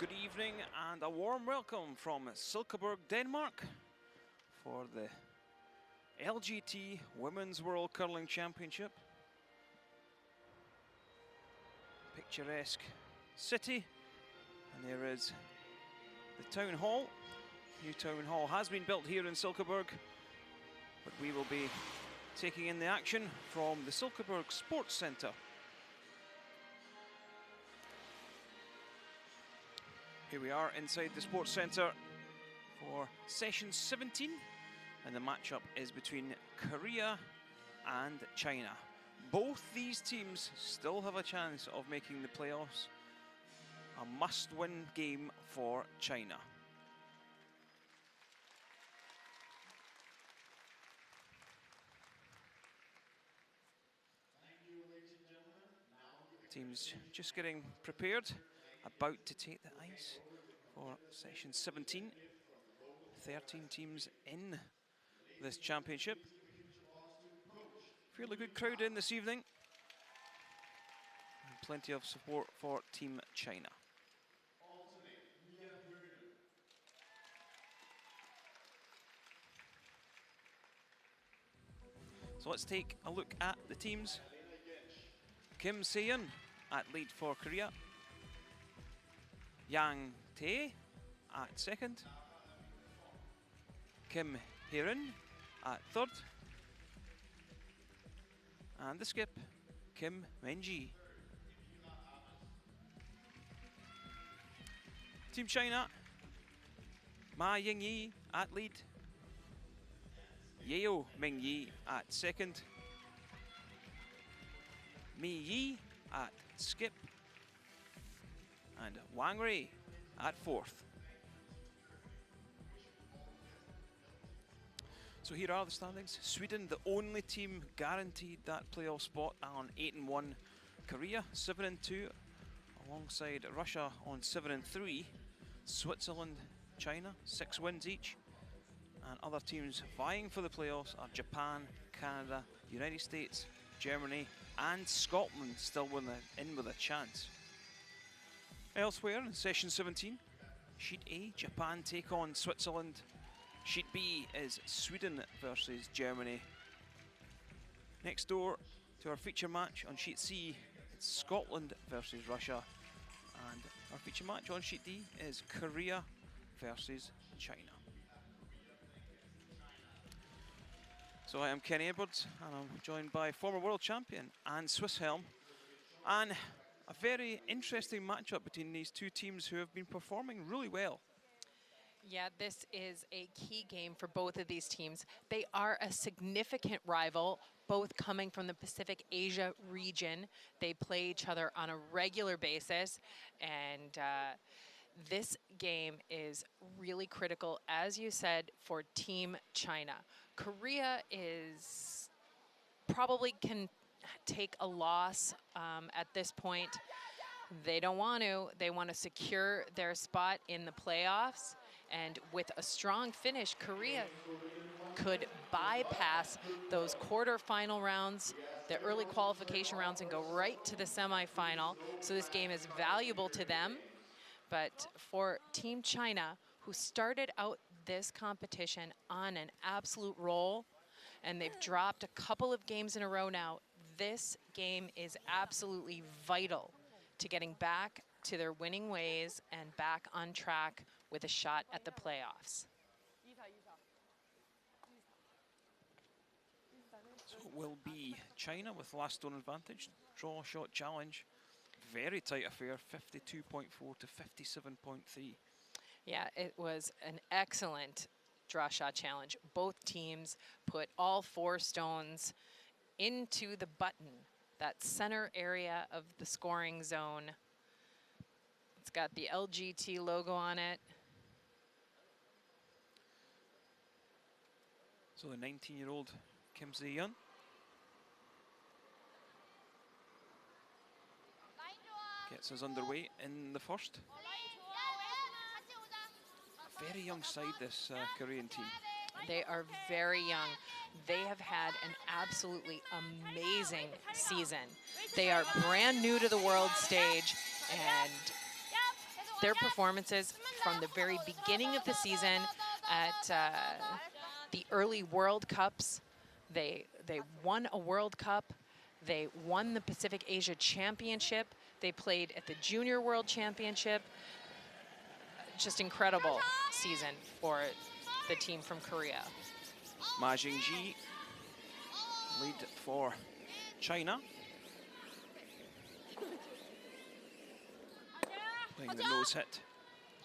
Good evening and a warm welcome from Silkeborg, Denmark for the LGT Women's World Curling Championship. Picturesque city, and there is the town hall. New town hall has been built here in Silkeborg, but we will be taking in the action from the Silkeborg Sports Centre. Here we are inside the Sports Centre for session 17, and the matchup is between Korea and China. Both these teams still have a chance of making the playoffs. A must-win game for China. Teams just getting prepared, about to take the ice for session 17. 13 teams in this championship. Fairly good crowd in this evening. And plenty of support for Team China. So let's take a look at the teams. Kim Se-yeon at lead for Korea. Yang Tae at second. Kim Hae-rin at third. And the skip, Kim Min-ji. Team China, Ma Ying-yi at lead. Yeo Ming-yi at second. Mi Yi at skip. And Wang Rui at fourth. So here are the standings. Sweden, the only team guaranteed that playoff spot, on 8-1. Korea, 7-2, alongside Russia on 7-3. Switzerland, China, 6 wins each. And other teams vying for the playoffs are Japan, Canada, United States, Germany, and Scotland still in with a chance. Elsewhere in session 17, Sheet A, Japan take on Switzerland. Sheet B is Sweden versus Germany. Next door to our feature match on Sheet C, it's Scotland versus Russia. And our feature match on Sheet D is Korea versus China. So I am Kenny Edwards, and I'm joined by former world champion Anne Swisshelm. And a very interesting matchup between these two teams who have been performing really well. Yeah, this is a key game for both of these teams. They are a significant rival, both coming from the Pacific Asia region. They play each other on a regular basis, and this game is really critical, as you said, for Team China. Korea is probably can take a loss at this point. They don't want to. They want to secure their spot in the playoffs. And with a strong finish, Korea could bypass those quarterfinal rounds, the early qualification rounds, and go right to the semifinal. So this game is valuable to them. But for Team China, who started out this competition on an absolute roll, and they've dropped a couple of games in a row now, this game is absolutely vital to getting back to their winning ways and back on track with a shot at the playoffs. So it will be China with last stone advantage. Draw shot challenge. Very tight affair, 52.4 to 57.3. Yeah, it was an excellent draw shot challenge. Both teams put all 4 stones into the button, that center area of the scoring zone. It's got the LGT logo on it. So the 19-year-old Kim Se-yeon. Gets us underway in the first. A very young side, this Korean team. They are very young. They have had an absolutely amazing season. They are brand new to the world stage, and their performances from the very beginning of the season at the early World Cups. They won a World Cup. They won the Pacific Asia Championship. They played at the Junior World Championship. Just incredible season for the team from Korea. Ma Jingji lead for China. Playing the nose hit.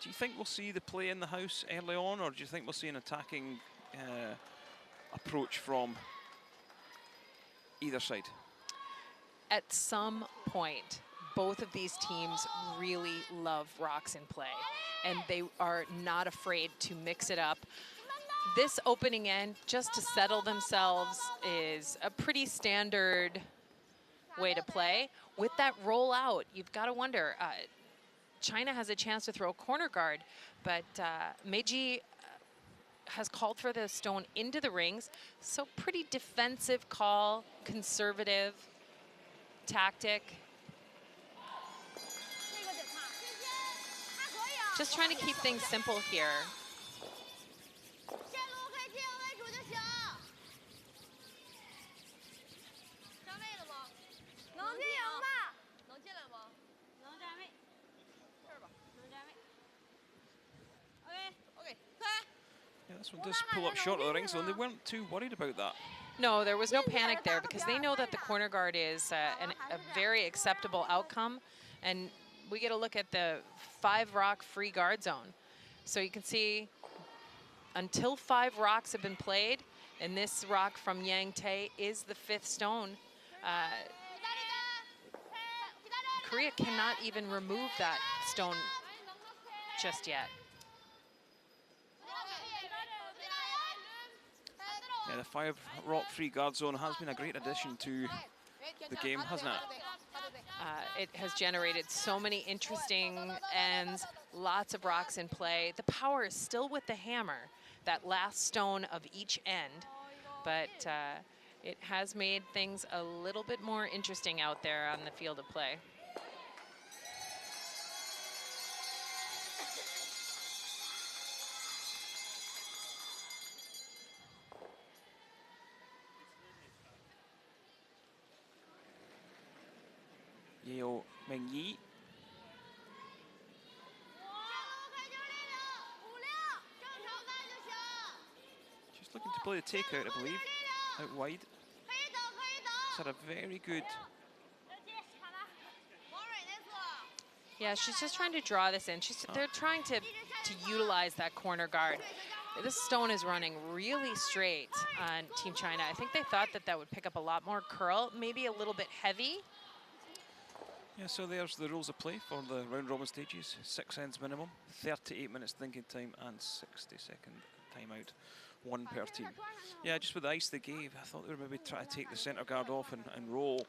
Do you think we'll see the play in the house early on, or do you think we'll see an attacking approach from either side? At some point, both of these teams really love rocks in play, and they are not afraid to mix it up. This opening end, just to settle themselves, is a pretty standard way to play. With that rollout, you've got to wonder, China has a chance to throw a corner guard, but Meiji has called for the stone into the rings, so pretty defensive call, conservative tactic. Just trying to keep things simple here. Yeah, this one does pull up short of the ring zone. They weren't too worried about that. No, there was no panic there because they know that the corner guard is a very acceptable outcome. And we get a look at the 5 rock free guard zone. So you can see until 5 rocks have been played, and this rock from Yang Tae is the 5th stone. Korea cannot even remove that stone just yet. Yeah, the 5 rock free guard zone has been a great addition to the game, hasn't it? It has generated so many interesting ends, lots of rocks in play. The power is still with the hammer, that last stone of each end, but it has made things a little bit more interesting out there on the field of play. Yeo Mingyi. Just looking to play the takeout, I believe, out wide. She's had a very good... Yeah, she's just trying to draw this in. They're trying to utilize that corner guard. This stone is running really straight on Team China. I think they thought that that would pick up a lot more curl, maybe a little bit heavy. Yeah, so there's the rules of play for the round robin stages. 6 ends minimum, 38 minutes thinking time, and 60-second timeout. 1 per team. Yeah, just with the ice they gave, I thought they were maybe trying to take the center guard off and roll.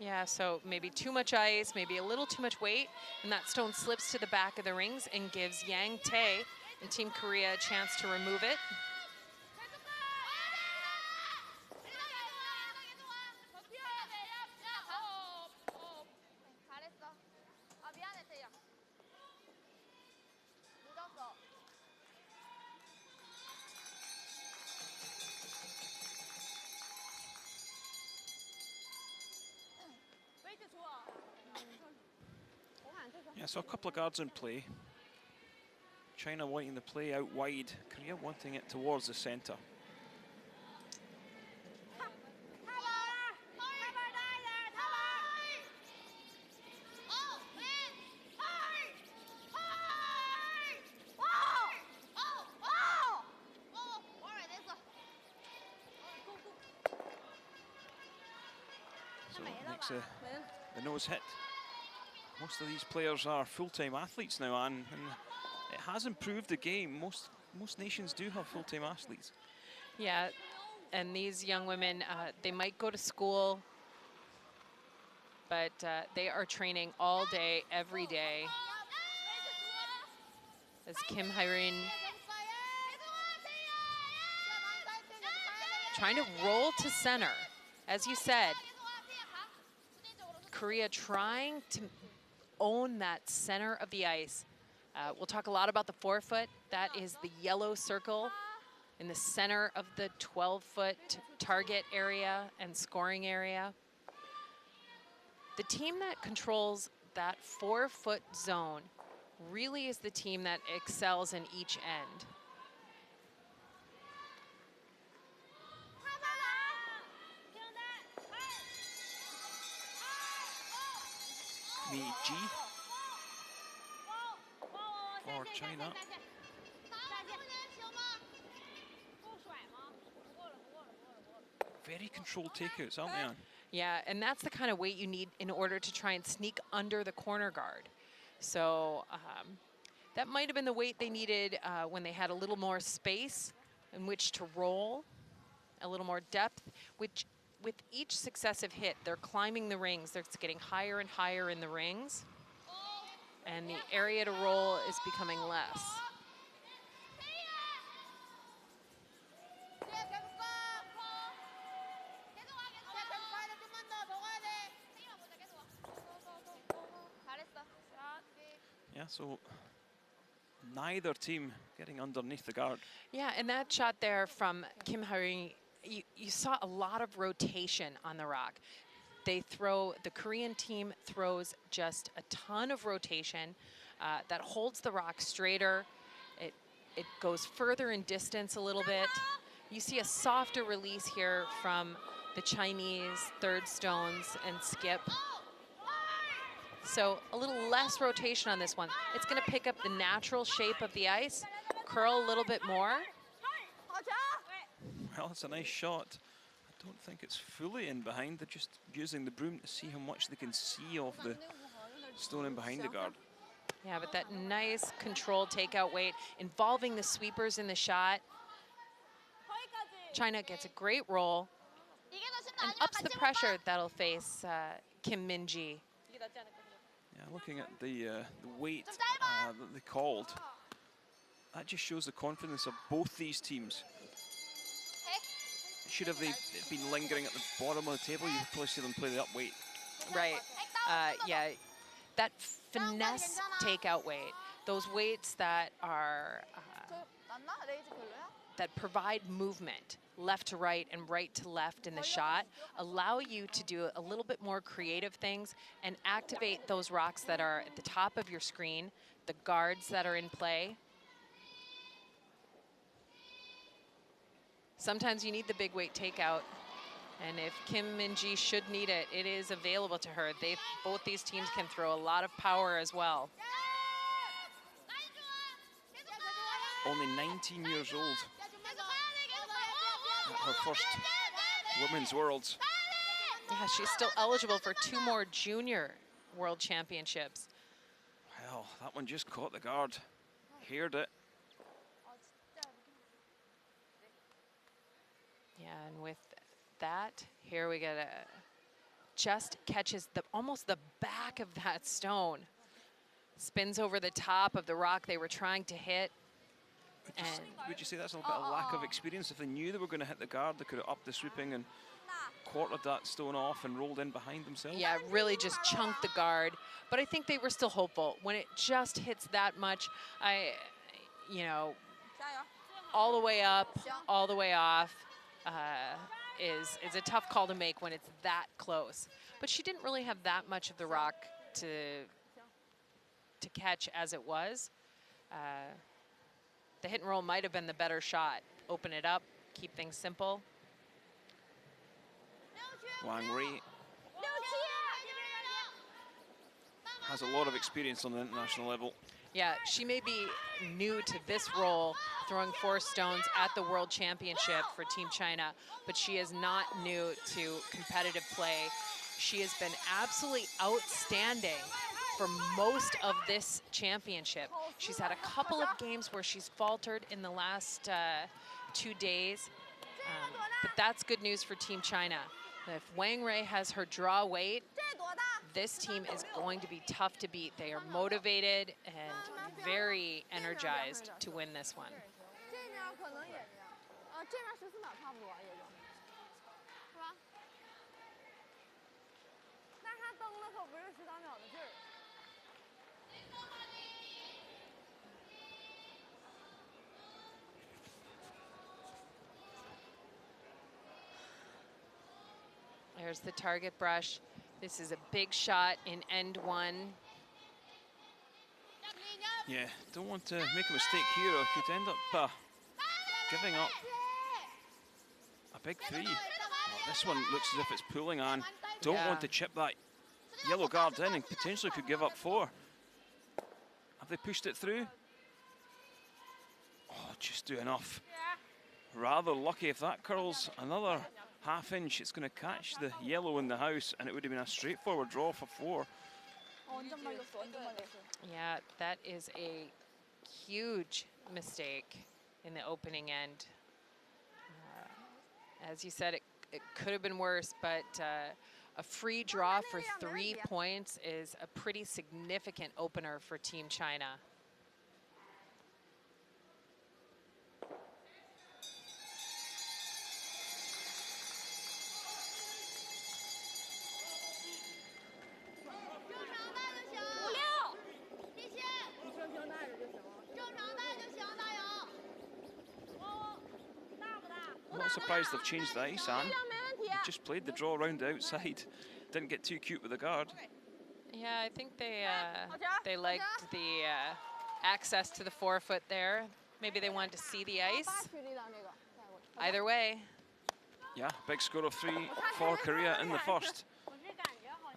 Yeah, so maybe too much ice, maybe a little too much weight, and that stone slips to the back of the rings and gives Yang Tae and Team Korea a chance to remove it. Yeah, so a couple of guards in play. China wanting the play out wide, Korea wanting it towards the center. So it makes the nose hit. Most of these players are full-time athletes now, and it has improved the game. Most nations do have full-time athletes. Yeah, and these young women, they might go to school, but they are training all day, every day. As Kim Hye-rin trying to roll to center. As you said, Korea trying to own that center of the ice. We'll talk a lot about the forefoot. That is the yellow circle in the center of the 12-foot target area and scoring area. The team that controls that 4-foot zone really is the team that excels in each end. Mi Ji for China. Very controlled takeouts, aren't they, Anne? Yeah, and that's the kind of weight you need in order to try and sneak under the corner guard. So that might have been the weight they needed when they had a little more space in which to roll, a little more depth, which with each successive hit, they're climbing the rings. They're getting higher and higher in the rings, and the area to roll is becoming less. Yeah, so neither team getting underneath the guard. Yeah, and that shot there from Kim Ha-ring, you saw a lot of rotation on the rock. The Korean team throws just a ton of rotation that holds the rock straighter. It goes further in distance a little bit. You see a softer release here from the Chinese third stones and skip. So a little less rotation on this one. It's going to pick up the natural shape of the ice, curl a little bit more. Well, it's a nice shot. I don't think it's fully in behind. They're just using the broom to see how much they can see of the stone in behind the guard. Yeah, but that nice controlled takeout weight involving the sweepers in the shot. China gets a great roll and ups the pressure that'll face Kim Min-ji. Yeah, looking at the weight that they called, that just shows the confidence of both these teams. Should have they been lingering at the bottom of the table, you'd probably see them play the up weight. Right. Yeah, that finesse takeout weight, those weights that are that provide movement left to right and right to left in the shot, allow you to do a little bit more creative things and activate those rocks that are at the top of your screen, the guards that are in play. Sometimes you need the big weight takeout, and if Kim Min-ji should need it, it is available to her. Both these teams can throw a lot of power as well. Only 19 years old. Her first Women's Worlds. Yeah, she's still eligible for 2 more junior world championships. Well, that one just caught the guard. Heard it. Yeah, and with that, here we get just catches almost the back of that stone. Spins over the top of the rock they were trying to hit. Would you say that's a little bit of lack of experience? If they knew they were going to hit the guard, they could have upped the sweeping and quartered that stone off and rolled in behind themselves. Yeah, really just chunked the guard. But I think they were still hopeful. When it just hits that much, all the way up, all the way off is a tough call to make when it's that close. But she didn't really have that much of the rock to catch as it was. The hit and roll might have been the better shot. Open it up, keep things simple. Wang Wei has a lot of experience on the international level. Yeah, she may be new to this role, throwing 4 stones at the World Championship for Team China, but she is not new to competitive play. She has been absolutely outstanding for most of this championship. She's had a couple of games where she's faltered in the last 2 days, but that's good news for Team China. If Wang Wei has her draw weight, this team is going to be tough to beat. They are motivated and very energized to win this one. There's the target brush. This is a big shot in end one. Yeah, don't want to make a mistake here, or could end up giving up a big three. Oh, this one looks as if it's pulling on. Don't want to chip that yellow guard in and potentially could give up 4. Have they pushed it through? Oh, just do enough. Rather lucky. If that curls another ½ inch, it's going to catch the yellow in the house, and it would have been a straightforward draw for 4. Yeah, that is a huge mistake in the opening end. As you said, it could have been worse, but a free draw for 3 points is a pretty significant opener for Team China. I'm not surprised they've changed the ice, Anne. Just played the draw around the outside. Didn't get too cute with the guard. Yeah, I think they liked the access to the forefoot there. Maybe they wanted to see the ice. Either way. Yeah, big score of 3 for Korea in the first,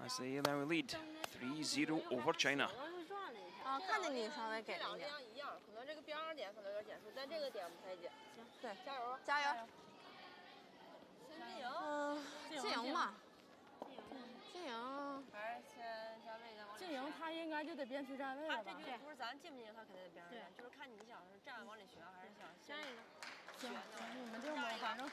as they now lead 3-0 over China. 看着你稍微给了一点。一样，可能这个边上点可能有点数，但这个点不太减。行，对，加油，加油。静营嘛，静营。还是先站位再往里。静营他应该就得边区站位了吧？他这就不是咱进不进，他肯定得边上站，就是看你想是站往里旋还是想先一个。行，你们就反正。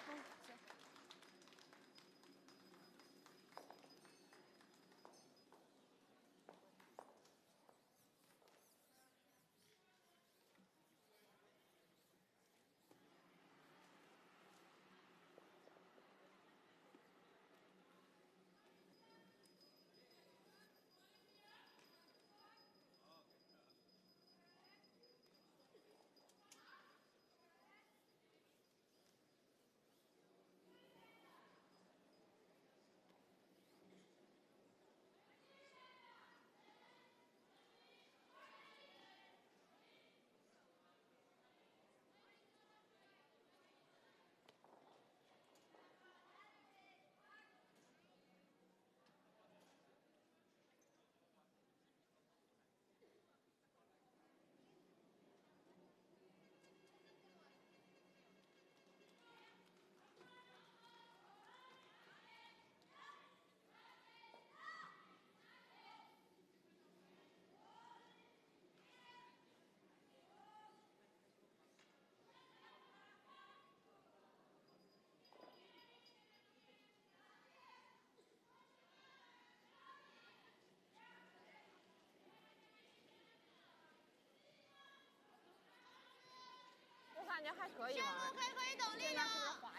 感觉还可以吧。可以等力量，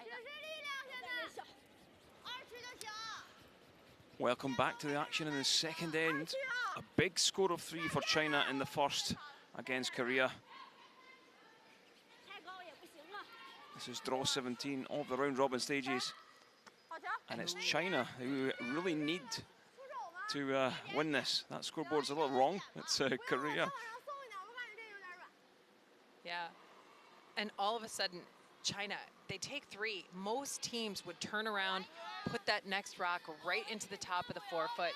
只是力量现在2区就行。Welcome back to the action in the second end. A big score of 3 for China in the first against Korea. This is draw 17 of the round robin stages. And it's China who really need to win this. That scoreboard's a little wrong. It's Korea. Yeah. And all of a sudden, China, they take 3. Most teams would turn around, put that next rock right into the top of the forefoot.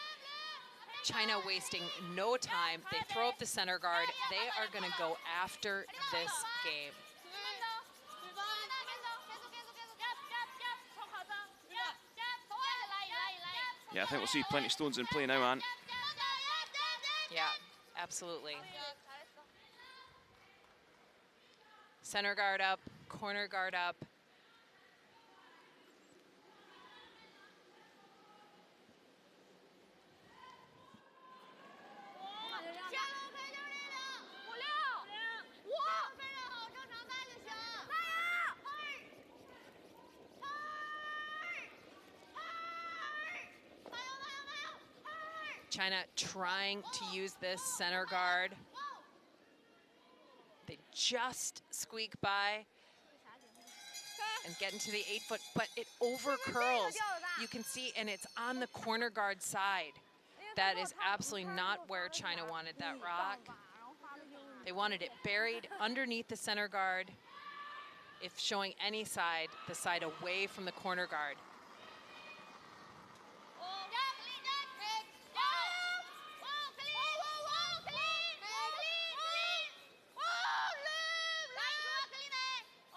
China wasting no time. They throw up the center guard. They are going to go after this game. Yeah, I think we'll see plenty of stones in play now, Anne. Yeah, absolutely. Center guard up, corner guard up. China trying to use this center guard. They just squeak by. and get into the 8 foot, but it over curls. You can see, and it's on the corner guard side. That is absolutely not where China wanted that rock. They wanted it buried underneath the center guard. If showing any side, the side away from the corner guard.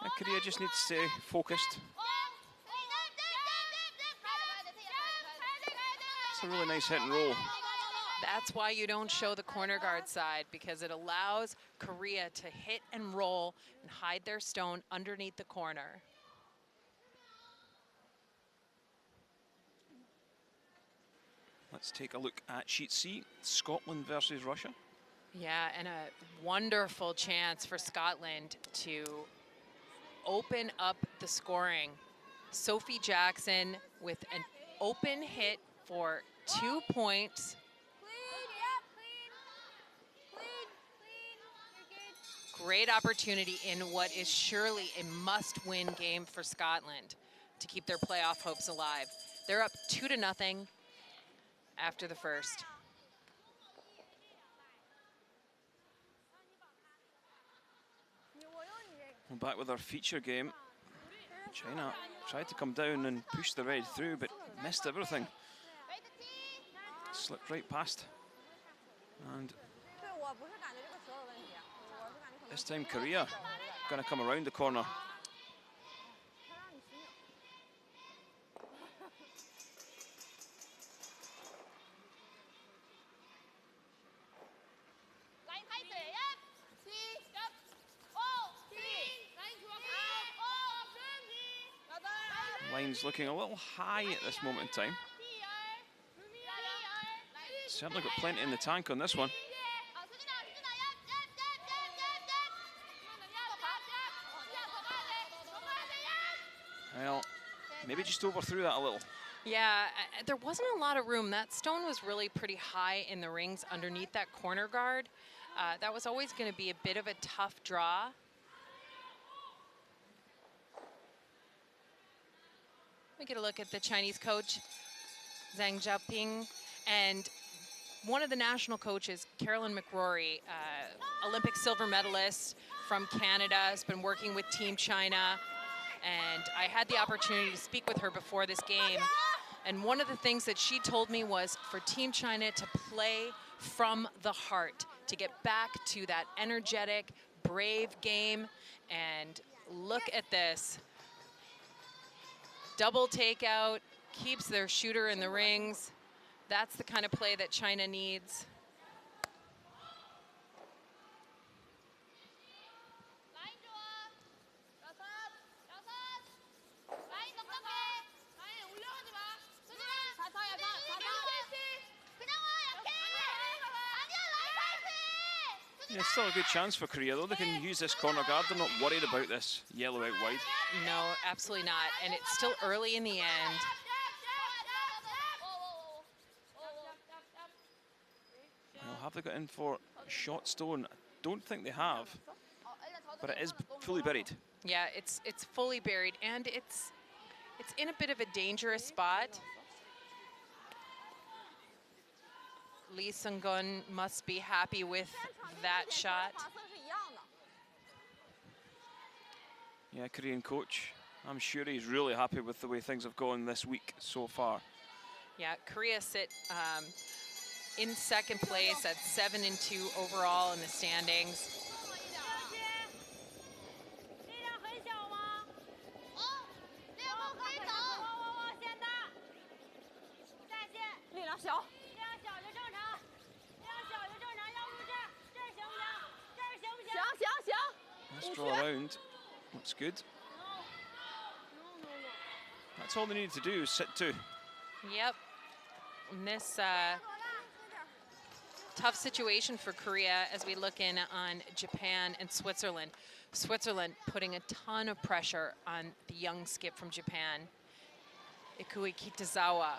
And Korea just needs to stay focused. It's a really nice hit and roll. That's why you don't show the corner guard side, because it allows Korea to hit and roll and hide their stone underneath the corner. Let's take a look at sheet C, Scotland versus Russia. Yeah, and a wonderful chance for Scotland to open up the scoring. Sophie Jackson with an open hit for 2 points. Great opportunity in what is surely a must-win game for Scotland to keep their playoff hopes alive. They're up 2-0 after the first. We're back with our feature game. China tried to come down and push the red through, but missed everything. Slipped right past. And this time Korea going to come around the corner. Line's looking a little high at this moment in time. Certainly got plenty in the tank on this one. Well, maybe just overthrew that a little. Yeah, there wasn't a lot of room. That stone was really pretty high in the rings underneath that corner guard. That was always going to be a bit of a tough draw. We get a look at the Chinese coach, Zhang Xiaoping, and one of the national coaches, Carolyn McRory, Olympic silver medalist from Canada, has been working with Team China. And I had the opportunity to speak with her before this game. And one of the things that she told me was for Team China to play from the heart, to get back to that energetic, brave game. And look at this. Double takeout, keeps their shooter in the rings. That's the kind of play that China needs. Yeah, still a good chance for Korea, though. They can use this corner guard. They're not worried about this yellow out wide. No, absolutely not. And it's still early in the end. Well, have they got in for a shot stone? I don't think they have, but it is fully buried. Yeah, it's fully buried, and it's in a bit of a dangerous spot. Lee Sung-gun must be happy with that shot. Yeah, Korean coach, I'm sure he's really happy with the way things have gone this week so far. Yeah, Korea sit in second place at 7-2 overall in the standings. Let's draw around. Looks good. That's all they needed to do, is sit two. Yep. And this tough situation for Korea as we look in on Japan and Switzerland. Switzerland putting a ton of pressure on the young skip from Japan, Ikue Kitazawa.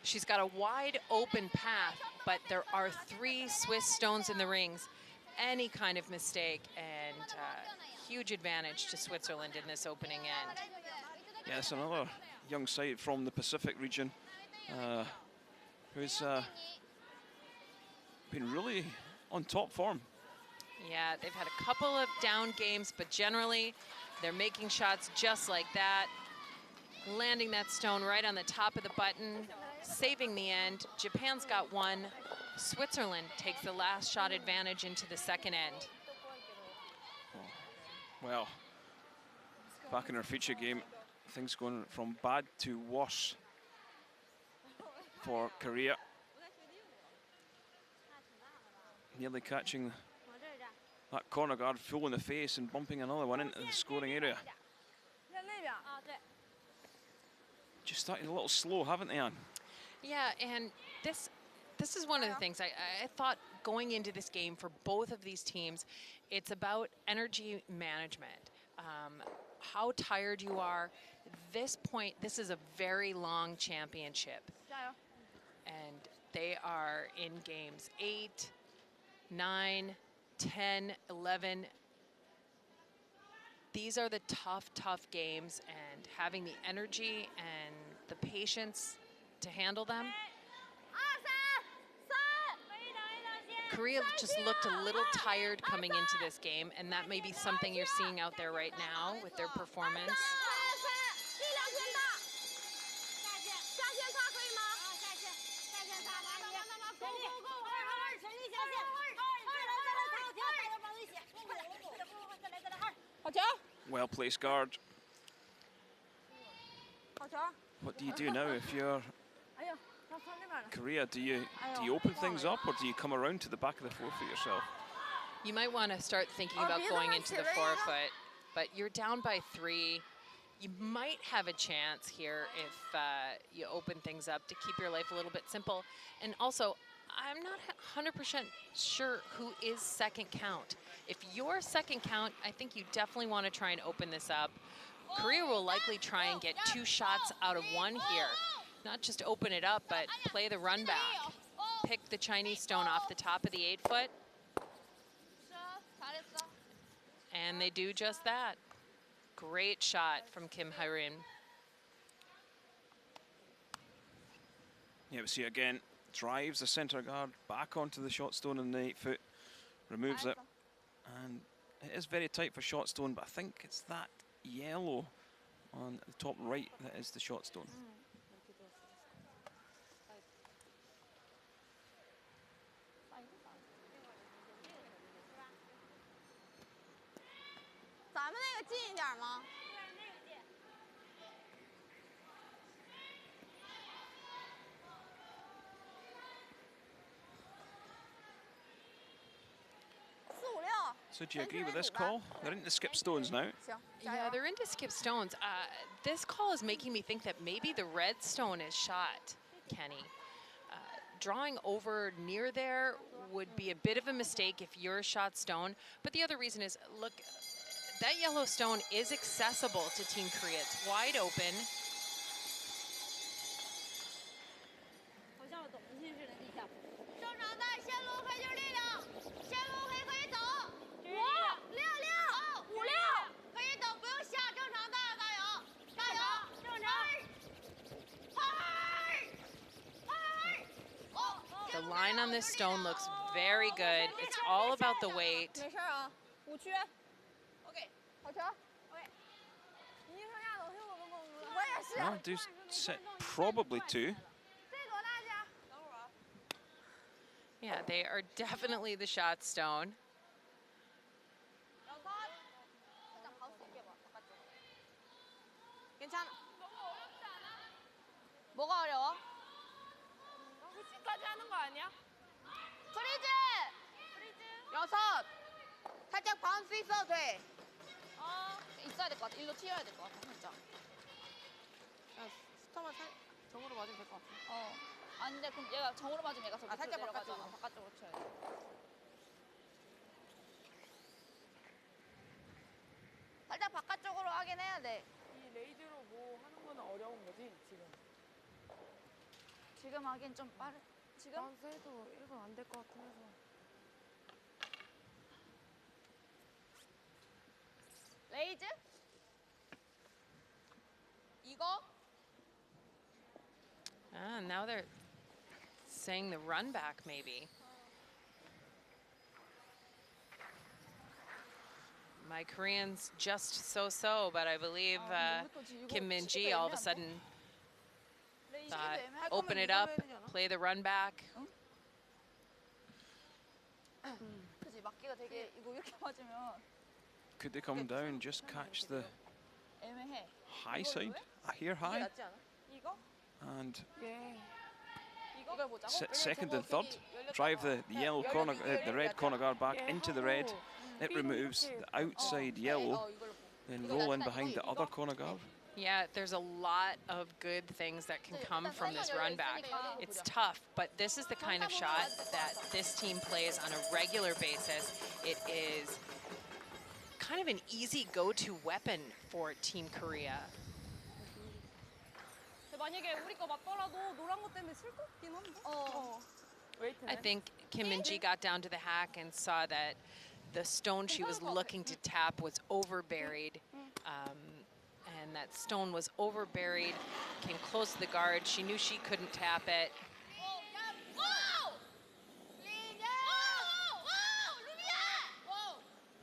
She's got a wide open path, but there are 3 Swiss stones in the rings. Any kind of mistake, and huge advantage to Switzerland in this opening end. Yeah, it's another young side from the Pacific region who's been really on top form. Yeah, they've had a couple of down games, but generally they're making shots just like that, landing that stone right on the top of the button, saving the end. Japan's got one. Switzerland takes the last shot advantage into the second end. Well, back in our feature game, things going from bad to worse for Korea. Nearly catching that corner guard full in the face and bumping another one into the scoring area. Just starting a little slow, haven't they, Anne? Yeah, and this is one of the things I thought going into this game for both of these teams, it's about energy management. How tired you are. This is a very long championship. And they are in games 8, 9, 10, 11. These are the tough games, and having the energy and the patience to handle them. Korea just looked a little tired coming into this game, and that may be something you're seeing out there right now with their performance. Well placed guard. What do you do now if you're Korea? Do you open things up, or do you come around to the back of the forefoot yourself? You might want to start thinking about going into the forefoot, but you're down by 3. You might have a chance here if you open things up to keep your life a little bit simple. And also, I'm not 100% sure who is second count. If you're second count, I think you definitely want to try and open this up. Korea will likely try and get 2 shots out of 1 here. Not just open it up, but play the run back. Pick the Chinese stone off the top of the 8-foot. And they do just that. Great shot from Kim Hye-rin. Yeah, we see again, drives the center guard back onto the shot stone in the 8-foot, removes it. And it is very tight for shot stone, but I think it's that yellow on the top right that is the shot stone. So do you agree with this call? They're into skip stones now. Yeah, they're into skip stones. This call is making me think that maybe the red stone is shot, Kenny. Drawing over near there would be a bit of a mistake if you're a shot stone. But the other reason is, look, that yellow stone is accessible to Team Korea. It's wide open. The line on this stone looks very good. It's all about the weight. Well, do set probably 2. Yeah, they are definitely the shot stone. 뭐가 어려워? 까지 하는 거 아니야? 프리즈! 프리즈! 6! 살짝 바운스 있어도 돼. 있어야 될 것 같아. 일로 튀어야 될 것 같아, 살짝. 스타만 정으로 맞으면 될 것 같아. 아니, 근데 그럼 얘가 정으로 맞으면 얘가 더 밑으로 살짝 내려가잖아. 바깥쪽으로 튀어야 돼. 살짝 바깥쪽으로 하긴 해야 돼. 이 레이드로 뭐 하는 거는 어려운 거지, 지금? 지금 하긴 좀 빠르. 지금? 바운스 해도 1분 안 될 것 같으면서. 레이즈? 이거? Now they're saying the run back maybe. My Korean's just so-so, but I believe Kim Min-ji all of a sudden thought, open it up, play the run back. 그치, 맞기가 되게 이거 이렇게 맞으면 Could they come down, just catch the 애매해. high side? I hear high. 낫지 않아? 이거? And 이걸 보자고? second and third, drive the yellow corner, the red corner guard back into the red. It removes the outside yellow, then roll in behind the other corner guard. Yeah, there's a lot of good things that can come from this run back. It's tough, but this is the kind of shot that this team plays on a regular basis. It is kind of an easy go-to weapon for Team Korea. 만약에 우리 거 맞더라도 노란 거 때문에 쓸 것 같긴 한데. I think Kim Min-ji got down to the hack and saw that the stone she was looking to tap was overburied. And that stone was overburied, came close to the guard. She knew she couldn't tap it.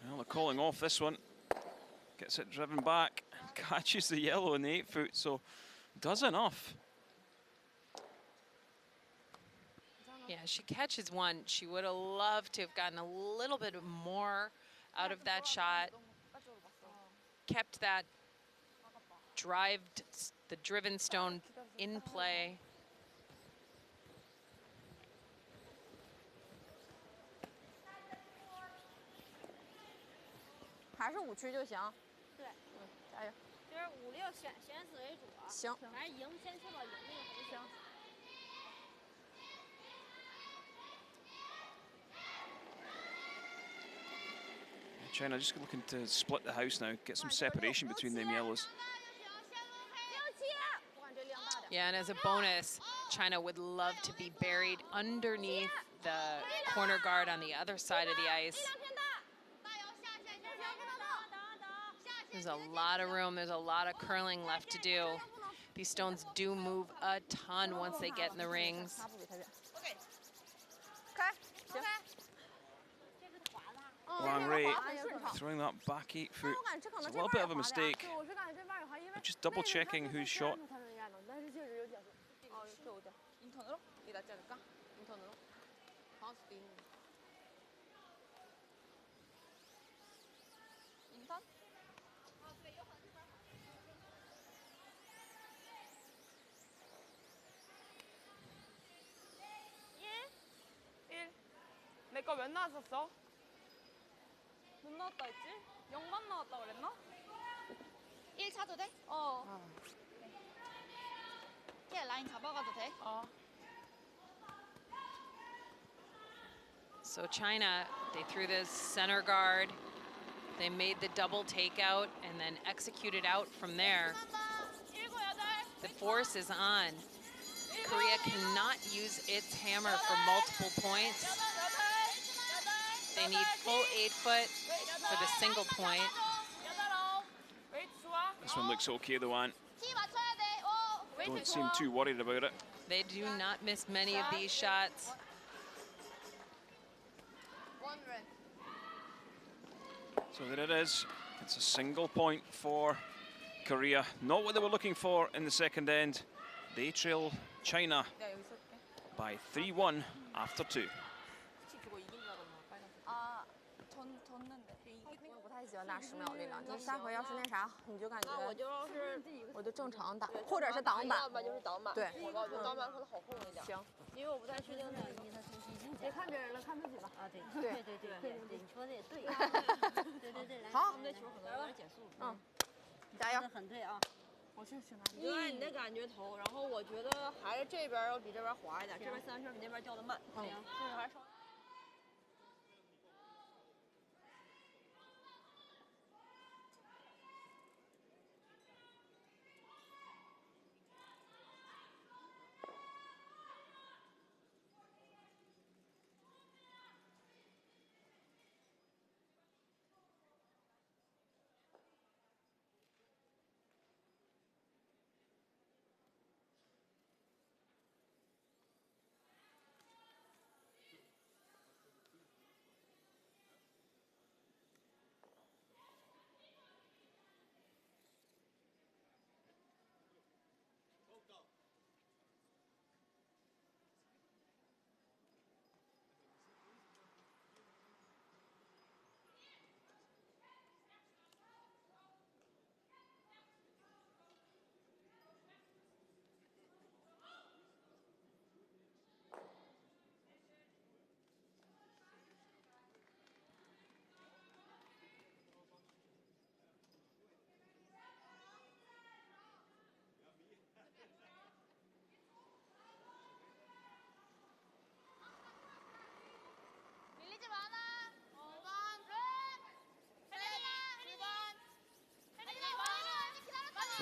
Well, they're calling off this one. Gets it driven back, catches the yellow in the 8 foot, so does enough. Yeah, she catches one. She would have loved to have gotten a little bit more out of that shot. Kept that the driven stone in play. 还是5区就行。对，加油。就是5、6选4为主。行。反正赢先确保赢那个就行。 China just looking to split the house now, get some separation between them yellows. Yeah, and as a bonus, China would love to be buried underneath the corner guard on the other side of the ice. There's a lot of room, there's a lot of curling left to do. These stones do move a ton once they get in the rings. Wang Rui throwing that back 8 foot. It's a little bit of a mistake. They're just double checking who's shot. 인턴으로? 이게 낫지 않을까? 인턴으로? 방학 수도 있는. 인턴? 내 거 몇 나왔었어? 못 나왔다 했지? 0만 나왔다 그랬나? 1 차도 돼? 걔 라인 잡아가도 돼? So China, they threw this center guard. They made the double takeout and then executed out from there. The force is on. Korea cannot use its hammer for multiple points. They need full 8 foot for the single point. This one looks okay though, Ant. Don't seem too worried about it. They do not miss many of these shots. So there it is. It's a single point for Korea. Not what they were looking for in the second end. They trail China by 3-1 after 2. 아, 打10秒力量，你下回要是那啥，你就感觉我就正常打，或者是挡板，要么就是挡板，对，我觉得挡板可能好控一点。行，因为我不太确定哪个你他从心情。别看别人了，看自己吧。啊，对对对对对，你说的也对。对对对，好，我们这球可能有点减速。加油。很对啊。我去哪里？你就按你的感觉投，然后我觉得还是这边要比这边滑一点，这边3圈比那边掉的慢。行，就是还是稍。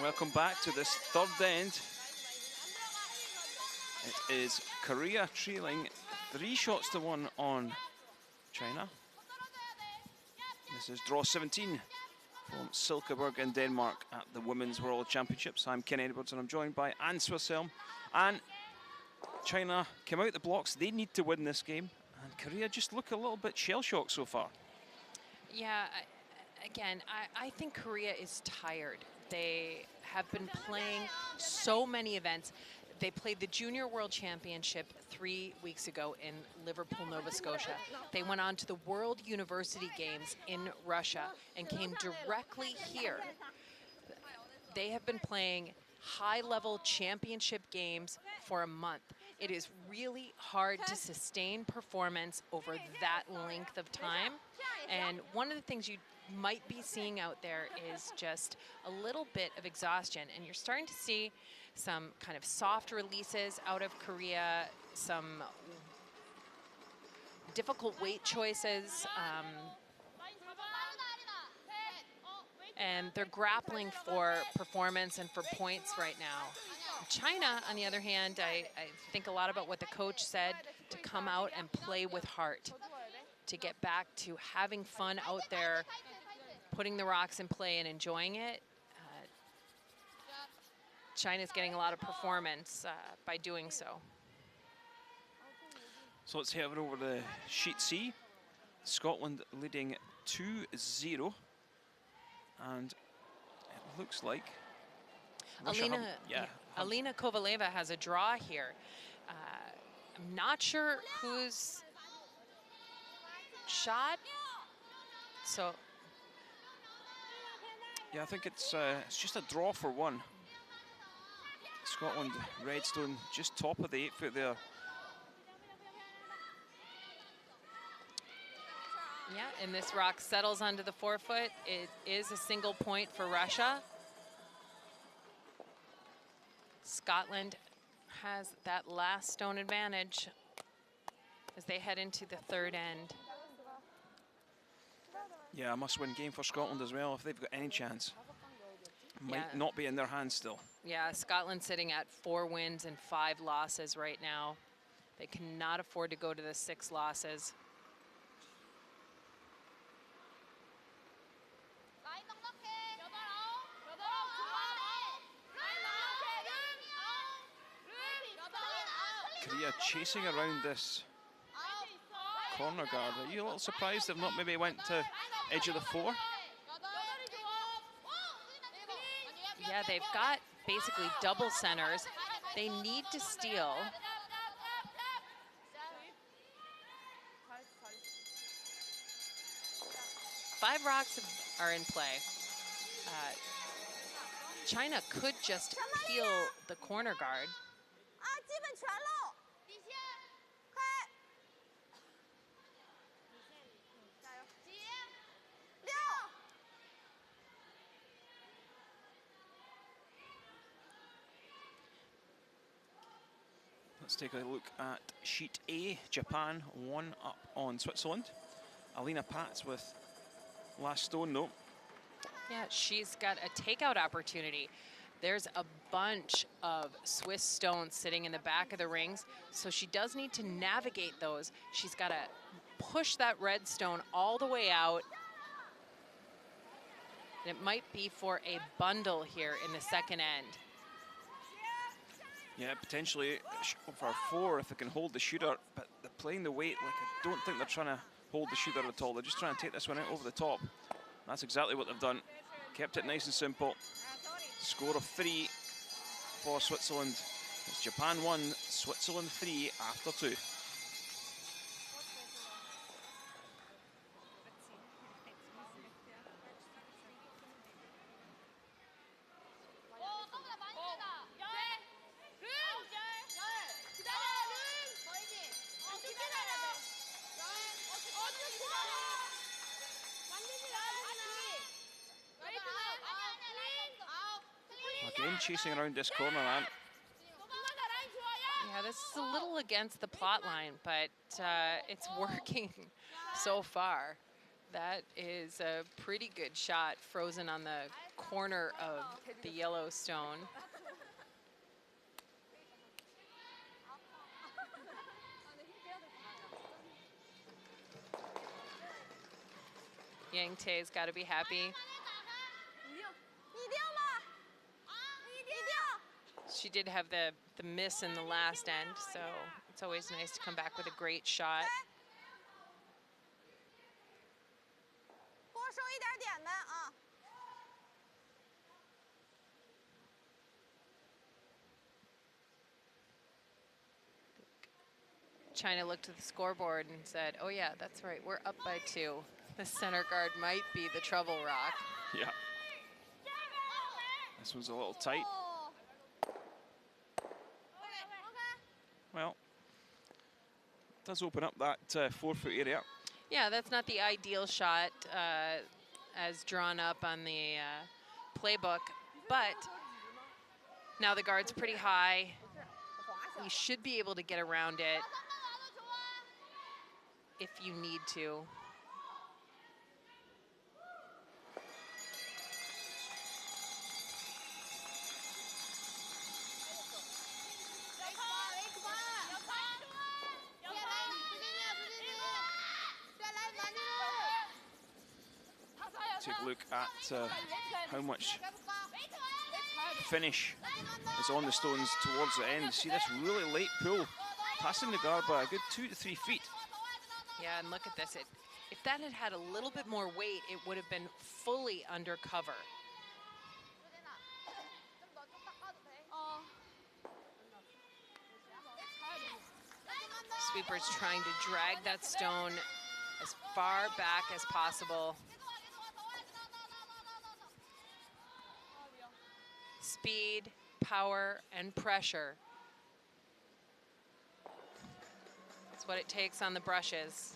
Welcome back to this third end. It is Korea trailing 3 shots to 1 on China. This is draw 17 from Silkeborg in Denmark at the Women's World Championships. I'm Ken Edwards and I'm joined by Anne Swisshelm. And China came out the blocks. They need to win this game. And Korea just look a little bit shell-shocked so far. Yeah, I think Korea is tired. They have been playing so many events. They played the Junior World Championship 3 weeks ago in Liverpool, Nova Scotia. They went on to the World University Games in Russia and came directly here. They have been playing high-level championship games for a month. It is really hard to sustain performance over that length of time. And one of the things you might be seeing out there is just a little bit of exhaustion. And you're starting to see some kind of soft releases out of Korea, some difficult weight choices, and they're grappling for performance and for points right now. China, on the other hand, I think a lot about what the coach said, to come out and play with heart, to get back to having fun out there, putting the rocks in play and enjoying it. China's getting a lot of performance by doing so. So let's head over to Sheet C. Scotland leading 2-0. And it looks like Alina Kovaleva has a draw here. I'm not sure who's shot. So yeah, I think it's just a draw for 1. Scotland, Redstone, just top of the 8 foot there. Yeah, and this rock settles onto the 4 foot. It is a single point for Russia. Scotland has that last stone advantage as they head into the third end. Yeah, a must-win game for Scotland as well if they've got any chance. Might not be in their hands still. Yeah, Scotland sitting at 4 wins and 5 losses right now. They cannot afford to go to the 6 losses. Korea chasing around this corner guard. Are you a little surprised they've not maybe went to edge of the 4? Yeah, they've got basically double centers. They need to steal. Five rocks are in play. China could just peel the corner guard. Let's take a look at Sheet A. Japan 1 up on Switzerland. Alina Pats with last stone though. Yeah, she's got a takeout opportunity. There's a bunch of Swiss stones sitting in the back of the rings, so she does need to navigate those. She's got to push that red stone all the way out. And it might be for a bundle here in the second end. Yeah, potentially for 4 if they can hold the shooter, but they're playing the weight like I don't think they're trying to hold the shooter at all. They're just trying to take this one out over the top. That's exactly what they've done. Kept it nice and simple. Score of 3 for Switzerland. It's Japan 1, Switzerland 3 after 2. Again, chasing around this corner, Ant. Yeah, this is a little against the plot line, but it's working so far. That is a pretty good shot, frozen on the corner of the yellow stone. Yang Tae's got to be happy. She did have the miss in the last end, so it's always nice to come back with a great shot. China looked at the scoreboard and said, oh yeah, that's right, we're up by 2. The center guard might be the trouble rock. Yeah. This one's a little tight. Well, it does open up that 4-foot area. Yeah, that's not the ideal shot as drawn up on the playbook, but now the guard's pretty high. You should be able to get around it if you need to. Take a look at how much finish is on the stones towards the end. See this really late pull, passing the guard by a good 2 to 3 feet. Yeah, and look at this. If that had had a little bit more weight, it would have been fully under cover. Sweeper's trying to drag that stone as far back as possible. Speed, power, and pressure. That's what it takes on the brushes.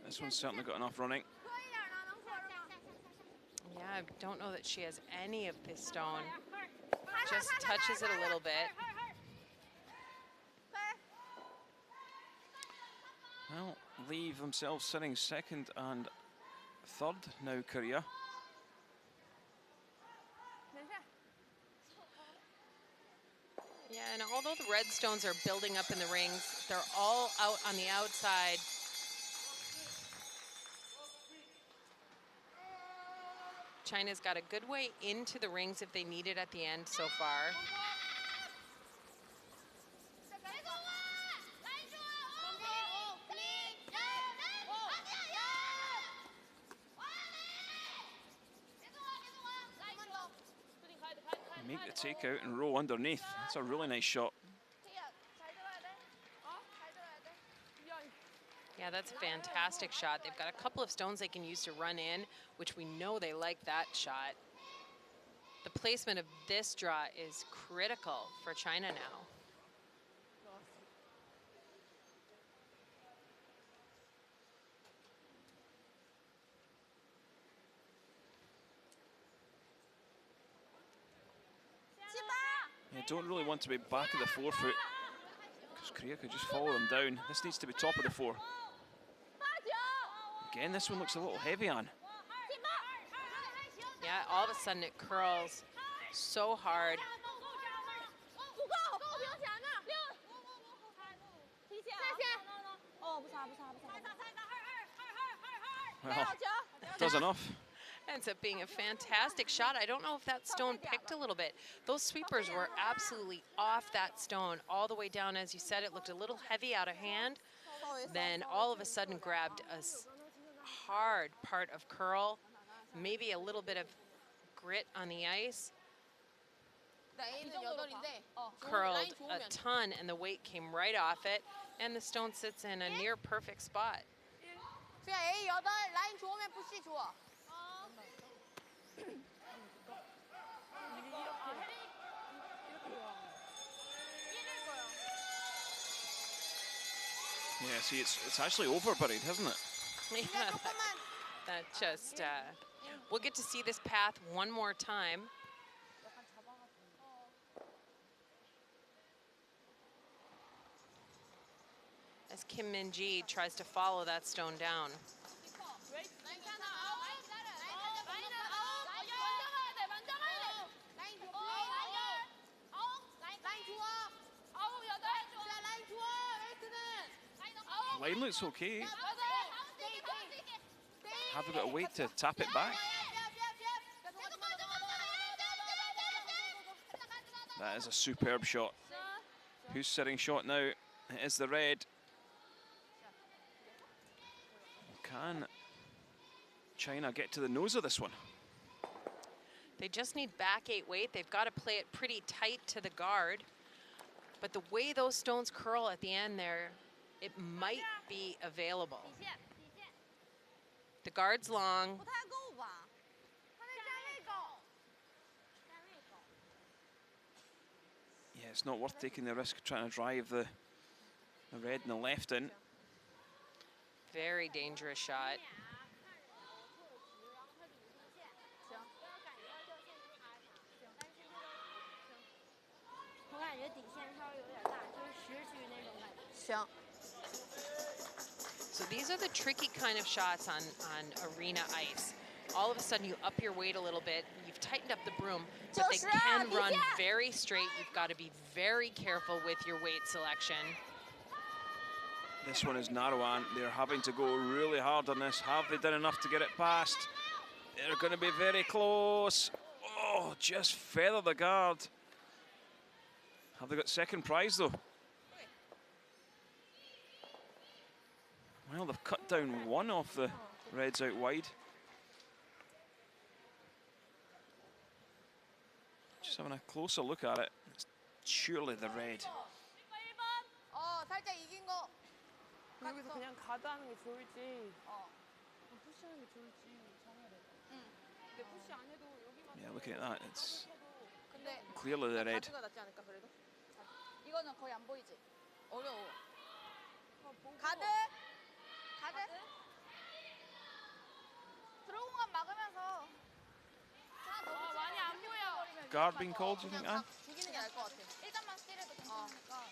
This one's certainly got enough running. Yeah, I don't know that she has any of this stone. Just touches it a little bit. Well, leave themselves sitting second and third now, Korea. Yeah, and although the red stones are building up in the rings, they're all out on the outside. China's got a good way into the rings if they need it at the end so far. Make the takeout and roll underneath. That's a really nice shot. Yeah, that's a fantastic shot. They've got a couple of stones they can use to run in, which we know they like that shot. The placement of this draw is critical for China now. You don't really want to be back of the 4 foot because Korea could just follow them down. This needs to be top of the 4. Again, this one looks a little heavy on. Yeah, all of a sudden it curls so hard. Well, does enough. Ends up being a fantastic shot. I don't know if that stone picked a little bit. Those sweepers were absolutely off that stone all the way down. As you said, it looked a little heavy out of hand. Then all of a sudden grabbed a hard part of curl, maybe a little bit of grit on the ice. Curled a ton and the weight came right off it, and the stone sits in a near perfect spot. Yeah, see, it's actually over buried, hasn't it? Yeah, that just We'll get to see this path one more time. As Kim Min-ji tries to follow that stone down. Line looks okay. Have we got to wait to tap it back? That is a superb shot. Who's setting shot now? It is the red. Can China get to the nose of this one? They just need back 8 weight. They've got to play it pretty tight to the guard. But the way those stones curl at the end there, it might be available. The guard's long. Yeah, it's not worth taking the risk of trying to drive the red and the left in. Very dangerous shot. So these are the tricky kind of shots on arena ice. All of a sudden you up your weight a little bit, you've tightened up the broom, but they can run very straight. You've got to be very careful with your weight selection. This one is Naruan. They're having to go really hard on this. Have they done enough to get it past? They're going to be very close. Oh, just feather the guard. Have they got second prize though? Well, they've cut down one off the Reds out wide. Just having a closer look at it. It's surely the red. 살짝 이긴 거. 여기서 그냥 가드하는 게 좋을지. 푸시하는 게 좋을지 정해야 돼. 근데 푸시 안 해도 여기만. Yeah, looking at that, it's 근데 clearly the red. 가드가 낫지 않을까 그래도? 이거는 거의 안 보이지. 어려워. 가드. 가드. 들어온 건 막으면서. 많이 안 보여. Guard being called, do you think, Anne? 죽이는 게 나을 것 같아. 일단만 때려도 괜찮으니까.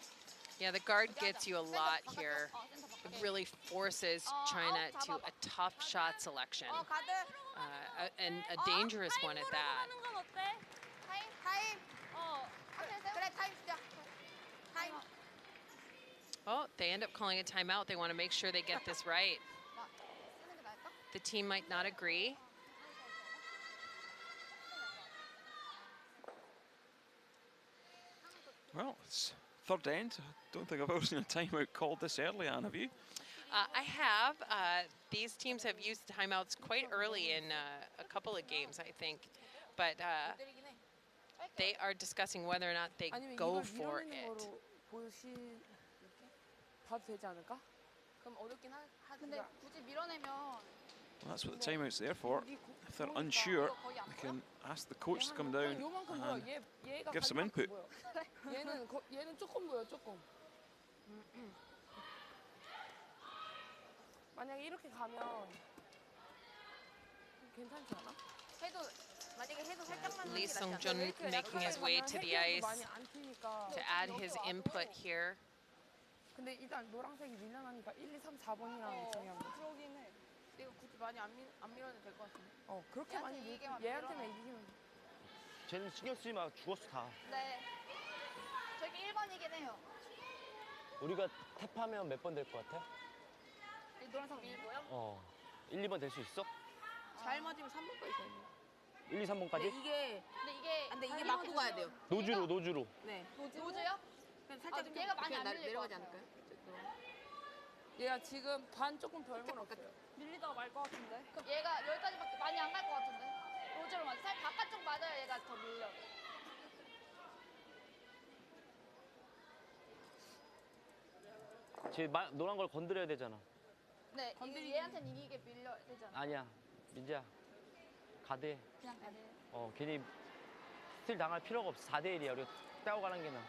Yeah, the guard gets you a lot here. It really forces China to a tough shot selection, and a dangerous one at that. 타임. 그래 타임 시작. 타임. Oh, they end up calling a timeout. They want to make sure they get this right. 쓰는 게 나을까? The team might not agree. Well, it's third end. I don't think I've ever seen a timeout called this early, Anne, have you? I have. These teams have used timeouts quite early in a couple of games, I think. But 때리긴 해. they are discussing whether or not they 아니면 go 이걸 for 밀어내는 it. 거로 봐도 되지 않을까? 그럼 어렵긴 근데 굳이 밀어내면 Well, that's what the timeout's there for. If they're unsure, they can ask the coach to come down 요만큼 보여. and 얘가 give some 가지만큼 input. 보여. 얘는 조금 보여, 조금. 만약에 이렇게 가면 괜찮지 않아? 해도 만약에 해도 살짝만 Lee 하는 게 낫지 않아? Sung-jun making his way to the ice 많이 안 튀니까. to add his input here. 근데 일단 노란색이 밀려나니까 1, 2, 3, 4번이랑 정해한 거지. 그러긴 해. 이거 굳이 많이 안 밀어도 될 것 같은데. 그렇게 얘한테 많이 이기게만 얘한테만 밀어놔. 이기면 돼. 쟤는 신경 쓰지 마. 죽었어 다. 네. 저기 1번이긴 해요. 우리가 탭하면 몇 번 될 것 같아? 이 노란색 밀고요? 1, 2번 될 수 있어? 잘 맞으면 3번까지 가야 돼요. 1, 2, 3번까지? 근데 이게 맞고 가야 돼요. 노주로. 네. 노즈요? 살짝 얘가 많이 안 밀릴 것 같아요. 얘가 지금 반 조금 덜 멀었어요. 밀리다가 말 것 같은데. 그럼 얘가 여기까지밖에 많이 안 갈 것 같은데. 노즈로 맞아. 살 바깥쪽 맞아야 얘가 더 밀려. 쟤 노란 걸 건드려야 되잖아. 네. 얘한테는 이기게 밀려야 되잖아. 아니야. 민지야. 가드해. 그냥 가야 돼. 괜히 스틸 당할 필요가 없어. 4대1이야. 우리 따고 가는 게 나아.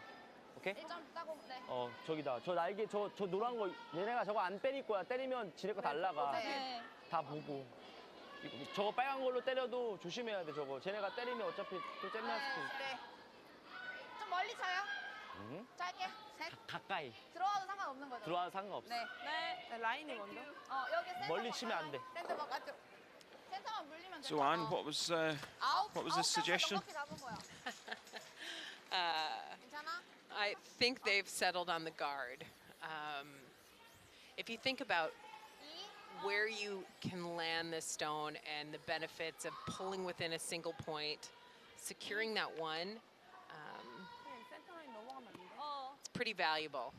오케이? 1점 따고 네. 저기다. 저 날개, 저 노란 거 얘네가 저거 안 때릴 거야. 때리면 지네 거 다 날라가. 네. 다 보고. 저거 빨간 걸로 때려도 조심해야 돼, 저거. 쟤네가 때리면 어차피 또 잼날 수도 있어. 네. 좀 멀리 쳐요. 응? 짧게. 셋. 가까이. 들어와도 상관없는 거죠? 들어와도 상관없어. 네. 네, 라인이 먼저. 여기 센터 멀리 치면 안 돼. 샌드박 안쪽. 센터만 물리면 돼. So Anne, what was the suggestion? 잡은 거야. Uh, 괜찮아? I think they've settled on the guard. If you think about where you can land this stone and the benefits of pulling within a single point, securing that one, 센터 라인 넘어가면 안 돼. it's pretty valuable.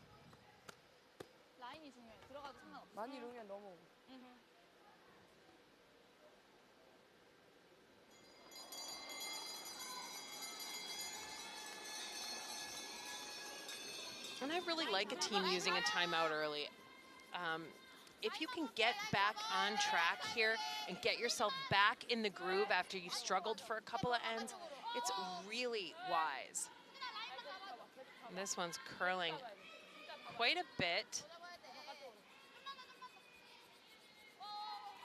라인이 중요해. 들어가도 상관없어. 많이 이러면 넘어오고. And I really like a team using a timeout early. If you can get back on track here and get yourself back in the groove after you've struggled for a couple of ends, it's really wise. And this one's curling quite a bit.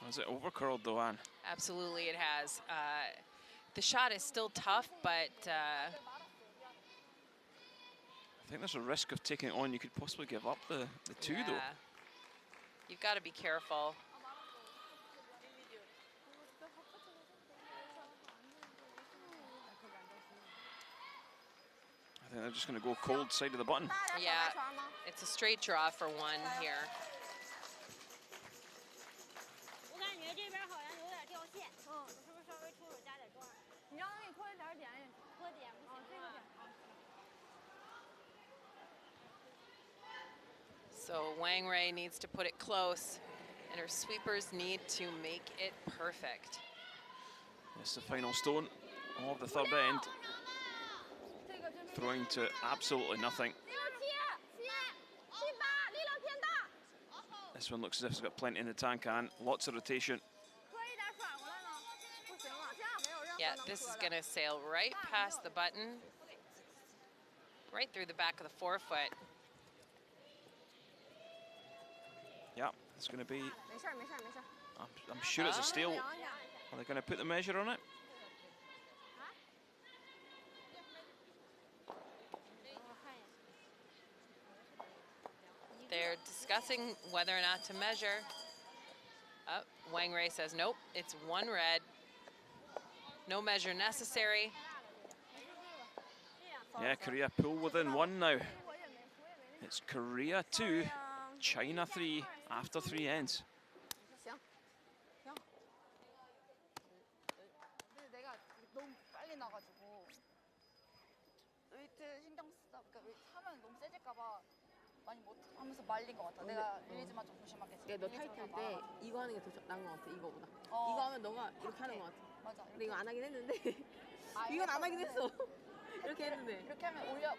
Has it overcurled though, Anne? Absolutely, it has. The shot is still tough, but I think there's a risk of taking it on. You could possibly give up the two though. yeah. You've got to be careful. I think they're just going to go cold side of the button. Yeah, it's a straight draw for one here. 我感觉这边好像有点掉线，是不是稍微出手加点重？你让他给你拖一点点，拖点不行，这个点。 So Wang Rui needs to put it close, and her sweepers need to make it perfect. It's the final stone of the third end. Throwing to absolutely nothing. This one looks as if it's got plenty in the tank, and lots of rotation. Yeah, this is going to sail right past the button, right through the back of the forefoot. Yeah, it's going to be. I'm sure it's a steal. Are they going to put the measure on it? They're discussing whether or not to measure. Oh, Wang Rui says nope, it's one red. No measure necessary. Yeah, Korea pull within one now. It's Korea 2, China 3 after 3 ends. 근데 내가 너무 빨리 나가지고 웨이트 신경 쓰다 보니까 웨이트 하면 너무 세질까봐 많이 못 하면서 말린 것 같아. 내가 릴리즈만 좀 조심하겠어. 너 타이틀 때 이거 하는 게 더 나은 것 같아, 이거보다. 어. 이거 하면 너가 이렇게 하는 것 같아. 맞아. 근데 이거 안 하긴 했는데. 아, 이건 안 하긴 했어. 이렇게 했는데. 이렇게 하면 꼭 올려.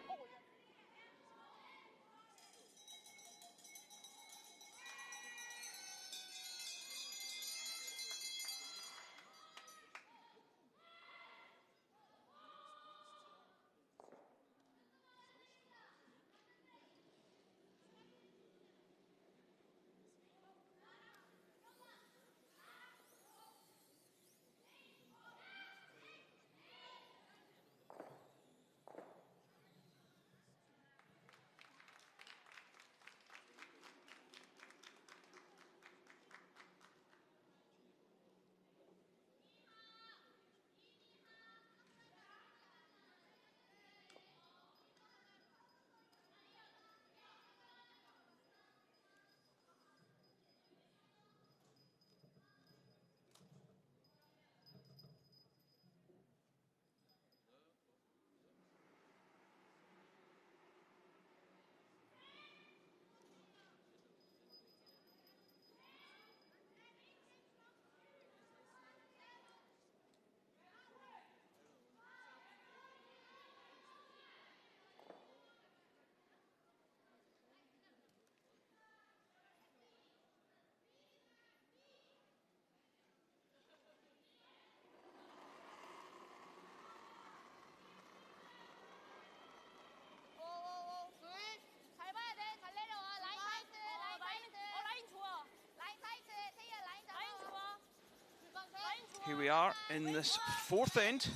Here we are in this fourth end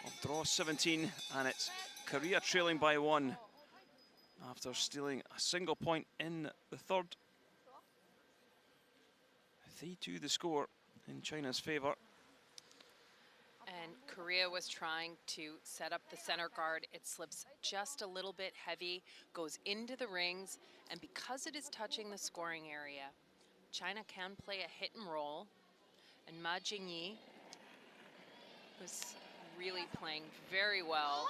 of draw 17, and it's Korea trailing by 1 after stealing a single point in the third. 3-2 the score in China's favor. And Korea was trying to set up the center guard. It slips just a little bit heavy, goes into the rings, and because it is touching the scoring area, China can play a hit and roll. And Ma Jingyi, who's really playing very well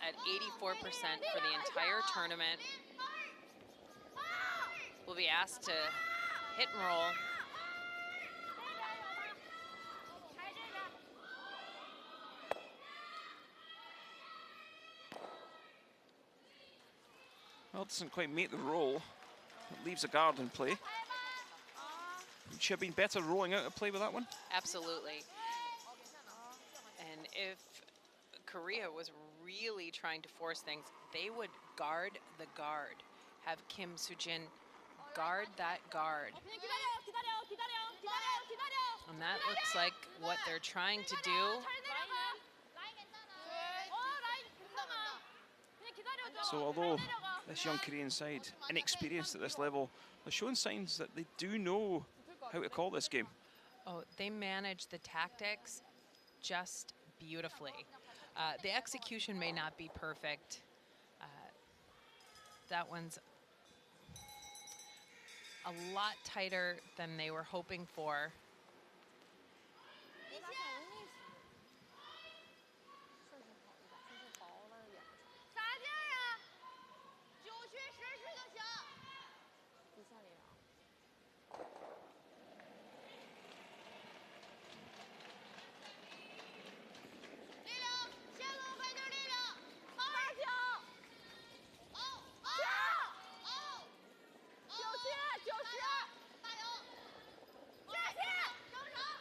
at 84% for the entire tournament, will be asked to hit and roll. Well, it doesn't quite make the roll. It leaves a guard in play. Would she have been better rolling out of play with that one? Absolutely. And if Korea was really trying to force things, they would guard the guard. Have Kim Soo-jin guard that guard. And that looks like what they're trying to do. So although this young Korean side, inexperienced at this level, they're showing signs that they do know how to call this game. Oh, they manage the tactics just beautifully. The execution may not be perfect. That one's a lot tighter than they were hoping for.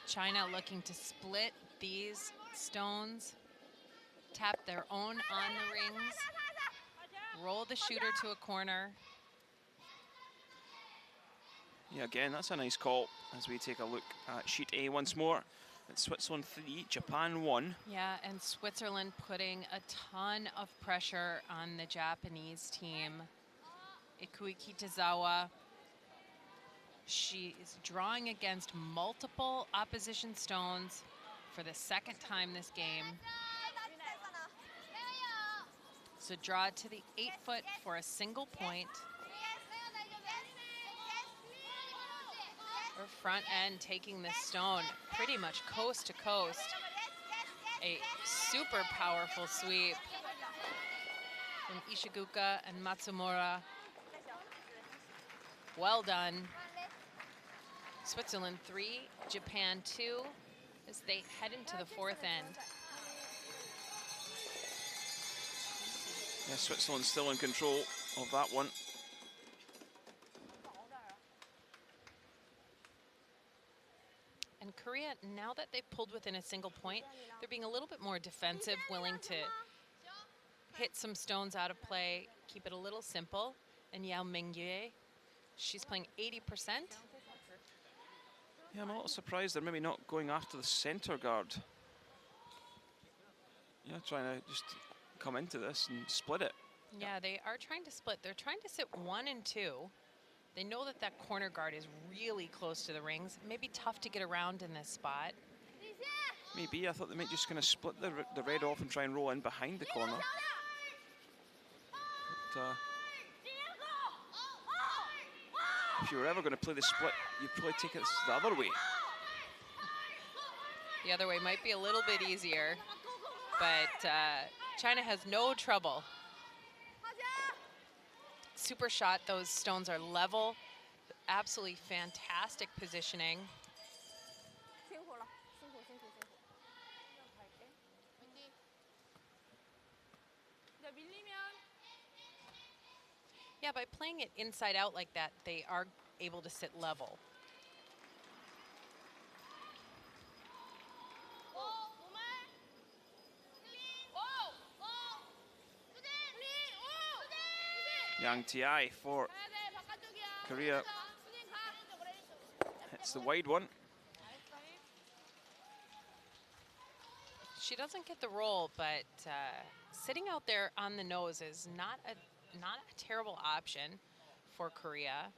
China looking to split these stones, tap their own on the rings, roll the shooter to a corner. Yeah, again, that's a nice call as we take a look at sheet A once more. It's Switzerland 3, Japan 1. Yeah, and Switzerland putting a ton of pressure on the Japanese team. Ikui Kitazawa, she is drawing against multiple opposition stones for the second time this game. So draw to the 8-foot for a single point. Her front end taking this stone pretty much coast to coast. A super powerful sweep from Ishiguka and Matsumura. Well done. Switzerland 3, Japan 2, as they head into the fourth end. Yeah, Switzerland still in control of that one. And Korea, now that they've pulled within a single point, they're being a little bit more defensive, willing to hit some stones out of play, keep it a little simple. And Yao Mingyue, she's playing 80%. Yeah, I'm a little surprised they're maybe not going after the center guard. Yeah, trying to just come into this and split it. Yeah, they are trying to split. They're trying to sit 1 and 2. They know that that corner guard is really close to the rings. Maybe tough to get around in this spot. Maybe, I thought they might just kind of split the red off and try and roll in behind the corner. But, if you were ever going to play the split, you'd probably take it the other way. The other way might be a little bit easier, but China has no trouble. Super shot, those stones are level. Absolutely fantastic positioning. Yeah, by playing it inside out like that, they are able to sit level. Yang Ti for Korea. It's the wide one. She doesn't get the roll, but sitting out there on the nose is not a terrible option for Korea.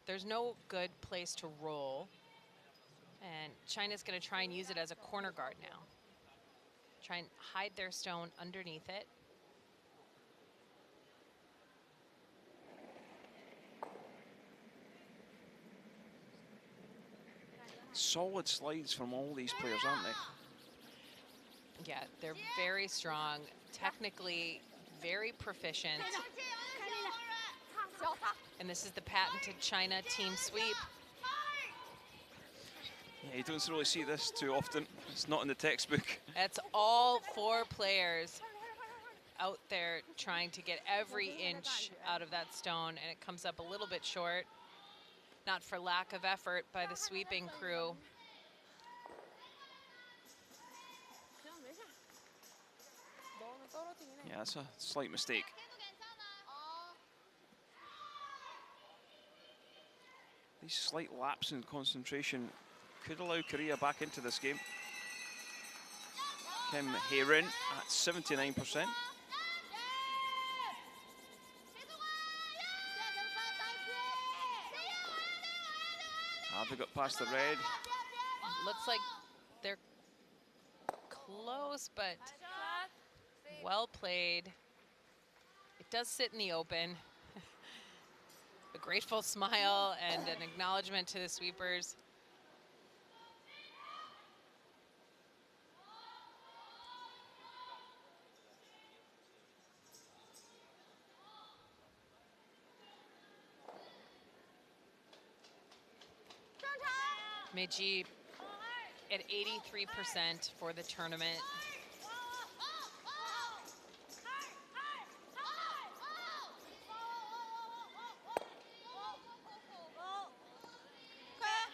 There's no good place to roll, and China's going to try and use it as a corner guard now. Try and hide their stone underneath it. Solid slides from all these players, aren't they? Yeah, they're very strong, technically very proficient. And this is the patented China team sweep. Yeah, you don't really see this too often. It's not in the textbook. That's all 4 players out there trying to get every inch out of that stone, and it comes up a little bit short. Not for lack of effort by the sweeping crew. Yeah, that's a slight mistake. These slight lapses in concentration could allow Korea back into this game. Kim Hae-rin at 79%. Have they got past the red? Looks like they're close, but well played. It does sit in the open. A grateful smile and an acknowledgement to the sweepers. Meiji at 83% for the tournament.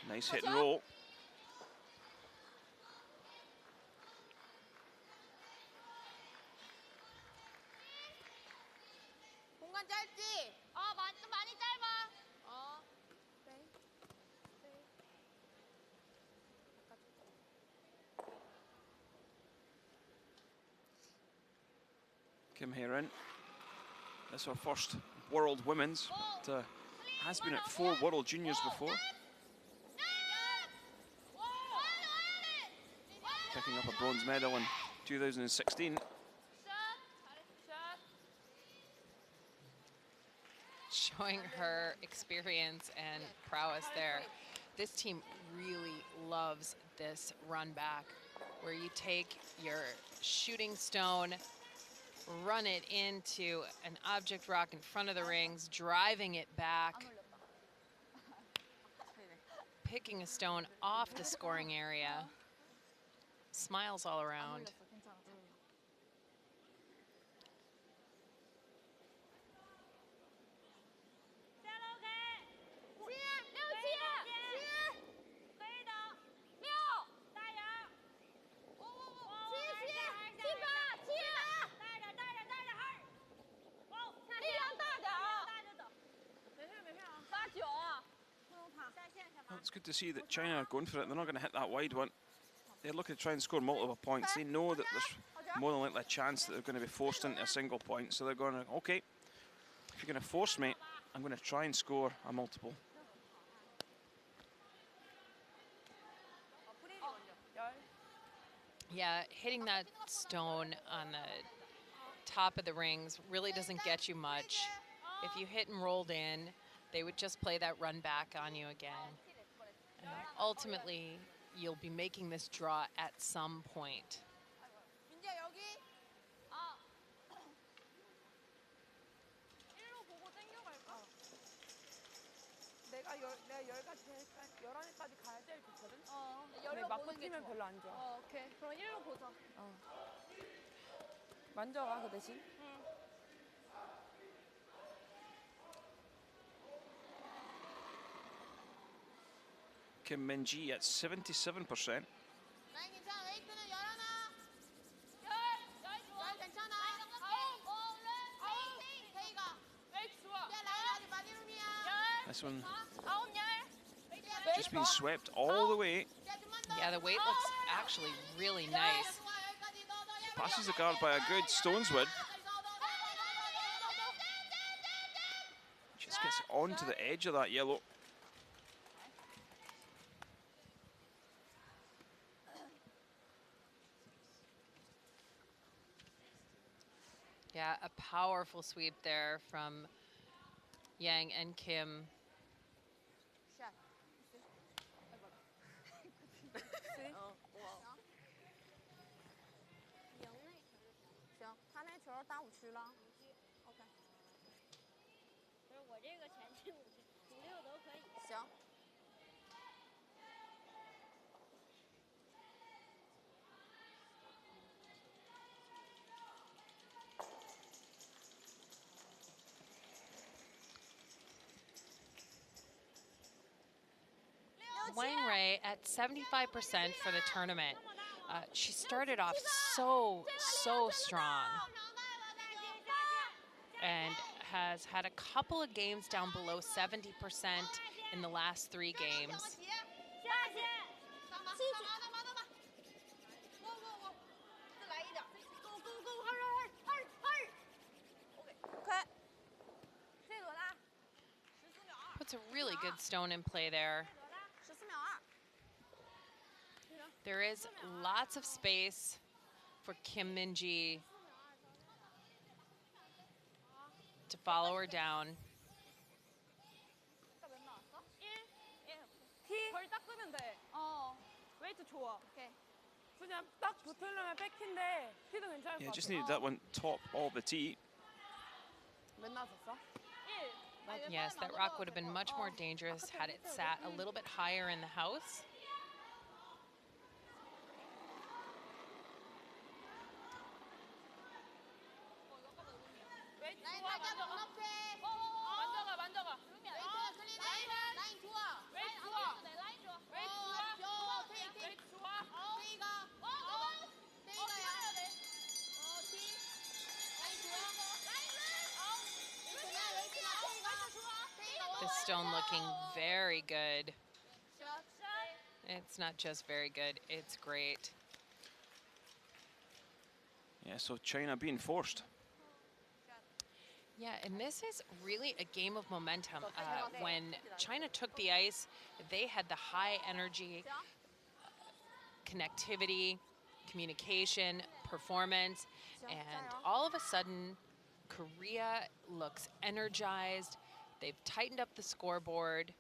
Nice hit and roll. 공간 짧지? 좀 많이 짧아. Kim Hae-rin. That's her first World Women's, but has been at 4 World Juniors before. Picking up a bronze medal in 2016. Showing her experience and prowess there. This team really loves this run back, where you take your shooting stone, run it into an object rock in front of the rings, driving it back, picking a stone off the scoring area. Smiles all around. Well, it's good to see that China are going for it. They're not going to hit that wide one. They're looking to try and score multiple points. They know that there's more than likely a chance that they're going to be forced into a single point. So they're going to, okay, if you're going to force me, I'm going to try and score a multiple. Yeah, hitting that stone on the top of the rings really doesn't get you much. If you hit and rolled in, they would just play that run back on you again. And ultimately, you'll be making this draw at some point. 내가 11까지 가야 제일 좋거든? 근데 맞고 뛰면 별로 안 좋아. 오케이. 그럼 1로 보자. 만져가 그 대신. Kim Min-ji at 77%. 라인 괜찮아. 웨이트는 열어놔. 열 좋아. 괜찮아. 태희가. 웨이트 좋아. 야, 라인 아직 많이 룸이야. This one 열. just been swept all the way. Yeah, the weight looks actually really nice. Passes the guard by a good stone's width. Just gets onto the edge of that yellow. Yeah, a powerful sweep there from Yang and Kim. Wang Rui at 75% for the tournament. She started off so strong and has had a couple of games down below 70% in the last 3 games. Puts a really good stone in play there. There is lots of space for Kim Min-ji to follow her down. 덜 닦으면 돼. 웨이트 좋아. 그냥 딱 붙으려면 백인데 티도 괜찮을 것 같아. Yeah, just needed that one top of the tee. 몇 나왔었어? Yes, that rock would have been much more dangerous had it sat a little bit higher in the house. The stone looking very good. It's not just very good, it's great. Yeah, so China being forced. Yeah, and this is really a game of momentum. When China took the ice, they had the high energy, connectivity, communication, performance, and all of a sudden, Korea looks energized. They've tightened up the scoreboard.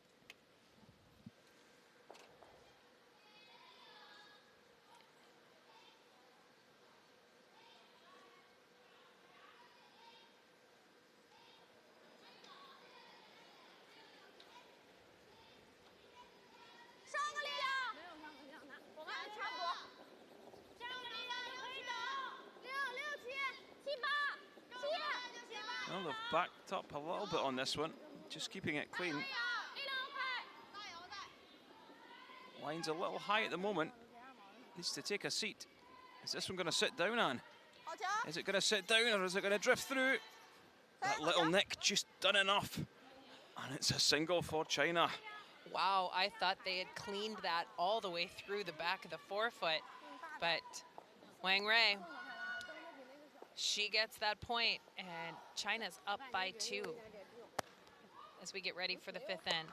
Well, they've backed up a little bit on this one, just keeping it clean. Line's a little high at the moment. Needs to take a seat. Is this one going to sit down, Anne? Is it going to sit down or is it going to drift through? That little nick just done enough. And it's a single for China. Wow, I thought they had cleaned that all the way through the back of the forefoot. But Wang Rui, she gets that point, and China's up by 2 as we get ready for the 5th end.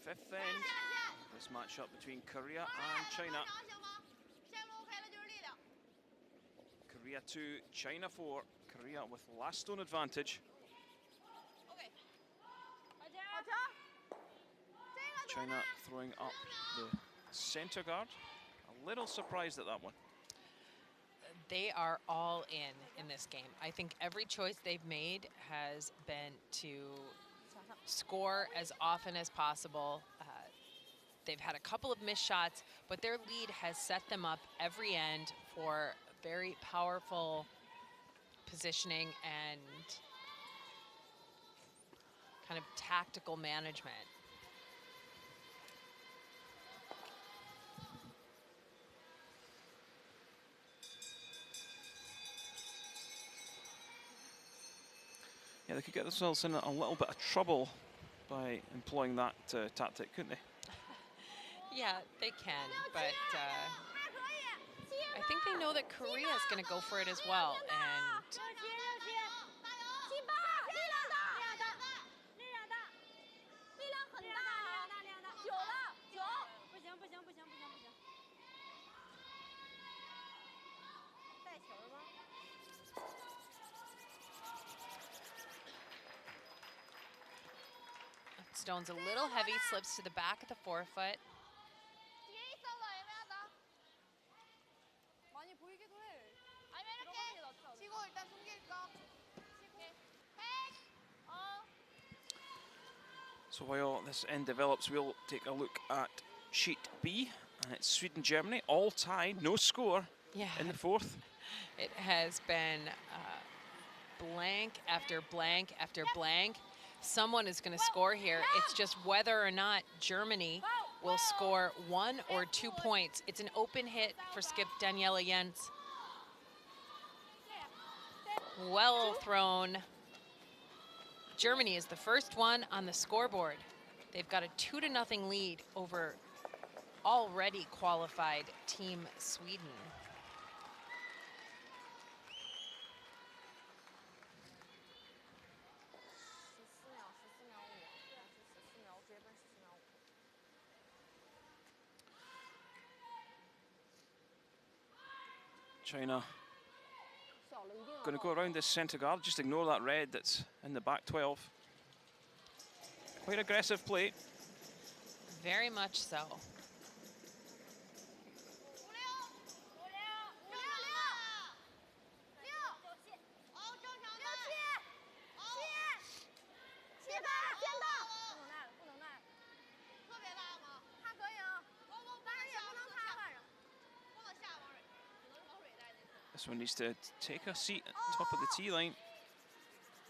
fifth end. This matchup between Korea and China. Korea 2, China 4. Korea with last stone advantage. China throwing up the center guard. A little surprised at that one. They are all in this game. I think every choice they've made has been to score as often as possible. They've had a couple of missed shots, but their lead has set them up every end for very powerful positioning and kind of tactical management. Yeah, they could get themselves in a little bit of trouble by employing that tactic, couldn't they? Yeah, they can, but I think they know that Korea is going to go for it as well. And Stone's a little heavy, slips to the back of the forefoot. So while this end develops, we'll take a look at sheet B, and it's Sweden-Germany, all tied, no score in the fourth. It has been blank after blank after blank. Someone is going to score here. It's just whether or not Germany will score 1 or 2 points. It's an open hit for skip Daniela Jens. Well thrown. Germany is the first one on the scoreboard. They've got a 2-0 lead over already qualified Team Sweden. China going to go around this centre guard, just ignore that red that's in the back 12. Quite aggressive play. Very much so. This one needs to take a seat at the top of the tee line.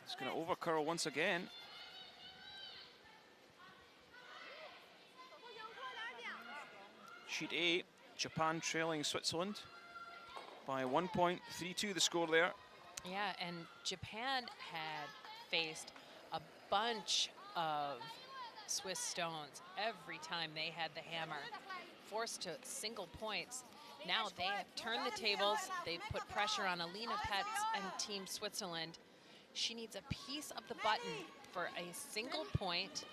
It's going to overcurl once again. Sheet A, Japan trailing Switzerland by 1 point, 3-2 the score there. Yeah, and Japan had faced a bunch of Swiss stones every time they had the hammer, forced to single points. Now they have turned the tables. They've put pressure on Alina Petz and Team Switzerland. She needs a piece of the button for a single point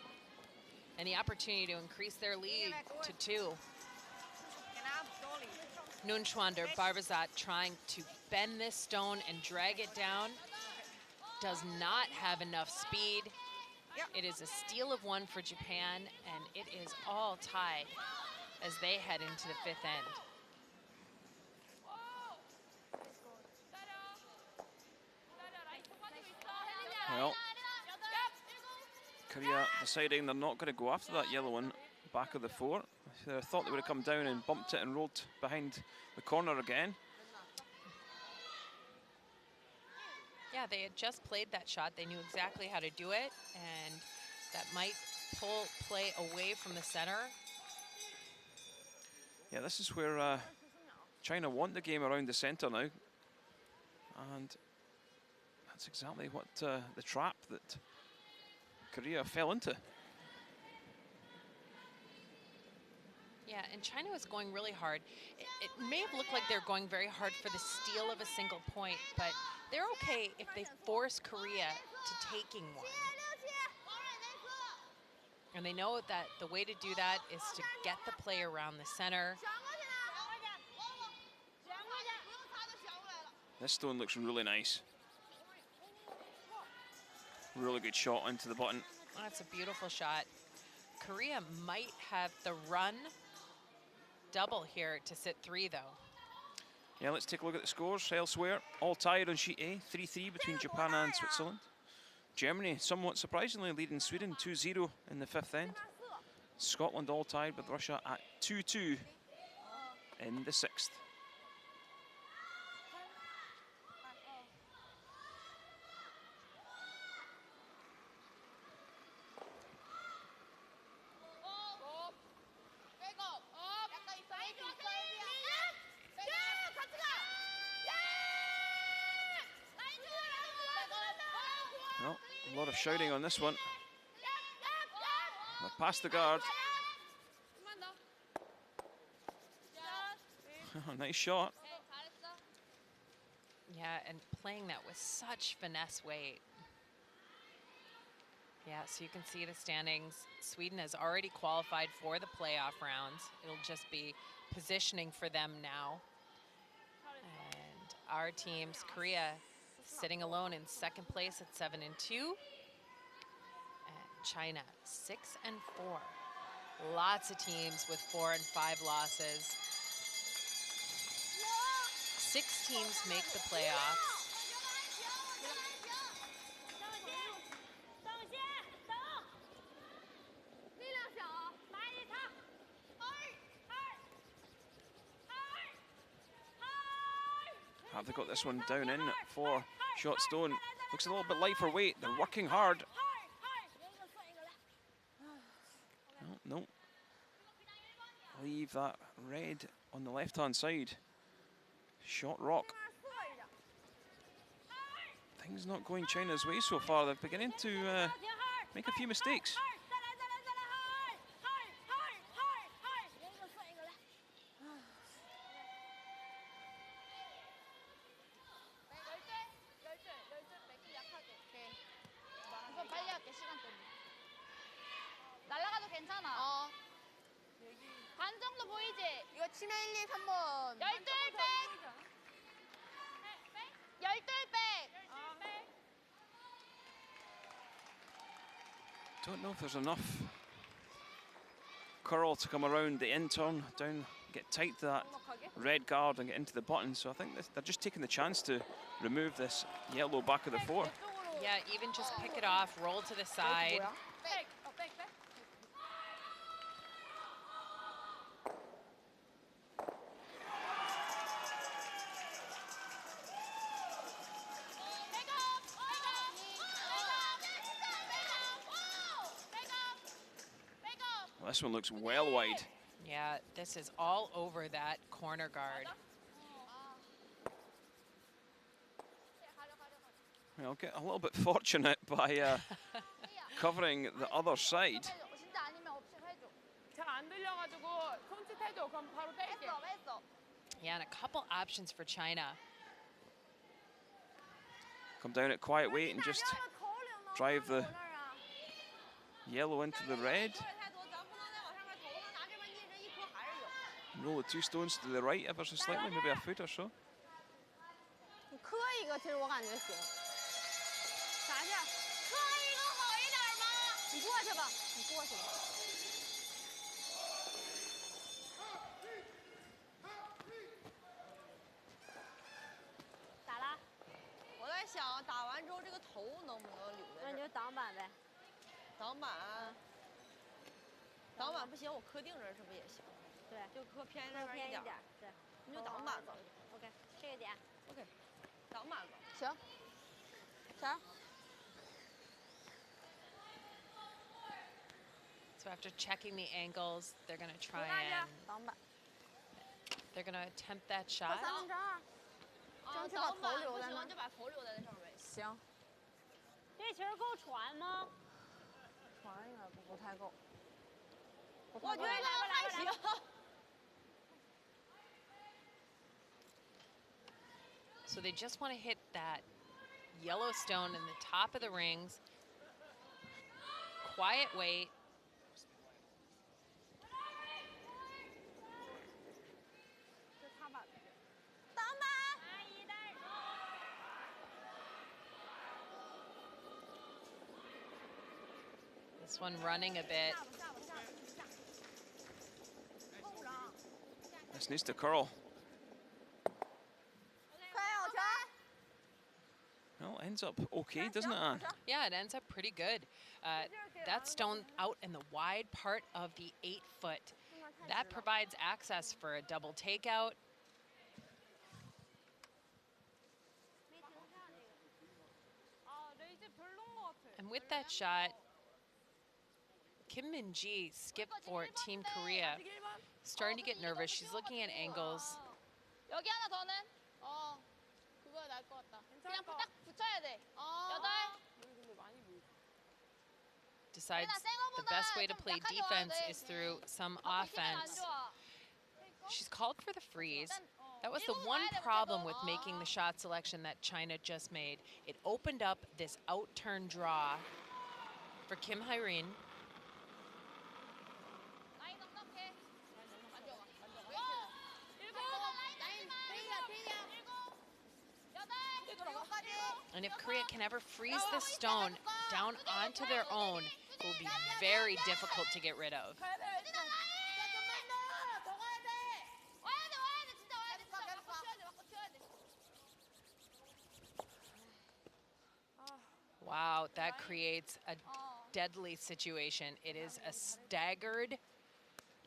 and the opportunity to increase their lead to 2. Nunschwander Barbazat trying to bend this stone and drag it down. Does not have enough speed. It is a steal of 1 for Japan, and it is all tied as they head into the 5th end. Well, Korea deciding they're not going to go after that yellow one back of the 4. I thought they would have come down and bumped it and rolled behind the corner again. Yeah, they had just played that shot. They knew exactly how to do it, and that might pull play away from the center. Yeah, this is where China want the game around the center now. And that's exactly what the trap that Korea fell into. Yeah, and China was going really hard. It may have looked like they're going very hard for the steal of a single point, but they're okay if they force Korea to taking one. And they know that the way to do that is to get the play around the center. This stone looks really nice. Really good shot into the button. That's a beautiful shot. Korea might have the run double here to sit 3, though. Yeah, let's take a look at the scores elsewhere. All tied on sheet A, 3-3 between Japan and Switzerland. Germany, somewhat surprisingly, leading Sweden 2-0 in the 5th end. Scotland all tied with Russia at 2-2 in the 6th. Well, a lot of shouting on this one. But past the guard. Nice shot. Yeah, and playing that with such finesse weight. Yeah, so you can see the standings. Sweden has already qualified for the playoff rounds. It'll just be positioning for them now. And our teams, Korea, sitting alone in 2nd place at 7-2. And China, 6-4. Lots of teams with 4 and 5 losses. 6 teams make the playoffs. Have they got this one down in for shot stone? Looks a little bit light for weight. They're working hard. No. Leave that red on the left-hand side. Shot rock. Things not going China's way so far. They're beginning to make a few mistakes. 날아가도 괜찮아. 반 정도 보이지? 이거 치매 1, 2, 3번. 열둘백. 열둘백. Don't know if there's enough curl to come around the in turn, down, get tight to that red guard and get into the button. So I think they're just taking the chance to remove this yellow back of the 4. Yeah, even just pick it off, roll to the side. Well, this one looks well wide. Yeah, this is all over that corner guard. Well, get a little bit fortunate by covering the other side. 진짜 아니면 없이 해줘. 잘 안 들려가지고 손짓 해줘. 그럼 바로 뗄게. 했어. Yeah, and a couple options for China. Come down at quiet weight and just drive the yellow into the red. Roll the 2 stones to the right ever so slightly, maybe a foot or so. 磕一个，其实我感觉行。啥去？磕一个好一点吗？你过去吧，你过去吧。咋啦？我在想，打完之后这个头能不能留在这儿？那你就挡板呗。挡板，挡板不行，我磕定这儿是不是也行？对，就磕偏稍那边一点。微偏一点。对，你就挡板吧。 OK，这个点。 OK，挡板吧。行。啥？ So after checking the angles, they're going to try 挡板。 they're going to attempt that shot. 争取把头留在那儿。就把头留在那上面。行。这球够传吗？传应该不太够。我觉得还行。 So they just want to hit that yellow stone in the top of the rings. Quiet weight. This one running a bit. This needs to curl. Well, ends up okay, doesn't it, Anne? Yeah, it ends up pretty good. That stone out in the wide part of the 8-foot. That provides access for a double takeout. And with that shot, Kim Min-ji, skip for Team Korea, starting to get nervous. She's looking at angles. 여기 하나 더는 그거야 나을 것 같다. 그냥 딱 붙여야 돼. 8. Decides the best way to play defense is through some offense. She's called for the freeze. That was the one problem with making the shot selection that China just made. It opened up this out-turn draw for Kim Hae-rin. And if Korea can ever freeze this stone down onto their own, it will be very difficult to get rid of. Wow, that creates a deadly situation. It is a staggered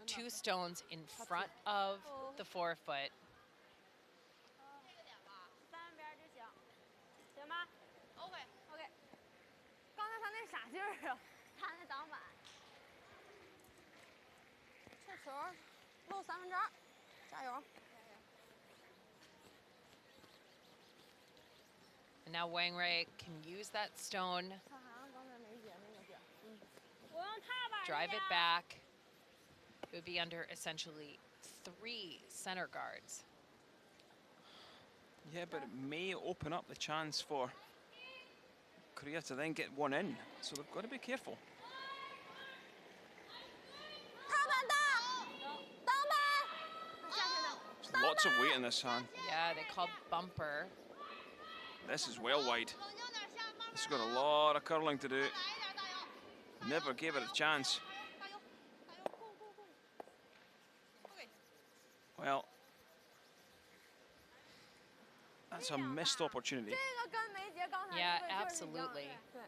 2 stones in front of the 4-foot. 刚才他那啥劲儿啊？他那挡板。这球漏2/3，加油！ And now Wang Rui can use that stone, 看韩刚才梅姐那个点儿。我用踏板。 drive it back. It would be under essentially 3 center guards. Yeah, but it may open up the chance for Korea to then get one in. So they've got to be careful. 踏板的，挡板。下去的。 Lots of weight in this hand. Yeah, they called bumper. This is well wide. This has got a lot of curling to do. Never gave it a chance. Well, that's a missed opportunity. 这个跟梅姐刚才 Yeah, 那个劲儿是一样的 absolutely. 对。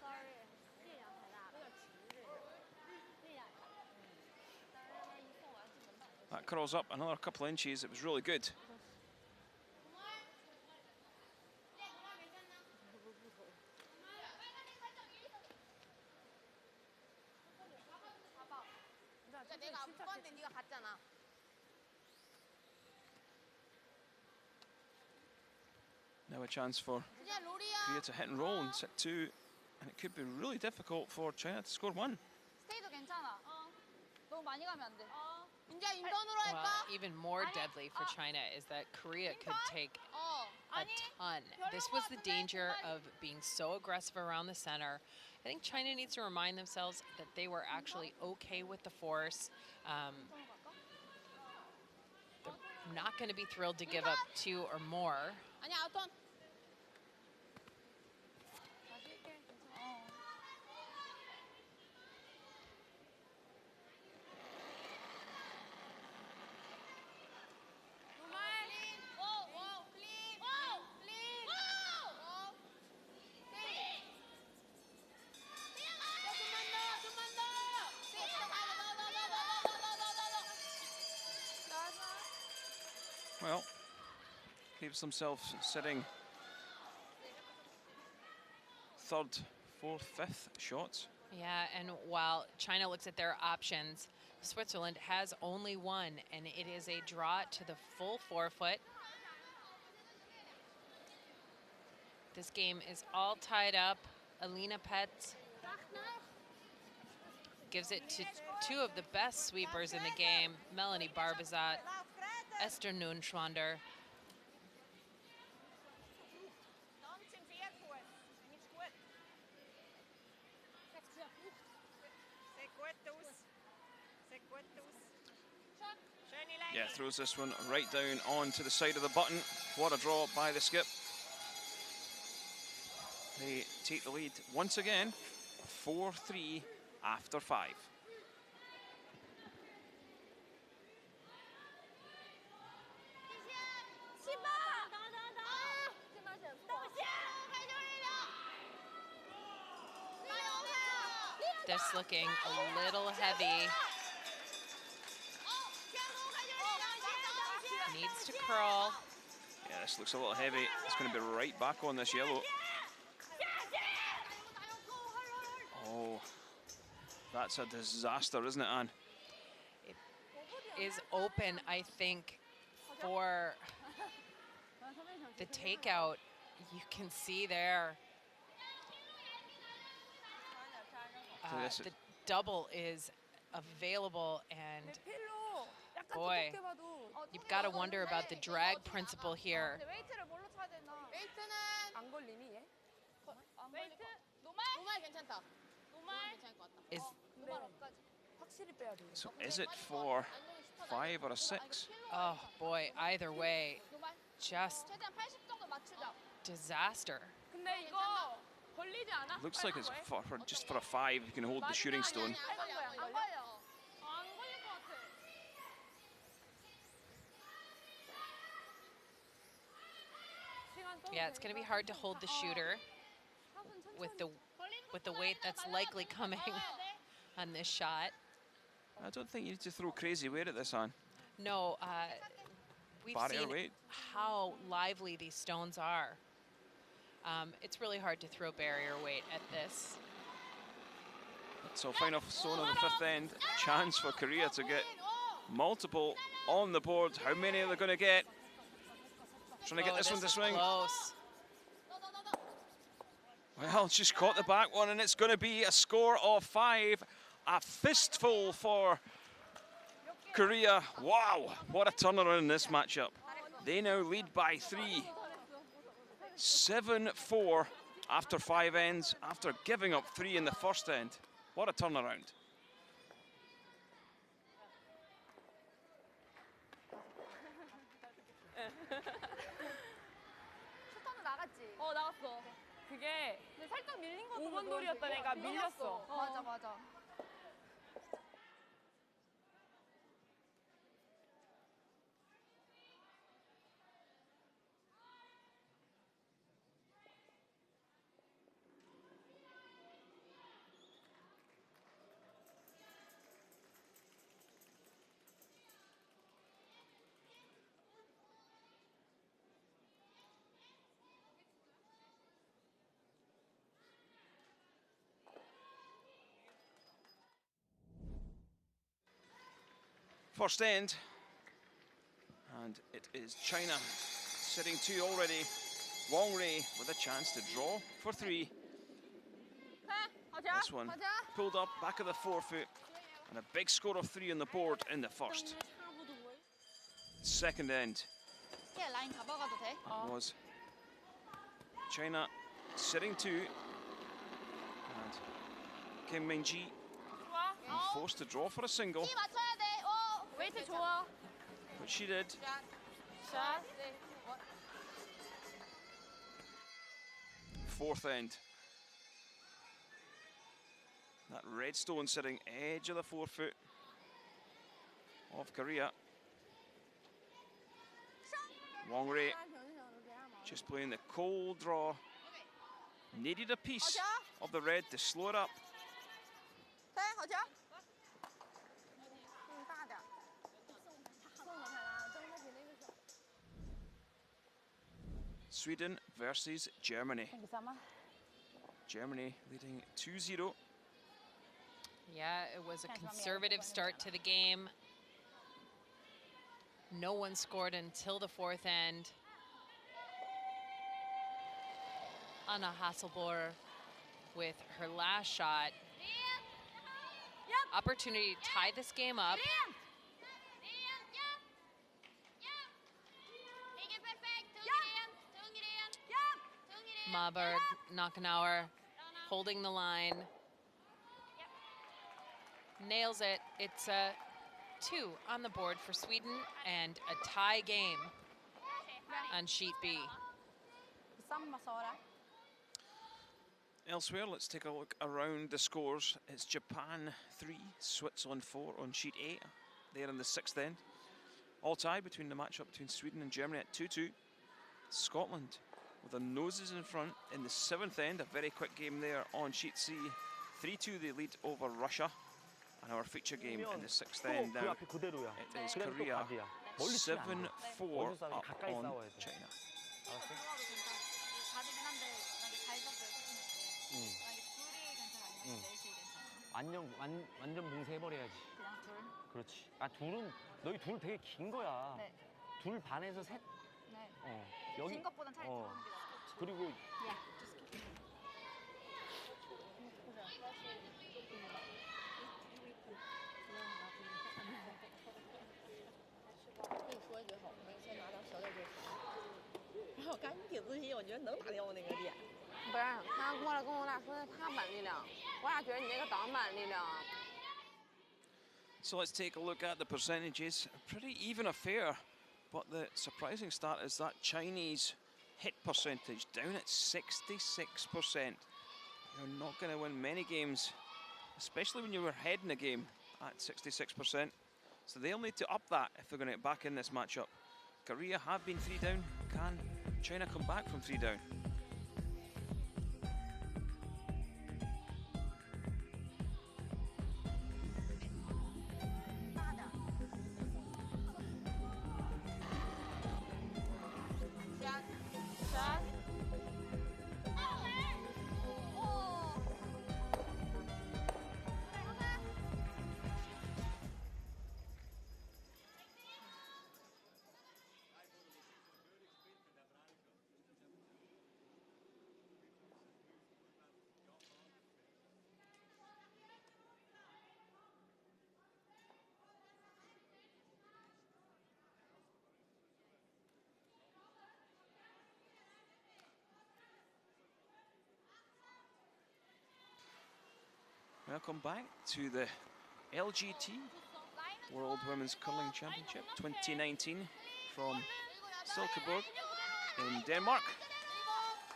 Sorry， 力量太大了。有点直这个。力量大。但是那一送完进门板。 That curls up another couple of inches. It was really good. 내가 아빠한테 네가 갔잖아. Now a chance for 그냥 롤이야. Korea to hit and roll in set 2. And it could be really difficult for China to score 1. 스테이도 괜찮아. 너무 많이 가면 안 돼. 이제 인던으로 Well, 할까? even more deadly for China is that Korea could take a 아니. ton. This was the danger of being so aggressive around the center. I think China needs to remind themselves that they were actually okay with the force. They're not going to be thrilled to give up 2 or more. 아니 아웃턴. Well, keeps themselves sitting 3rd, 4th, 5th shots. Yeah, and while China looks at their options, Switzerland has only one, and it is a draw to the full 4-foot. This game is all tied up. Alina Pett gives it to 2 of the best sweepers in the game, Melanie Barbazat, Esther Nunschwander. Yeah, throws this one right down onto the side of the button. What a draw by the skip. They take the lead once again, 4-3 after 5. This looking a little heavy. Needs to curl. Yeah, this looks a little heavy. It's going to be right back on this yellow. Oh, that's a disaster, isn't it, Anne? It is open, I think, for the takeout. You can see there. The double is available, and boy, you've got to wonder about the drag principle here. 웨이트를 뭘로 차야 되나? 웨이트는 안 걸리니 얘? 웨이트? 노말 괜찮다. 노말 괜찮을 것 같다. 노말 업까지. 확실히 빼야 돼. So is it for 5 or a 6? Oh boy, either way, just 최대한 80 정도 맞추자. disaster. 근데 이거 걸리지 않아? Looks like it's just for a 5. You can hold the shooting stone. 안 걸려. 안 걸릴 것 같아. Yeah, it's going to be hard to hold the shooter with the weight that's likely coming on this shot. I don't think you need to throw crazy weight at this, Anne. No, we've Barrier seen weight. how lively these stones are. It's really hard to throw barrier weight at this. So final stone of the 5th end. Chance for Korea to get multiple on the board. How many are they going to get? Trying to get this one to is swing. Close. Well, she's caught the back one, and it's going to be a score of 5. A fistful for Korea. Wow, what a turnaround in this matchup. They now lead by 3. 7-4 after 5 ends, after giving up 3 in the first end. What a turnaround. 슈터는 나갔지? 나갔어. 그게 근데 살짝 밀린 거 5번 돌이었던 애가 밀렸어. 맞아. First end, and it is China sitting 2 already. Wong Ray with a chance to draw for 3. This one pulled up back of the forefoot, and a big score of 3 on the board in the first. Second end. 라인 잡아가도 돼? That was China sitting 2, and Kim Min-ji being forced to draw for a single, 맞춰야 돼. 웨이트 좋아. which she did. 샷. Fourth end. That red stone sitting edge of the forefoot of Korea. Wong Ray just playing the cold draw. Needed a piece of the red to slow it up. Sweden versus Germany. Germany leading 2-0. Yeah, it was a conservative start to the game. No one scored until the 4th end. Anna Hasselborg with her last shot. Opportunity to tie this game up. Maberg, Nakanauer holding the line. Nails it. It's a 2 on the board for Sweden and a tie game on sheet B. Elsewhere, let's take a look around the scores. It's Japan 3, Switzerland 4 on sheet A. They're in the 6th end. All tied between the matchup between Sweden and Germany at 2-2. Scotland with their noses in front in the 7th end. A very quick game there on sheet C. 3-2 they lead over Russia. And our feature game in the 6th end now, 앞에 그대로야. it is 그냥 또 Korea 답이야. 멀리 치면 안 돼. 7-4 어디서 싸워? up 가까이 on 싸워야 돼. China. 알았어? 다르긴 한데 만약에 잘 졌어요 응. 만약에 둘이 괜찮아 아니면 응. 넷이 괜찮아 완전 봉쇄해버려야지. 그냥 둘? 그렇지. 아 둘은 너희 둘 되게 긴 거야. 네. 둘 반에서 셋. 네. 여기. 긴 것보단 차라리 어. 들어오는 게 낫죠. 그리고不是，他过来跟我俩说的他板力量，我俩觉得你那个挡板力量。 So let's take a look at the percentages. A pretty even affair, but the surprising start is that Chinese hit percentage down at 66%. You're not going to win many games, especially when you were ahead in the game at 66%. So they'll need to up that if they're going to get back in this matchup. Korea have been 3 down. Can China come back from 3 down? Welcome back to the LGT World Women's Curling Championship 2019 from Silkeborg in Denmark.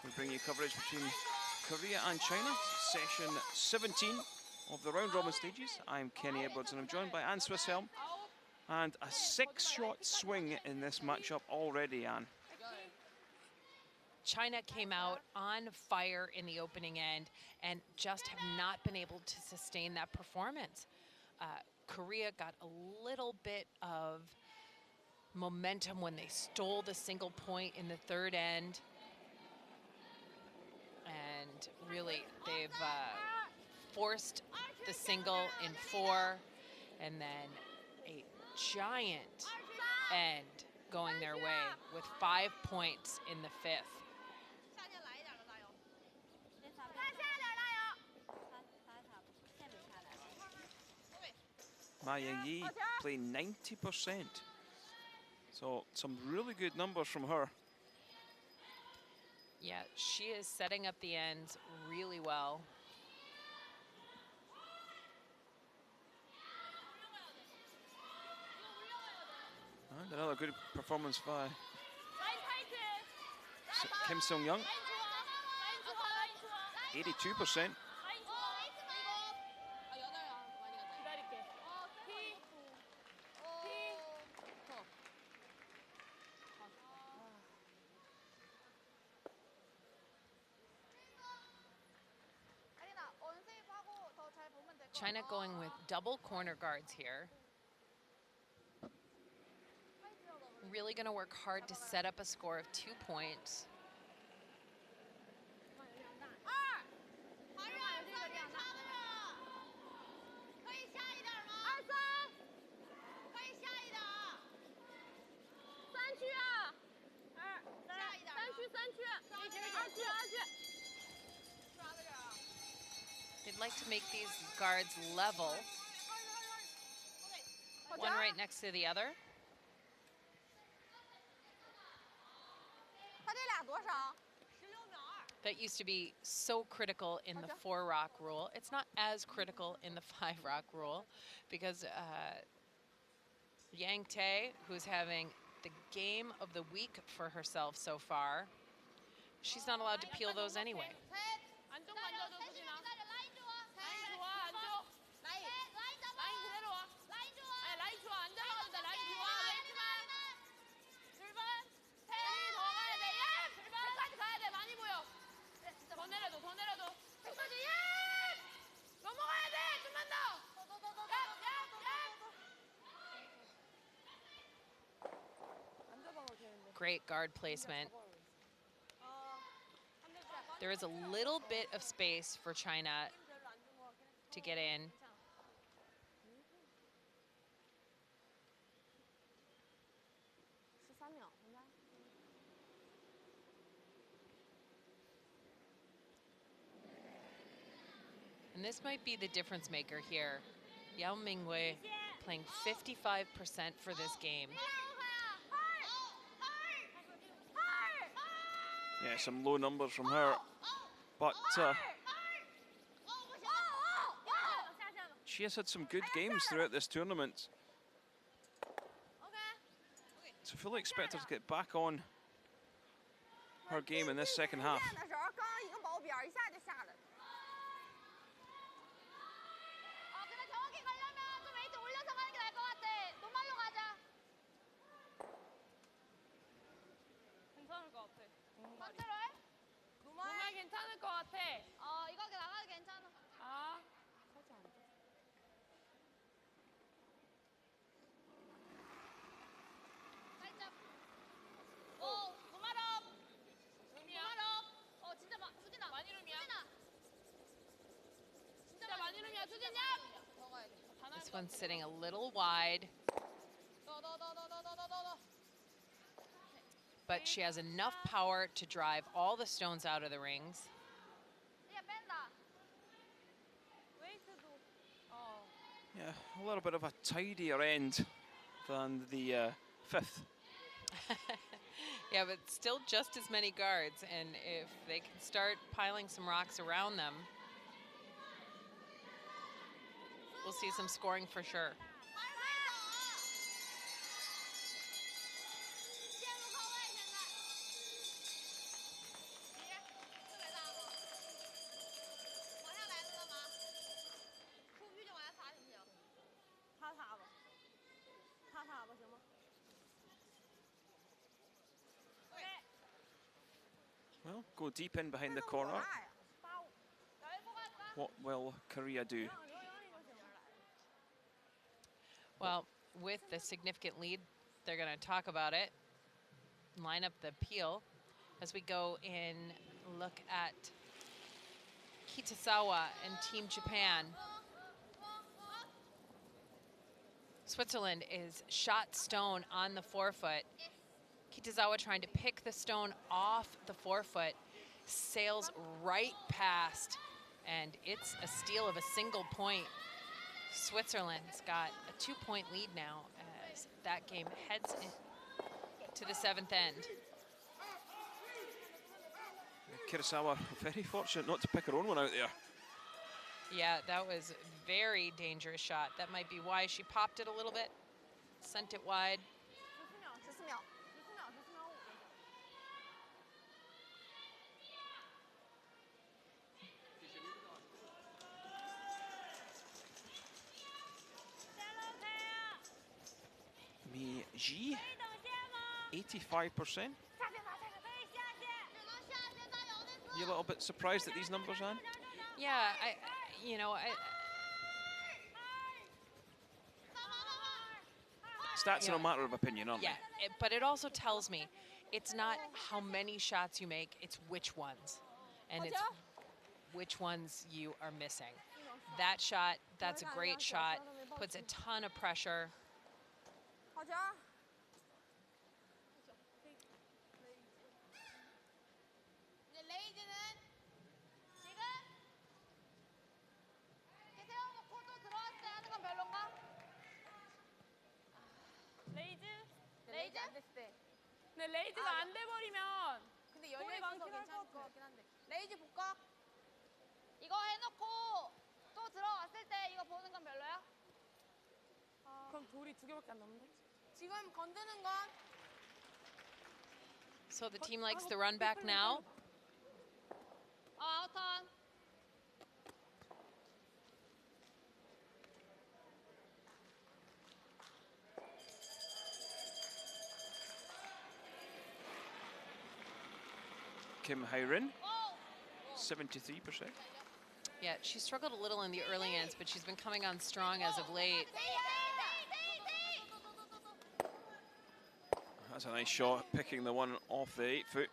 We bring you coverage between Korea and China, session 17 of the round robin stages. I'm Kenny Edwards and I'm joined by Anne Swisshelm. And a 6-shot swing in this matchup already, Anne. China came out on fire in the opening end and just have not been able to sustain that performance. Korea got a little bit of momentum when they stole the single point in the 3rd end. And really, they've forced the single in 4, and then a giant end going their way with 5 points in the 5th. Ma Yingyi playing 90%. So some really good numbers from her. Yeah, she is setting up the ends really well. And another good performance by Kim Sung-young. 82%. China going with double corner guards here. Really going to work hard to set up a score of 2 points. They'd like to make these guards level. One right next to the other. That used to be so critical in the 4-rock rule. It's not as critical in the 5-rock rule because Yang Tae, who's having the game of the week for herself so far, she's not allowed to peel those anyway. Great guard placement. There is a little bit of space for China to get in. And this might be the difference maker here. Yao Mingwei playing 55% for this game. Yeah, some low numbers from her, but she has had some good games throughout this tournament. So fully expect her to get back on her game in this second half. 괜찮을 것 같아. 이거 나가도 괜찮아. 살짝. 노말업. 노말업. 진짜 수진아. 많이 룸이야. 진짜 많이 룸이야. 수진야. 더 가야 돼. This one's sitting a little wide. But she has enough power to drive all the stones out of the rings. Yeah, a little bit of a tidier end than the fifth. Yeah, but still just as many guards. And if they can start piling some rocks around them, we'll see some scoring for sure. Well, go deep in behind the corner. What will Korea do? Well, with the significant lead, they're going to talk about it, line up the peel as we go in, look at Kitazawa and Team Japan. Switzerland is shot stone on the forefoot. Kitazawa trying to pick the stone off the forefoot, sails right past, and it's a steal of a single point. Switzerland's got a 2-point lead now as that game heads to the 7th end. Kitazawa very fortunate not to pick her own one out there. Yeah, that was a very dangerous shot. That might be why she popped it a little bit, sent it wide. Mi Ji, 85%. You a little bit surprised at these numbers, Anne? Yeah, Stats are a matter of opinion, aren't they? Yeah, but it also tells me it's not how many shots you make, it's which ones. And it's which ones you are missing. That shot, that's a great shot, puts a ton of pressure. 근데 레이즈가 안 돼버리면 근데 열려있어서 괜찮을 것 같긴 한데 레이즈 볼까? 이거 해놓고 또 들어왔을 때 이거 보는 건 별로야? 그럼 돌이 2개밖에 안 남는데? 지금 건드는 건 So the team likes the run back now. 아웃턴 Kim Hye-rin, 73%. Yeah, she struggled a little in the early ends, but she's been coming on strong as of late. That's a nice shot, picking the one off the 8-foot.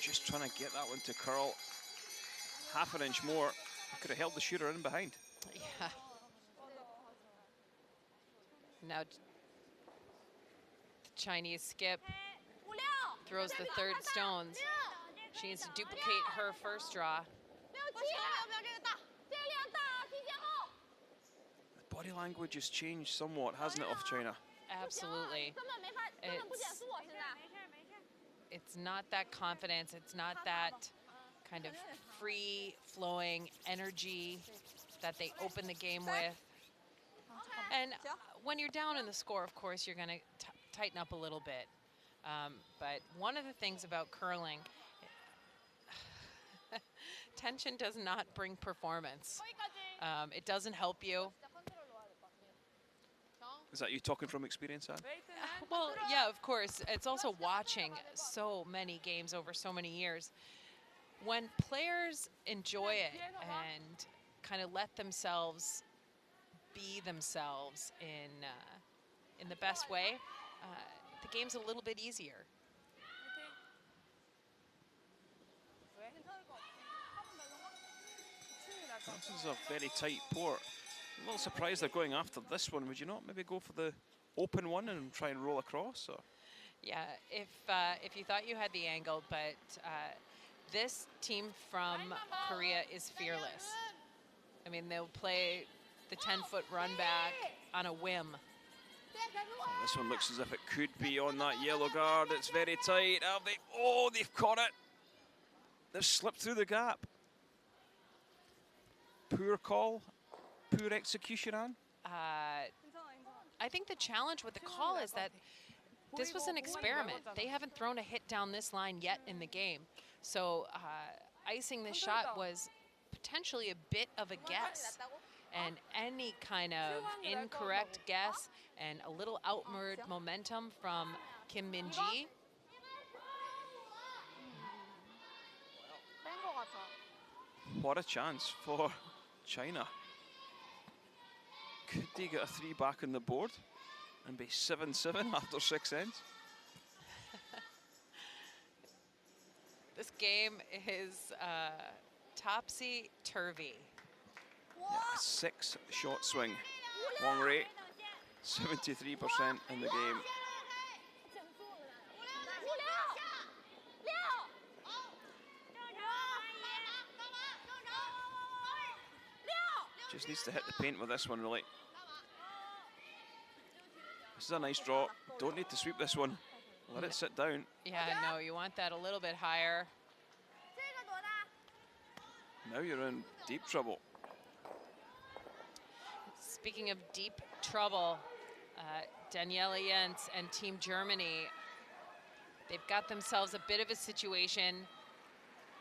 Just trying to get that one to curl half an inch more. Could have held the shooter in behind. Yeah. Now the Chinese skip throws the third stones. She needs to duplicate her first draw. The body language has changed somewhat, hasn't it, of China? Absolutely. It's not that confidence. It's not that kind of free-flowing energy that they open the game with. And when you're down in the score, of course, you're going to tighten up a little bit. But one of the things about curling, tension does not bring performance. It doesn't help you. Is that you talking from experience, Anne? Well, yeah, of course. It's also watching so many games over so many years. When players enjoy it and kind of let themselves be themselves in the best way, the game's a little bit easier. This is a very tight port. I'm a little surprised they're going after this one. Would you not maybe go for the open one and try and roll across? Or? Yeah, if you thought you had the angle, but this team from Korea is fearless. I mean, they'll play the 10-foot run back on a whim. Oh, this one looks as if it could be on that yellow guard. It's very tight. Have they? Oh, they've caught it. They've slipped through the gap. Poor call. Poor execution, Anne. I think the challenge with the call is that this was an experiment. They haven't thrown a hit down this line yet in the game. So icing this shot was potentially a bit of a guess. And any kind of incorrect guess and a little outward momentum from Kim Min-ji. What a chance for China. Could they get a 3 back on the board and be 7-7 after 6 ends? This game is topsy-turvy. Yeah, a 6-shot swing. Wang Rui, 73% in the game. Just needs to hit the paint with this one, really. This is a nice draw. Don't need to sweep this one. Let it sit down. Yeah, no, you want that a little bit higher. Now you're in deep trouble. Speaking of deep trouble, Daniela Jentz and Team Germany, they've got themselves a bit of a situation.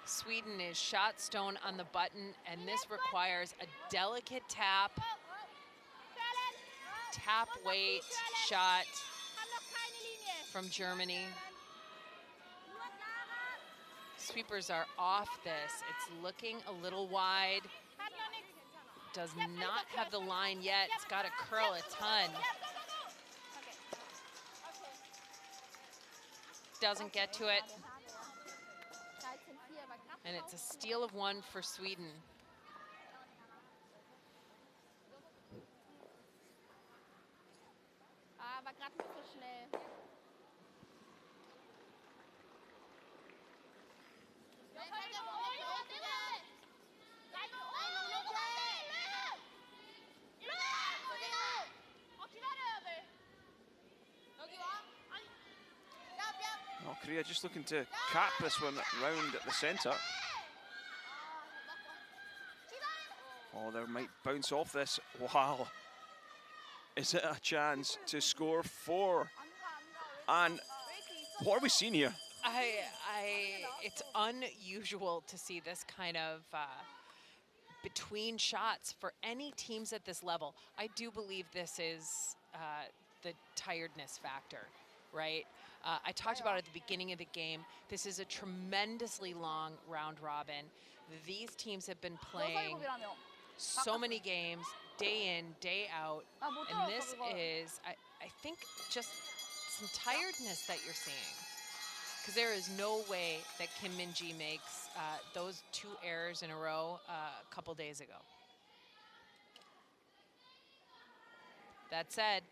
Sweden is shot stone on the button, and this requires a delicate tap weight shot from Germany. Sweepers are off this. It's looking a little wide. Does not have the line yet. It's got to curl a ton. Doesn't get to it. And it's a steal of 1 for Sweden. Oh, Korea just looking to cap this one round at the centre. Oh, they might bounce off this. Wow. Is it a chance to score 4? And what are we seeing here? It's unusual to see this kind of between shots for any teams at this level. I do believe this is the tiredness factor. right? I talked about it at the beginning of the game. This is a tremendously long round robin. These teams have been playing so many games, day in, day out, and this is, I think, just some tiredness that you're seeing. Because there is no way that Kim Min-ji makes those 2 errors in a row a couple days ago. That said,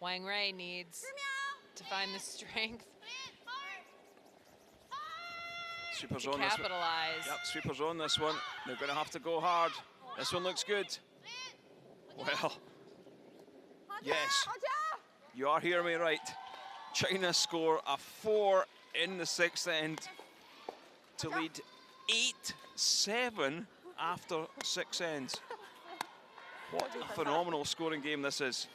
Wang Rui needs to find the strength Sweepers to on this one. capitalize. Yep, sweepers on this one. They're going to have to go hard. This one looks good. Well, yes, you are hearing me right. China score a 4 in the 6th end to lead 8-7 after 6 ends. What a phenomenal scoring game this is.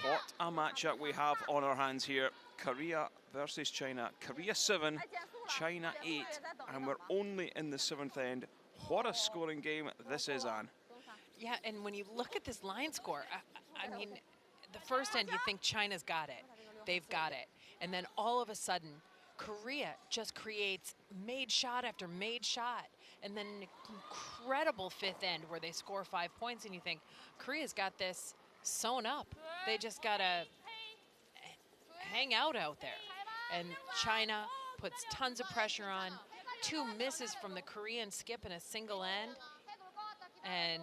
What a matchup we have on our hands here. Korea versus China. Korea 7, China 8, and we're only in the 7th end. What a scoring game this is, Anne. Yeah, and when you look at this line score, I mean, the first end you think China's got it. They've got it. And then all of a sudden, Korea just creates made shot after made shot. And then an incredible 5th end where they score 5 points and you think, Korea's got this sewn up. They just gotta hang out there. And China puts tons of pressure on. 2 misses from the Korean skip in a single end. And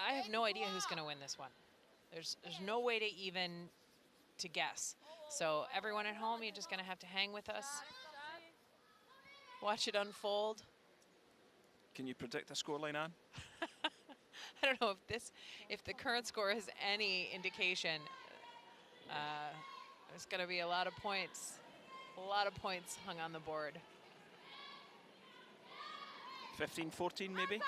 I have no idea who's gonna win this one. There's no way to even to guess. So everyone at home, you're just gonna have to hang with us. Watch it unfold. Can you predict the scoreline, Anne? I don't know if the current score is any indication. There's going to be a lot of points hung on the board. 15-14 maybe?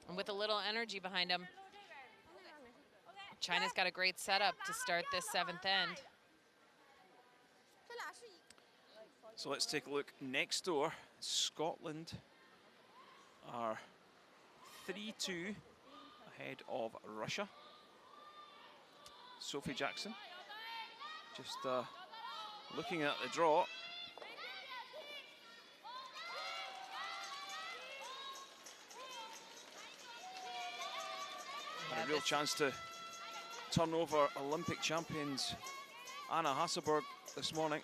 And with a little energy behind them, China's got a great setup to start this 7th end. So let's take a look next door. Scotland are 3-2 ahead of Russia. Sophie Jackson just looking at the draw. A real chance to turn over Olympic champions Anna Hasselborg this morning.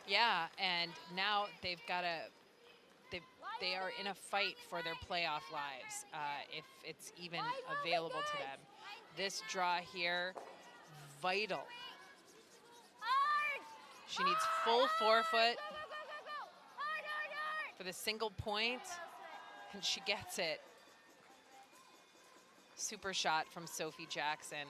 Yeah, and now they've got to, they are in a fight for their playoff lives, if it's even available to them. This draw here, vital. She needs full forefoot for the single point, and she gets it. Super shot from Sophie Jackson.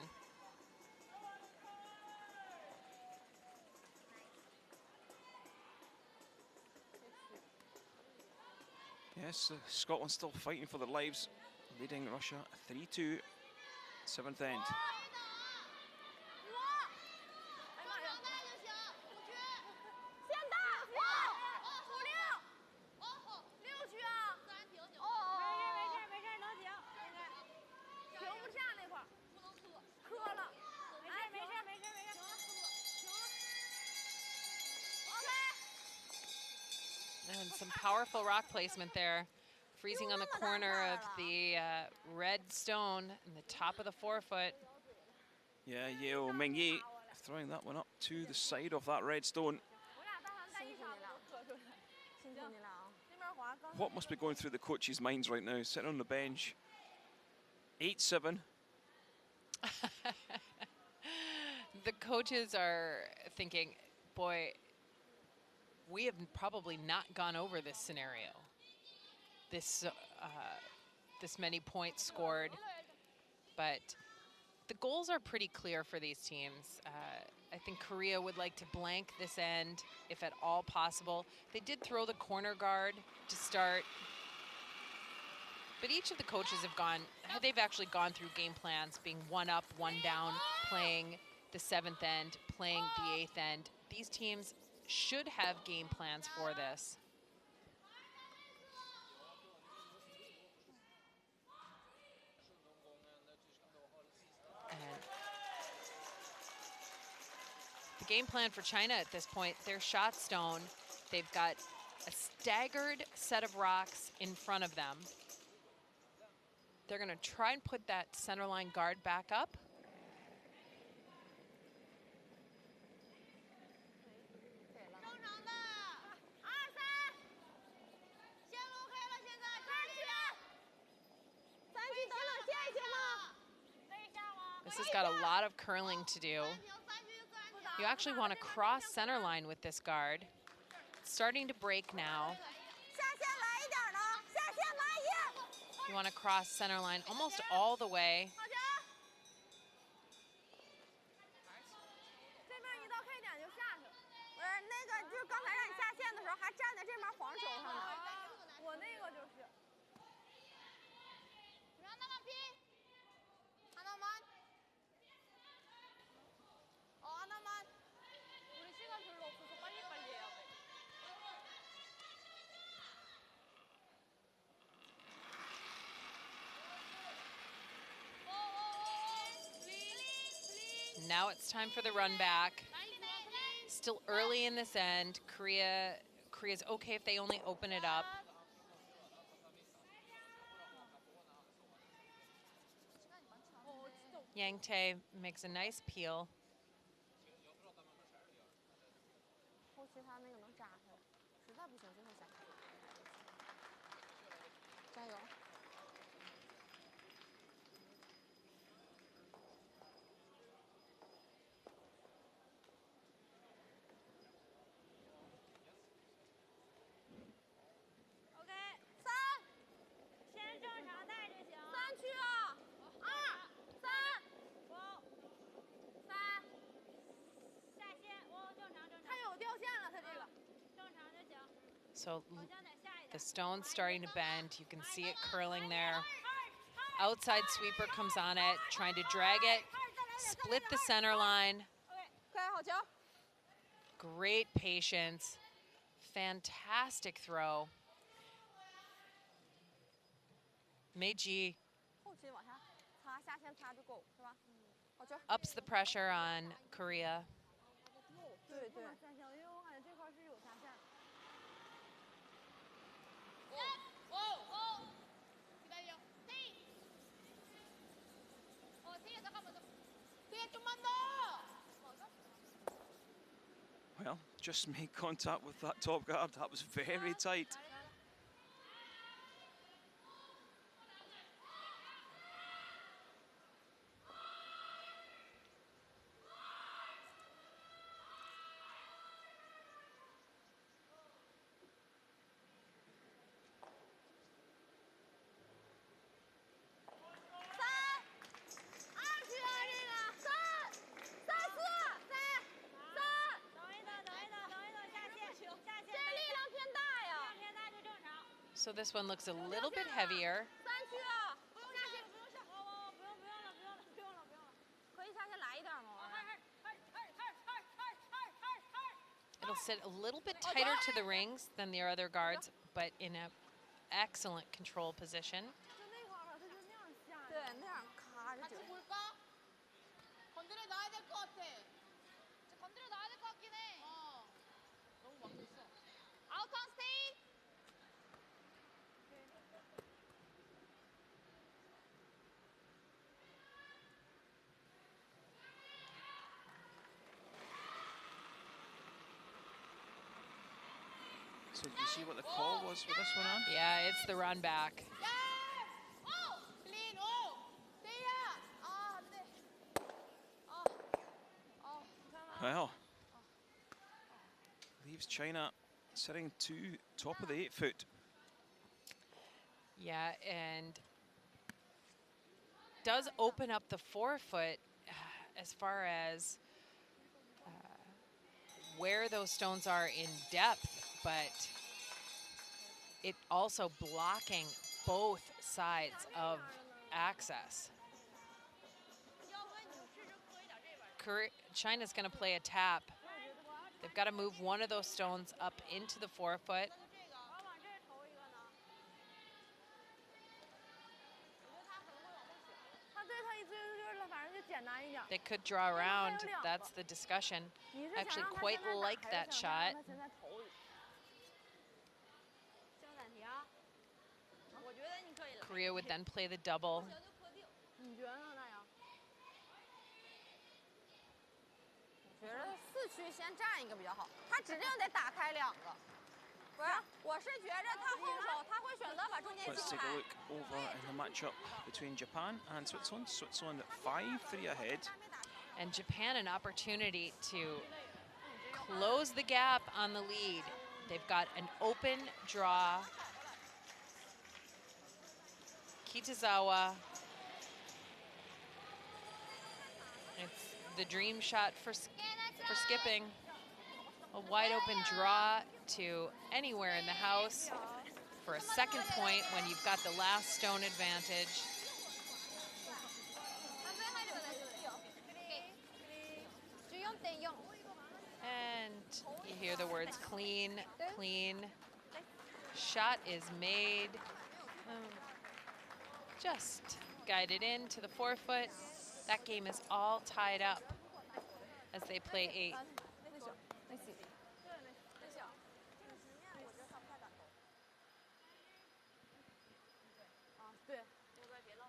Yes, Scotland still fighting for their lives, leading Russia 3-2, 7th end. 磕了，没事。 And some powerful rock placement there. Freezing on the corner of the red stone in the top of the forefoot. Yeah, Yeo Mingyi throwing that one up to the side of that red stone. What must be going through the coaches' minds right now, sitting on the bench? 8-7. The coaches are thinking, boy, we have probably not gone over this scenario. This many points scored, but the goals are pretty clear for these teams. I think Korea would like to blank this end if at all possible. They did throw the corner guard to start, but each of the coaches they've actually gone through game plans, being 1 up, 1 down, playing the 7th end, playing the 8th end. These teams should have game plans for this. And the game plan for China at this point, their shot stone, they've got a staggered set of rocks in front of them. They're going to try and put that centerline guard back up. This has got a lot of curling to do. You actually want to cross center line with this guard. It's starting to break now. You want to cross center line almost all the way. Now it's time for the run back. Still early in this end. Korea's okay if they only open it up. Yang Tae makes a nice peel. So the stone's starting to bend. You can see it curling there. Outside sweeper comes on it, trying to drag it, split the center line. Great patience. Fantastic throw. Meiji ups the pressure on Korea. Well, just made contact with that top guard. That was very tight. So this one looks a little bit heavier. It'll sit a little bit tighter to the rings than the other guards, but in an excellent control position. So did you see what the call was for this one, Anne? Yeah, it's the run back. Well, leaves China sitting top of the 8 foot. Yeah, and does open up the 4 foot as far as where those stones are in depth, but it also blocking both sides of access. China's going to play a tap. They've got to move one of those stones up into the 4 foot. They could draw around. That's the discussion. Actually quite like that shot. Korea would then play the double. 我觉得4区先站一个比较好，他指定得打开2个。不是，我是觉着他后手他会选择把中间 Let's 清 take 开 a。look over in the matchup between Japan and Switzerland. Switzerland 5-3 ahead. And Japan an opportunity to close the gap on the lead. They've got an open draw. Kitazawa. It's the dream shot for skipping. A wide open draw to anywhere in the house for a second point when you've got the last stone advantage. And you hear the words clean, clean. Shot is made. Just guided in to the 4 foot. That game is all tied up as they play 8.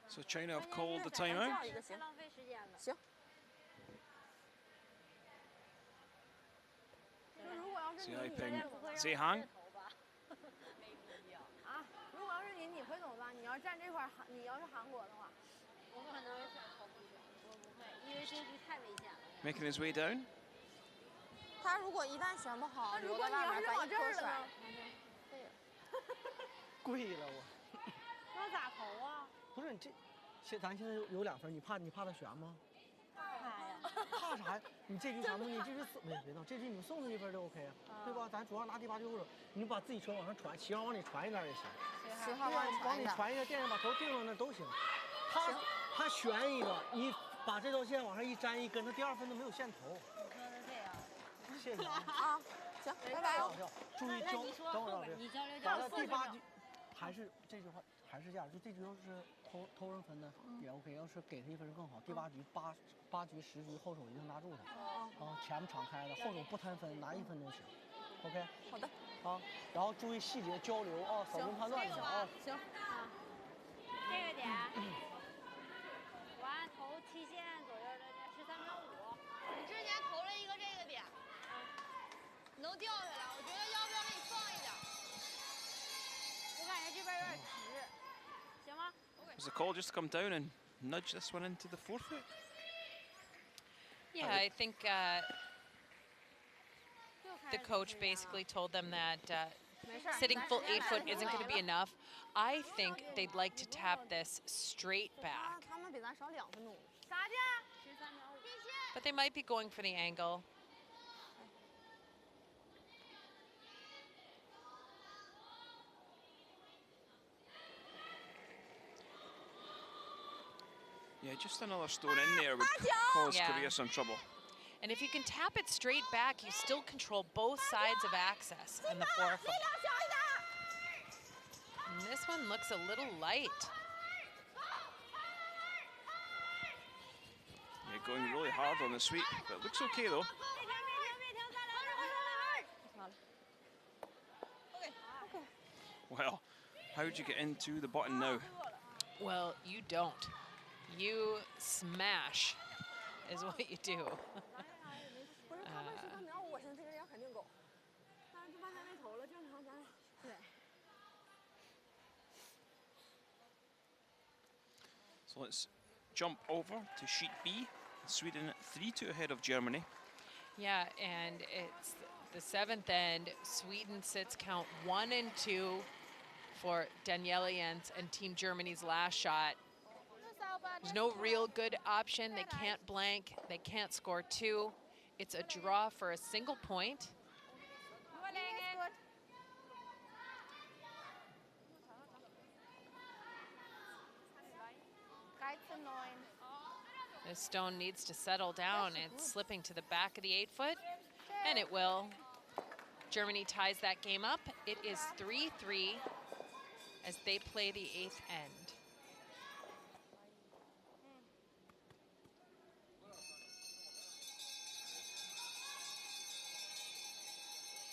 So China have called the timeout. 行。Xie Ping, Zhe Hang. 啊，如果要是你会怎么办？你要站这块儿，你要是韩国的话，我可能选投不选，我不会，因为这局太危险了。Making his way down. 他如果一旦选不好，如果你要是往这儿了呢？跪了我。那咋投啊？不是你咱现在有2分，你怕他悬吗？怕呀。怕啥呀？你这局全部你这局别闹，这局你送出1分就 OK 啊，对吧？咱主要拿第8局或者你把自己球往上传，7号往里传一点也行，7号往里传一点，垫上把头定上那都行。他悬一个，你把这条线往上一粘一跟，他第2分都没有线头。你说的这样。谢谢啊。啊，行，拜拜。注意等会儿你交流完了第8局，还是这句话还是这样，就这局要是偷人分的也 OK， 要是给他1分更好。第8局8局10局后手一定拉住他，啊，前面敞开的，后手不贪分，拿1分都行。OK。好的。啊，然后注意细节交流啊，手动判断一下啊。行。啊，这个点，我按投期限左右的13.5。你之前投了一个这个点。Was the call just to come down and nudge this one into the forefoot? Yeah, I think the coach basically told them that sitting full 8 foot isn't going to be enough. I think they'd like to tap this straight back. 他们比咱少2分钟。 But they might be going for the angle. Yeah, just another stone in there would cause Yeah. Korea some trouble. And if you can tap it straight back, you still control both sides of access in the forefoot. And this one looks a little light. Yeah, going really hard on the sweep, but it looks okay though. Well, how would you get into the button now? Well, you don't. You smash is what you do. 不是他们是他瞄我，现在这个人肯定够。但是这把咱没投了，正常咱对。 So let's jump over to sheet B. Sweden 3-2 ahead of Germany. Yeah, and it's the 7th end. Sweden sits count 1 and 2 for Daniela Jens and Team Germany's last shot. There's no real good option. They can't blank. They can't score 2. It's a draw for a single point. This stone needs to settle down. It's slipping to the back of the 8 foot, and it will. Germany ties that game up. It is 3-3 as they play the 8th end.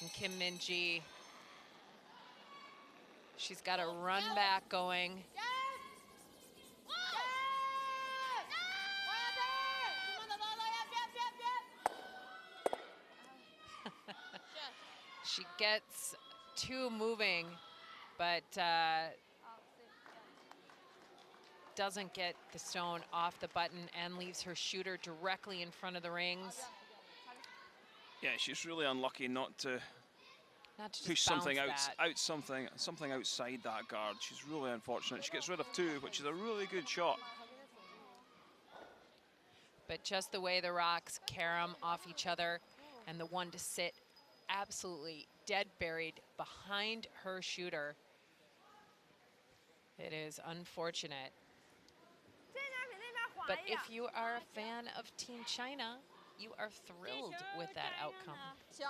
And Kim Min-ji, she's got a run back going. She gets 2 moving, but doesn't get the stone off the button and leaves her shooter directly in front of the rings. Yeah, she's really unlucky not to Not to push just something bounce out, that. something outside that guard. She's really unfortunate. She gets rid of 2, which is a really good shot. But just the way the rocks carom off each other and the one to sit absolutely dead buried behind her shooter. It is unfortunate. But if you are a fan of Team China, you are thrilled with that outcome. 行，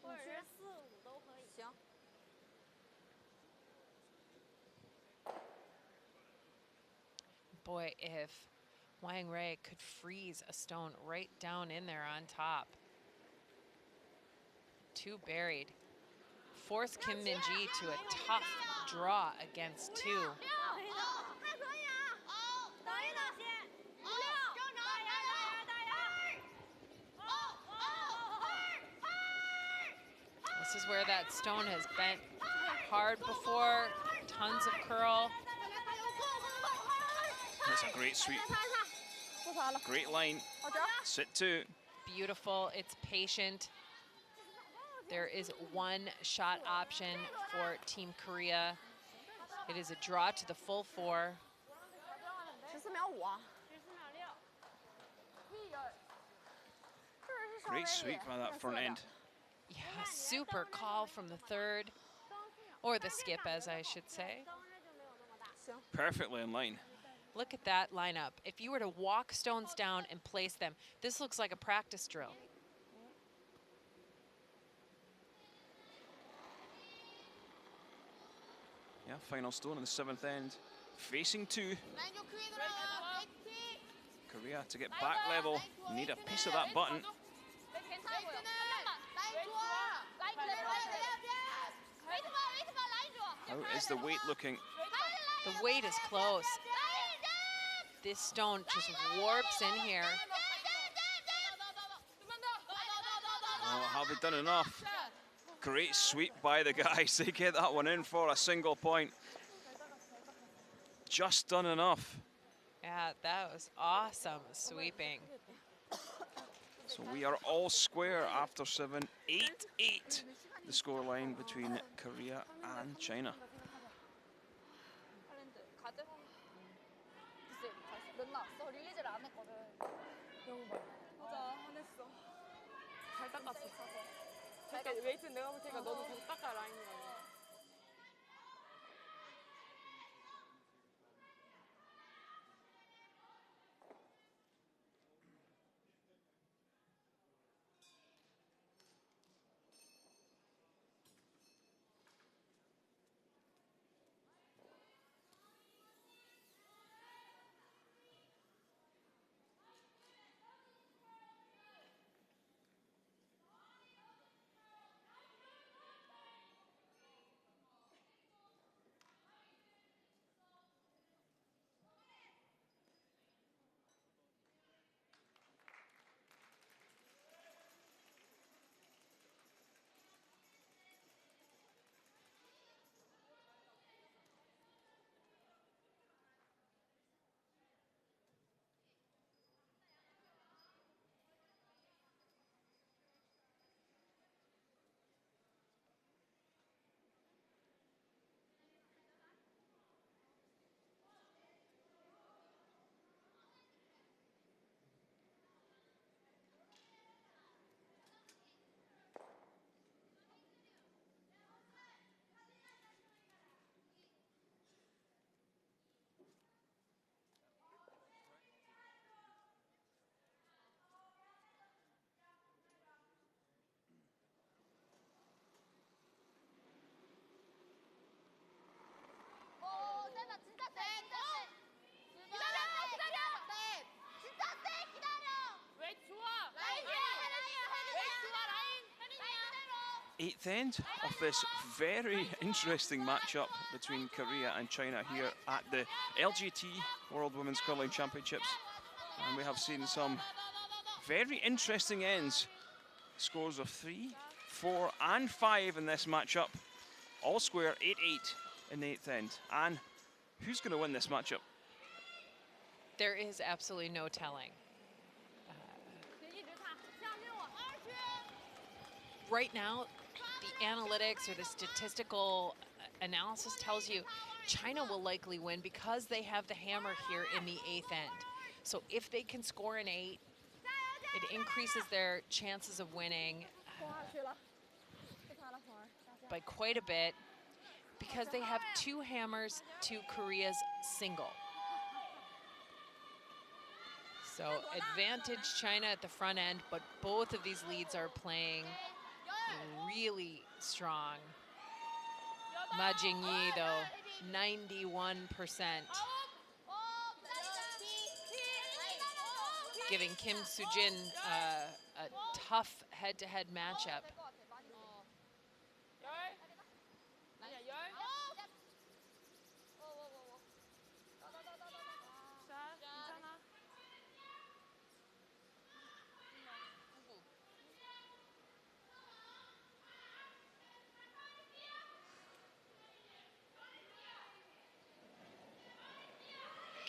或者是4、5都可以。行。 Boy, if Wang Rui could freeze a stone right down in there on top. 2 buried. Force Kim Min-ji to a tough draw against 2. 6、还可以啊。等一等，先。5、6，正常，大爷。This is where that stone has bent hard before. Tons of curl. That's a great sweep. 不擦了。 Great line. 好这儿。 Sit 2. Beautiful. It's patient. There is 1 shot option for Team Korea. It is a draw to the full 4. 14秒5啊。 Great sweep by that front end. Yeah, super call from the 3rd, or the skip, as I should say. Perfectly in line. Look at that lineup. If you were to walk stones down and place them, this looks like a practice drill. Yeah, final stone in the 7th end. Facing 2. Korea to get back level. Need a piece of that button. How is the weight looking? The weight is close. This stone just warps in here. Oh, have they done enough? Great sweep by the guys. They get that one in for a single point. just done enough. Yeah, that was awesome sweeping. So we are all square after 7, 8-8, the scoreline between Korea and China. 가드? 글쎄, 넌 나왔어? 릴리즈를 안 했거든. 맞아, 안 했어. 잘 닦았어. 그러니까 웨이트 내가 볼 테니까 너도 계속 닦아, 라인이랑. 세다, 진짜 세, 진짜 세. 기다려, 기다려. 진짜 세, 기다려. 왜 좋아? 라인이야, 왜 좋아, 라인. Eighth end of this very interesting matchup between Korea and China here at the LGT World Women's Curling Championships. And we have seen some very interesting ends. Scores of 3, 4 and 5 in this matchup. All square, 8-8 in the eighth end. And who's going to win this matchup? There is absolutely no telling. Right now, the analytics or the statistical analysis tells you China will likely win because they have the hammer here in the eighth end. So if they can score an 8, it increases their chances of winning by quite a bit because they have 2 hammers to Korea's single. So advantage China at the front end, but both of these leads are playing really strong. Ma Jingyi, though, 91%. Giving Kim Soo-jin a tough head-to-head matchup.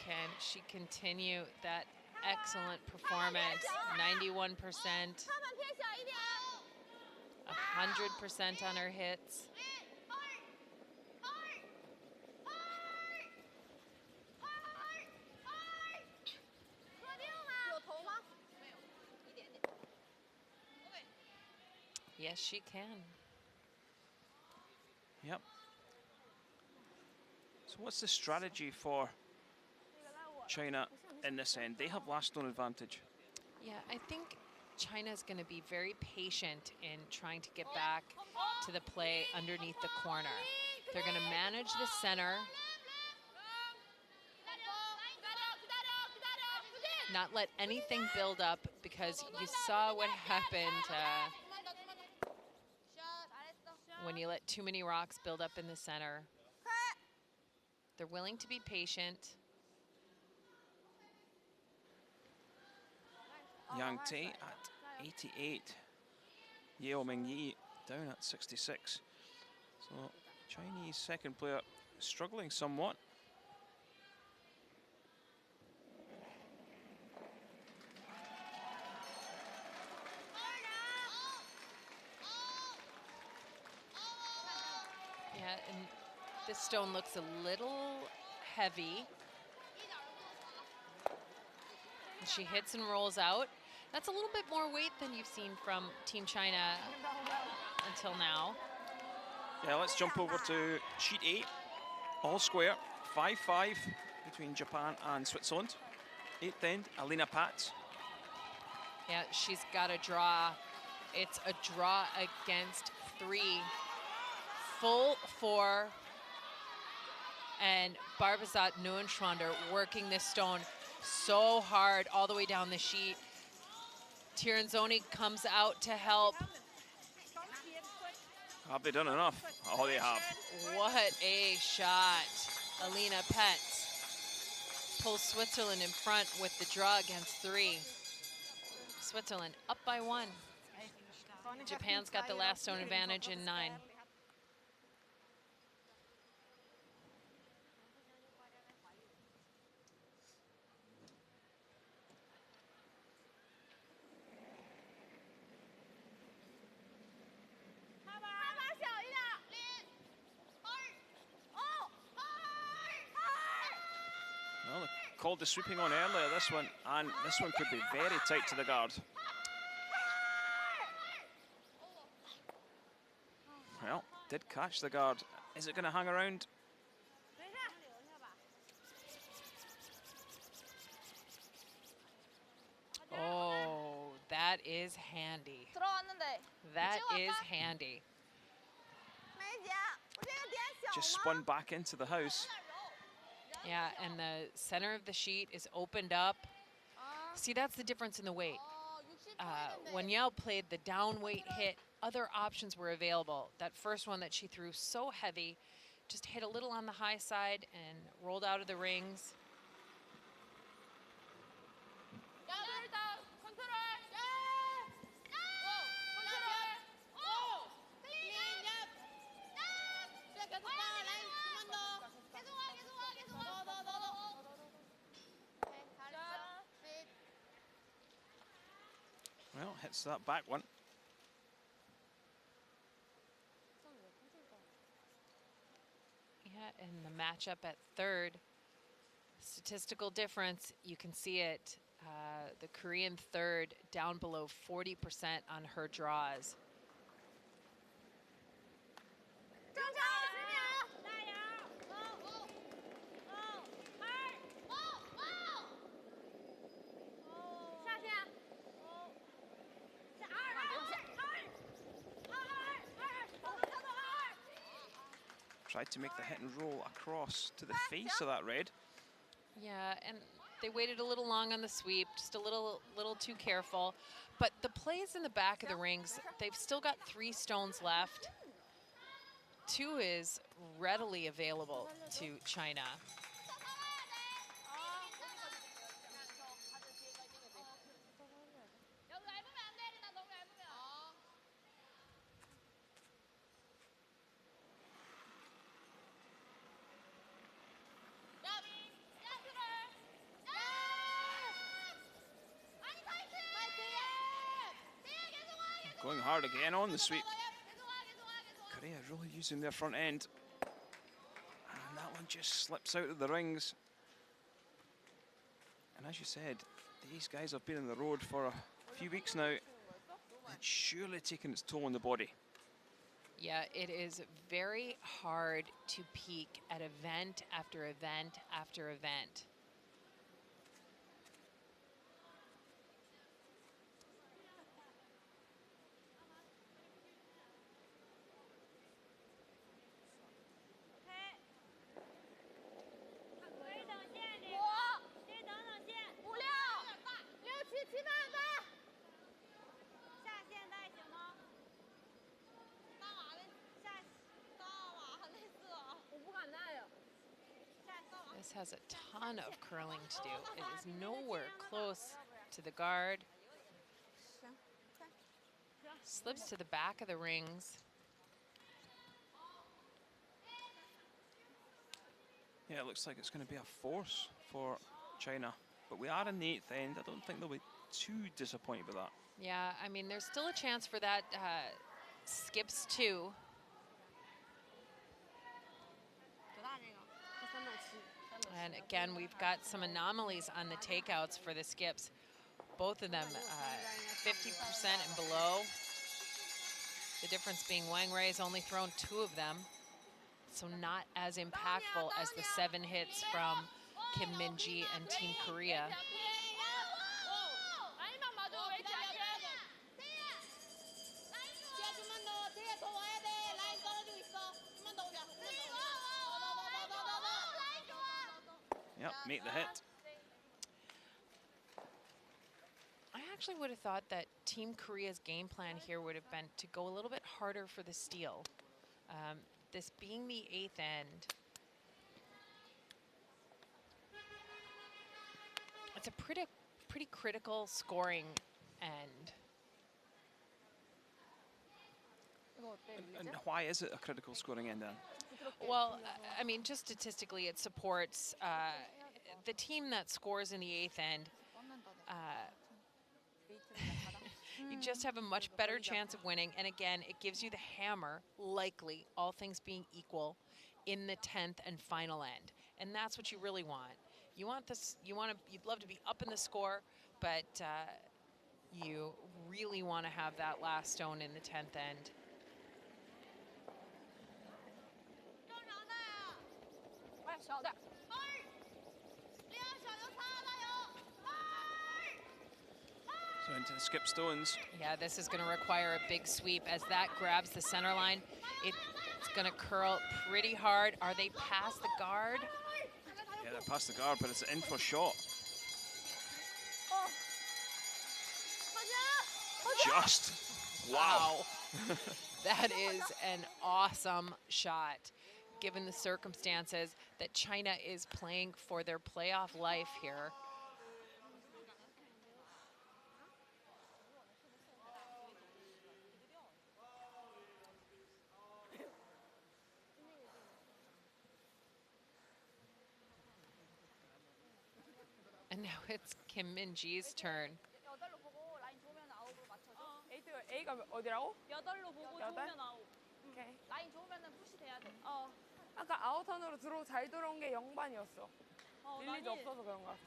Can she continue that excellent performance? 91%, 100% on her hits. Yes, she can. Yep. So what's the strategy for China in this end? They have last known advantage. Yeah, I think China's going to be very patient in trying to get back to the play underneath the corner. They're going to manage the center, not let anything build up, because you saw what happened when you let too many rocks build up in the center. They're willing to be patient. Yang Tae at 88. Yeo Ming-yi down at 66. So Chinese second player struggling somewhat. Yeah, and this stone looks a little heavy. And she hits and rolls out. That's a little bit more weight than you've seen from Team China until now. Yeah, let's jump over to sheet 8. All square, 5-5 between Japan and Switzerland. 8th end, Alina Pat. Yeah, she's got a draw. It's a draw against 3. Full 4. And Barbazat Neuenschwander working this stone so hard all the way down the sheet. Tirinzoni comes out to help. Have they done enough? Oh, they have. What a shot. Alina Petz pulls Switzerland in front with the draw against 3. Switzerland up by 1. Japan's got the last stone advantage in 9. Well, they called the sweeping on earlier, this one, and this one could be very tight to the guard. Well, did catch the guard. Is it going to hang around? Oh, that is handy. That is handy. Just spun back into the house. Yeah, and the center of the sheet is opened up. See, that's the difference in the weight. When Yao played the down weight hit, other options were available. That first one that she threw so heavy, just hit a little on the high side and rolled out of the rings. Well, hits that back one. Yeah, and the matchup at 3rd, statistical difference, you can see it. The Korean 3rd down below 40% on her draws. Tried to make the hit and roll across to the face of that red. Yeah, and they waited a little long on the sweep, just a little too careful. But the plays in the back of the rings, they've still got 3 stones left. 2 is readily available to China. Going hard again on the sweep. Korea really using their front end. And that one just slips out of the rings. And as you said, these guys have been on the road for a few weeks now. It's surely taken its toll on the body. Yeah, it is very hard to peak at event after event after event. This has a ton of curling to do. It is nowhere close to the guard. Slips to the back of the rings. Yeah, it looks like it's going to be a force for China. But we are in the 8th end. I don't think they'll be too disappointed with that. Yeah, I mean, there's still a chance for that skips 2. And again, we've got some anomalies on the takeouts for the skips. Both of them 50% and below. The difference being Wang Rei's only thrown 2 of them. So not as impactful as the 7 hits from Kim Min-ji and Team Korea. Yep, make the hit. I actually would have thought that Team Korea's game plan here would have been to go a little bit harder for the steal. This being the 8th end, it's a pretty critical scoring end. And why is it a critical scoring end then? Well, I mean, just statistically, it supports the team that scores in the 8th end. You just have a much better chance of winning. And again, it gives you the hammer, likely, all things being equal, in the 10th and final end. And that's what you really want. You want this, you'd love to be up in the score, but you really want to have that last stone in the 10th end. So into the skip stones. Yeah, this is going to require a big sweep as that grabs the center line. It's going to curl pretty hard. Are they past the guard? Yeah, they're past the guard, but it's in for shot. Just. Wow. That is an awesome shot, given the circumstances that China is playing for their playoff life here. And now it's Kim Min-ji's turn. A가 어디라고? 8로 보고 여덟? 좋으면 아웃. 오케이. 라인 좋으면은 푸시 돼야 돼. 아까 아웃턴으로 잘 들어온 게 0반이었어. 릴리즈 난이- 없어서 그런가?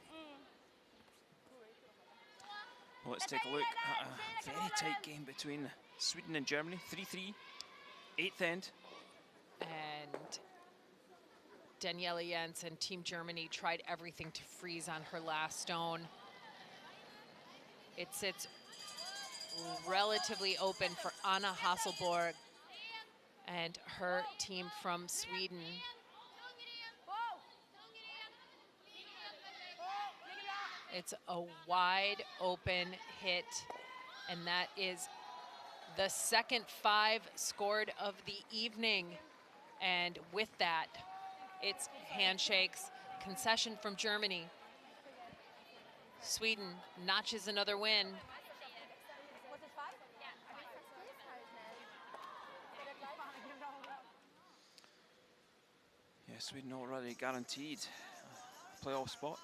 Well, let's take a look at a very tight game between Sweden and Germany. 3-3, 8th end. And Daniela Jens and Team Germany tried everything to freeze on her last stone. It sits relatively open for Anna Hasselborg and her team from Sweden. It's a wide open hit, and that is the second 5 scored of the evening. And with that, it's handshakes, concession from Germany. Sweden notches another win. Yeah, Sweden already guaranteed a playoff spot.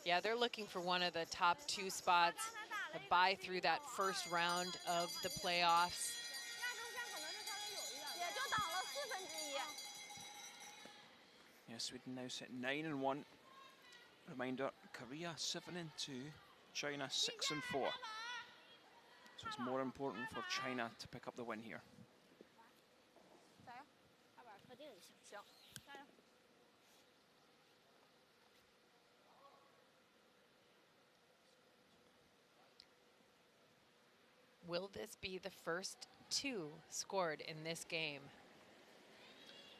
Yeah, they're looking for one of the top 2 spots to buy through that first round of the playoffs. Yeah, Sweden now sit 9-1. Reminder, Korea 7-2, China 6-4. So it's more important for China to pick up the win here. Will this be the first 2 scored in this game?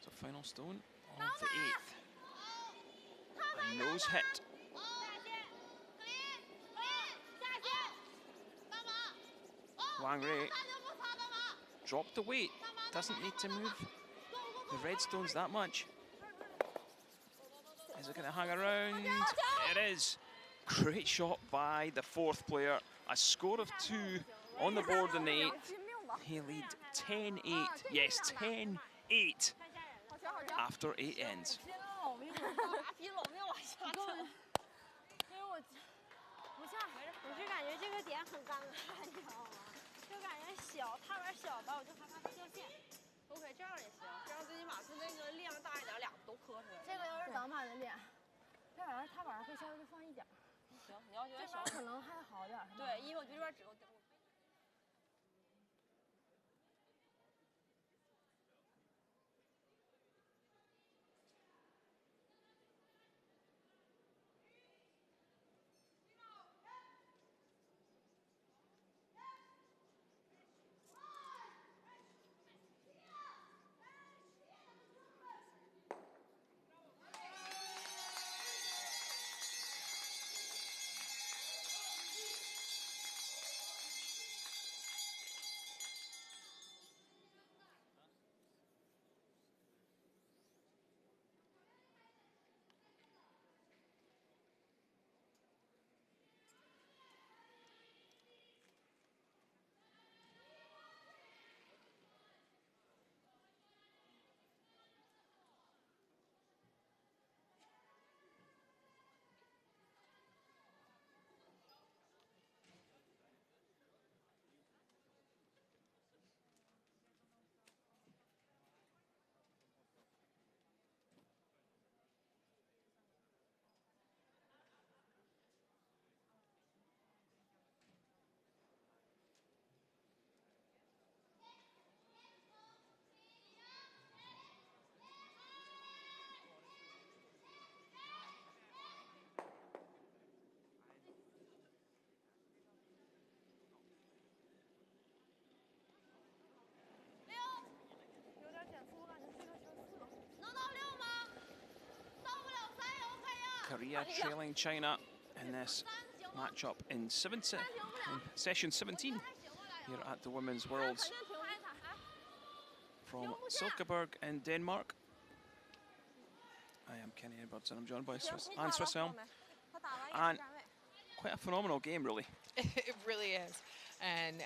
So final stone of the 8th. A nose hit. Wang Rei dropped the weight. Doesn't need to move the red stones that much. Is it going to hang around? It is. Great shot by the 4th player. A score of 2 on the board in the 8th. He lead 10-8. Yes, 10-8 after 8 ends. 我是感觉这个点很尴尬，你知道吗？就感觉小，他玩小的，我就害怕他掉线。OK， 这样也行，这样最起码是那个力量大一点，俩都磕出来。这个要是挡板的练，他晚上会稍微放一点。行，你要觉得小，这边可能还好点。对，因为我觉得这边只够。Korea trailing China in this matchup in session 17 here at the Women's Worlds from Silkeborg in Denmark. I am Kenny Edwards and I'm joined by Swiss Helm. And quite a phenomenal game, really. It really is. And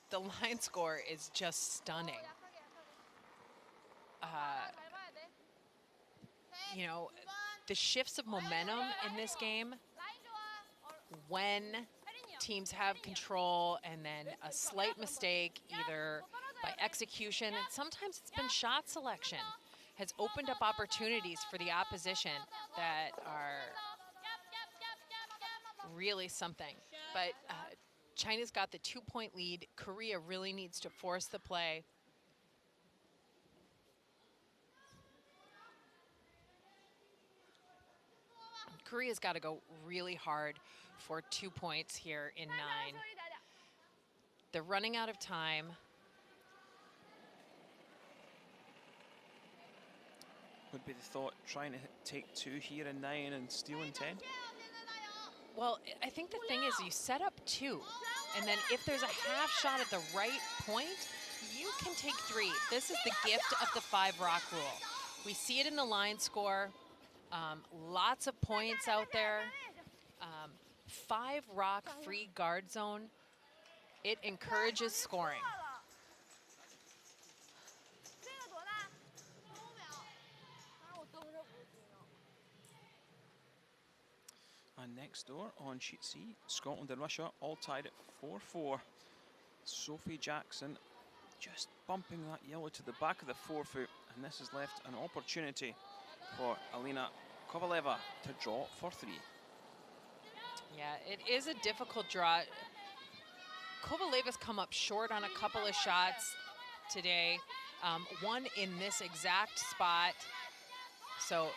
the line score is just stunning. You know, the shifts of momentum in this game when teams have control and then a slight mistake either by execution and sometimes it's been shot selection has opened up opportunities for the opposition that are really something. But China's got the 2-point lead. Korea really needs to force the play. Korea's got to go really hard for 2 points here in 9. They're running out of time. Would be the thought, trying to take 2 here in 9 and steal in 10? Well, I think the thing is you set up 2, and then if there's a half shot at the right point, you can take 3. This is the gift of the 5-rock rule. We see it in the line score. Lots of points out there. 5-rock free guard zone. It encourages scoring. And next door on sheet C, Scotland and Russia all tied at 4-4. Sophie Jackson just bumping that yellow to the back of the forefoot, and this has left an opportunity for Alina Kovaleva to draw for 3. Yeah, it is a difficult draw. Kovaleva's come up short on a couple of shots today. One in this exact spot. So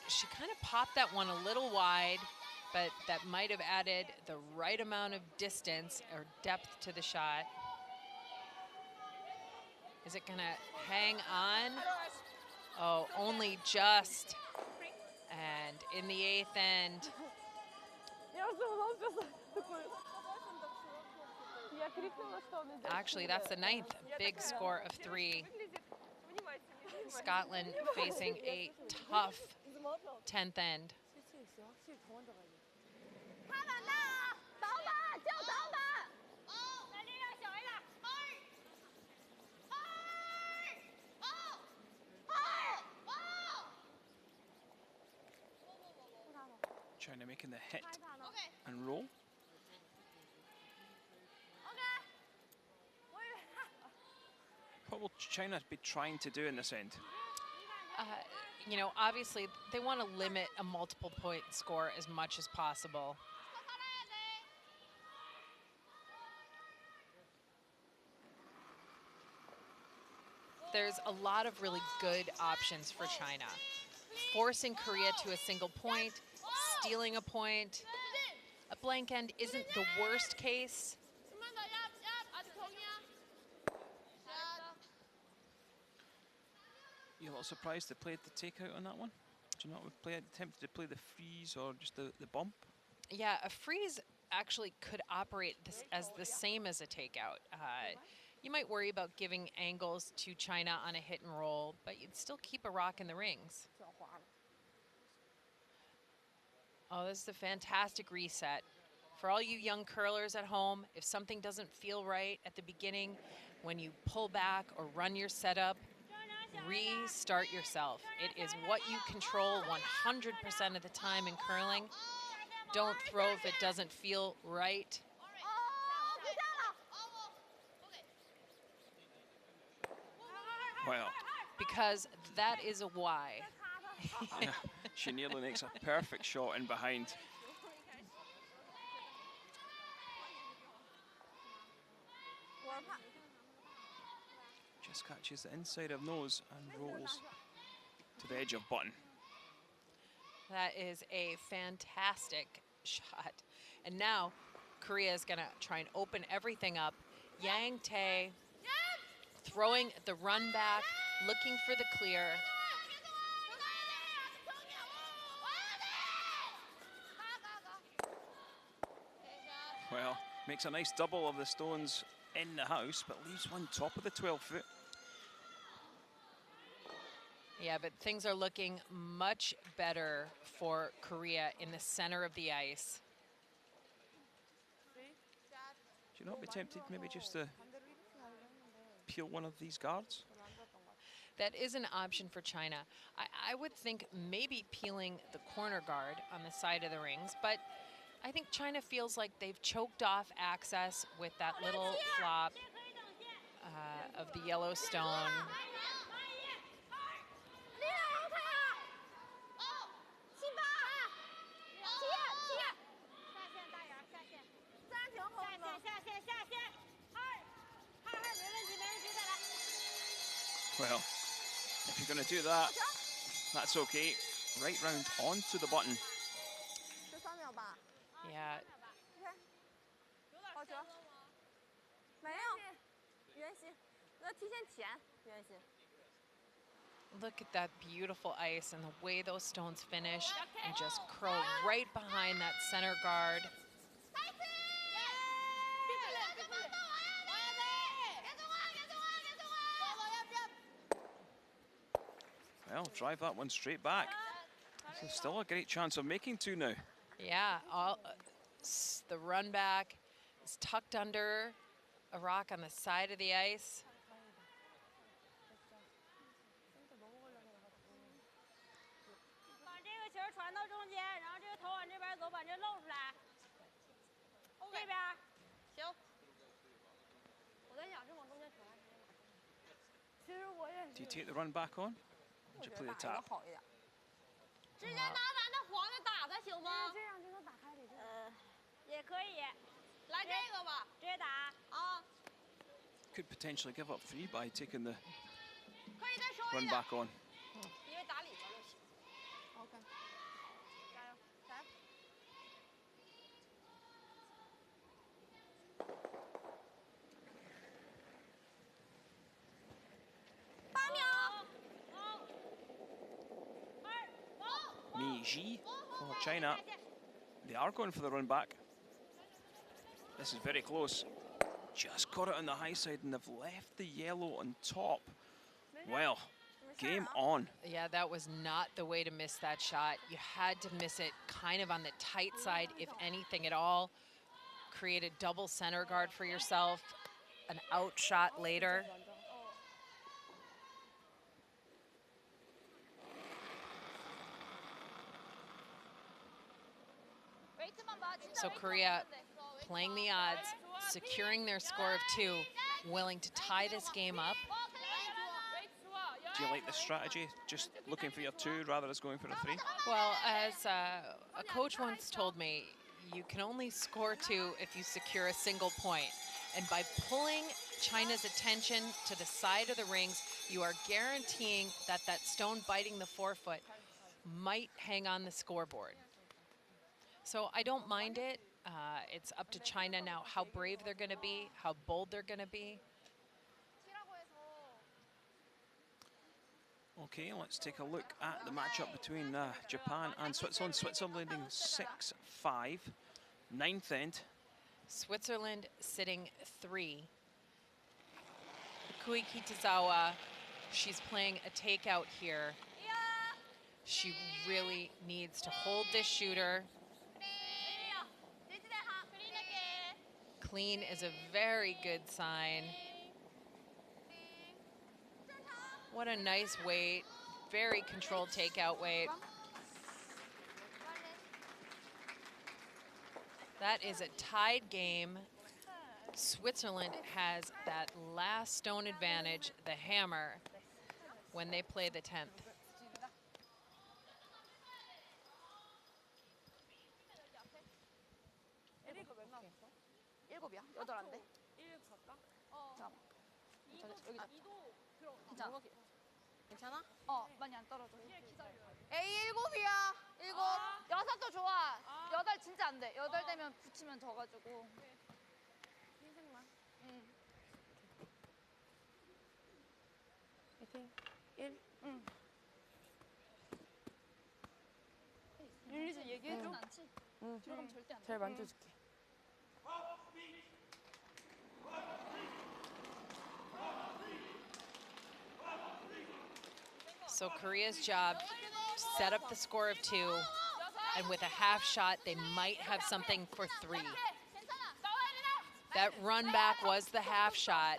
she kind of popped that one a little wide, but that might have added the right amount of distance or depth to the shot. Is it gonna hang on? Oh, only just. And in the 8th end. Actually, that's the 9th big score of 3. Scotland facing a tough 10th end. China making the hit and roll. What will China be trying to do in this end? you know, obviously they want to limit a multiple point score as much as possible. There's a lot of really good options for China. Forcing Korea to a single point, stealing a point. A blank end isn't the worst case. You a little surprised they played the takeout on that one? Do you not attempted to play the freeze or just the bump? Yeah, a freeze actually could operate as the same as a takeout. You might worry about giving angles to China on a hit and roll, but you'd still keep a rock in the rings. Oh, this is a fantastic reset. For all you young curlers at home, if something doesn't feel right at the beginning, when you pull back or run your setup, restart yourself. It is what you control 100% of the time in curling. Don't throw if it doesn't feel right. Well, because that is a why. yeah, she nearly makes a perfect shot in behind. Just catches the inside of nose and rolls to the edge of button. That is a fantastic shot. And now Korea is going to try and open everything up. Yang Tae throwing the run back, looking for the clear. Well, makes a nice double of the stones in the house, but leaves one top of the 12-foot. Yeah, but things are looking much better for Korea in the center of the ice. Should you not be tempted maybe just to peel one of these guards? That is an option for China. I would think maybe peeling the corner guard on the side of the rings, but I think China feels like they've choked off access with that little flop of the yellow stone. Well, if you're going to do that, that's okay. Right round onto the button. Yeah. Look at that beautiful ice and the way those stones finish and just curl right behind that center guard. Well, drive that one straight back. So still a great chance of making two now. Yeah, the run back is tucked under a rock on the side of the ice. Do you take the run back on? Or do you play the tap? Could potentially give up three by taking the run back on. Mi Ji for China. They are going for the run back. This is very close. Just got it on the high side and they've left the yellow on top. Well, game on. Yeah, that was not the way to miss that shot. You had to miss it kind of on the tight side, if anything at all. Create a double center guard for yourself. An out shot later. So Korea playing the odds, securing their score of 2, willing to tie this game up. Do you like the strategy? Just looking for your 2 rather than going for a 3? Well, as a coach once told me, you can only score 2 if you secure a single point. And by pulling China's attention to the side of the rings, you are guaranteeing that that stone biting the forefoot might hang on the scoreboard. So I don't mind it. It's up to China now how brave they're going to be, how bold they're going to be. Okay, let's take a look at the matchup between Japan and Switzerland. Switzerland leading 6-5, 9th end. Switzerland sitting 3. Kui Kitazawa, she's playing a takeout here. She really needs to hold this shooter. Clean is a very good sign. What a nice weight, very controlled takeout weight. That is a tied game. Switzerland has that last stone advantage, the hammer, when they play the 10th. 괜찮아? 많이 안 떨어져. A 7이야. 7. 6도 좋아. 8 진짜 안 돼. 8 되면 붙이면 져가지고. 흰색만. 응. 화이팅. 1. 응. 릴리즈 얘기해줘. 응. 들어가면 절대 안 돼. 잘 만져줄게. So Korea's job, set up the score of 2, and with a half shot, they might have something for 3. That run back was the half shot.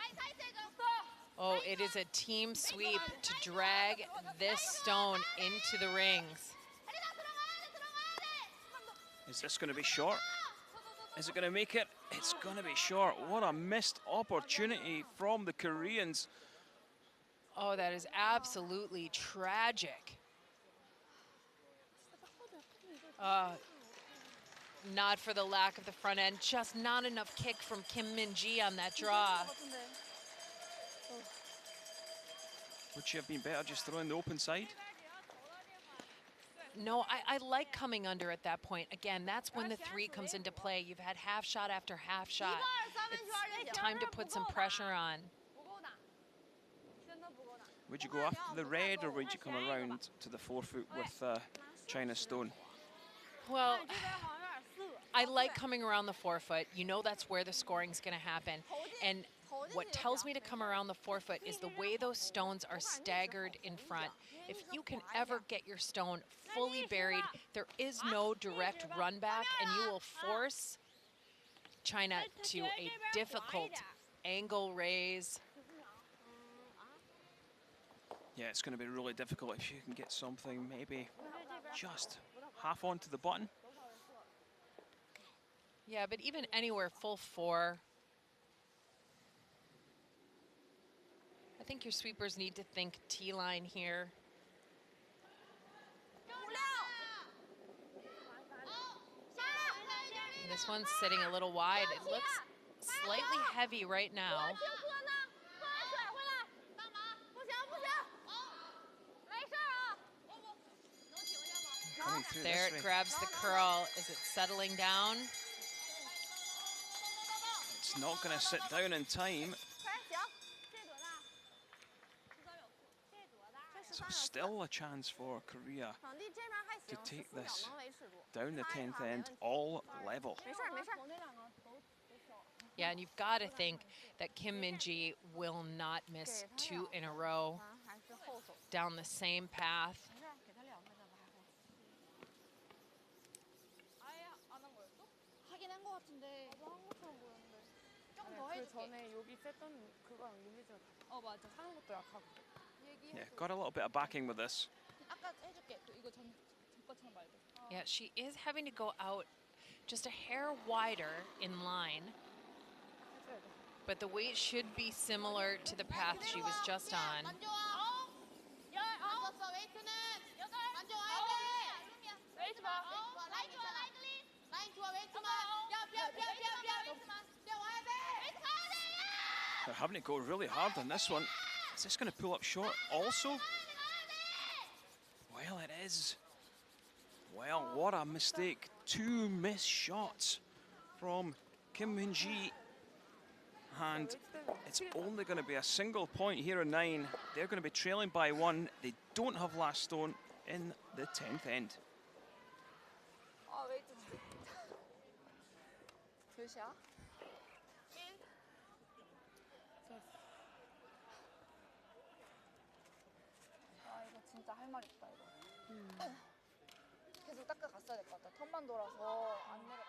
Oh, it is a team sweep to drag this stone into the rings. Is this going to be short? Is it going to make it? It's going to be short. What a missed opportunity from the Koreans. Oh, that is absolutely tragic. Not for the lack of the front end, just not enough kick from Kim Min-ji on that draw. Would she have been better just throwing the open side? No, I like coming under at that point. Again, that's when the 3 comes into play. You've had half shot after half shot. It's time to put some pressure on. Would you go after the red, or would you come around to the forefoot with China's stone? Well, I like coming around the forefoot. You know that's where the scoring's going to happen. And what tells me to come around the forefoot is the way those stones are staggered in front. If you can ever get your stone fully buried, there is no direct run back, and you will force China to a difficult angle raise. Yeah, it's going to be really difficult if you can get something maybe just half onto the button. Yeah, but even anywhere full 4, I think your sweepers need to think T-line here. This one's sitting a little wide. It looks slightly heavy right now. There it grabs the curl. Is it settling down? It's not going to sit down in time. So still a chance for Korea to take this down the 10th end, all level. Yeah, and you've got to think that Kim Min-ji will not miss 2 in a row down the same path. 그 전에 여기 셌던 그거랑 릴리즈가 맞아. 하는 것도 약하고. Yeah, got a little bit of backing with this. Yeah, she is having to go out just a hair wider in line. But the weight should be similar to the path she was just on. They're having to go really hard on this one. Is this going to pull up short also? Well, it is. Well, what a mistake. 2 missed shots from Kim Min-ji. And it's only going to be a single point here in 9. They're going to be trailing by 1. They don't have last stone in the 10th end. 이거 진짜 할 말 있다 이거. 계속 닦아갔어야 될 것 같아. 턴만 돌아서 안 내려.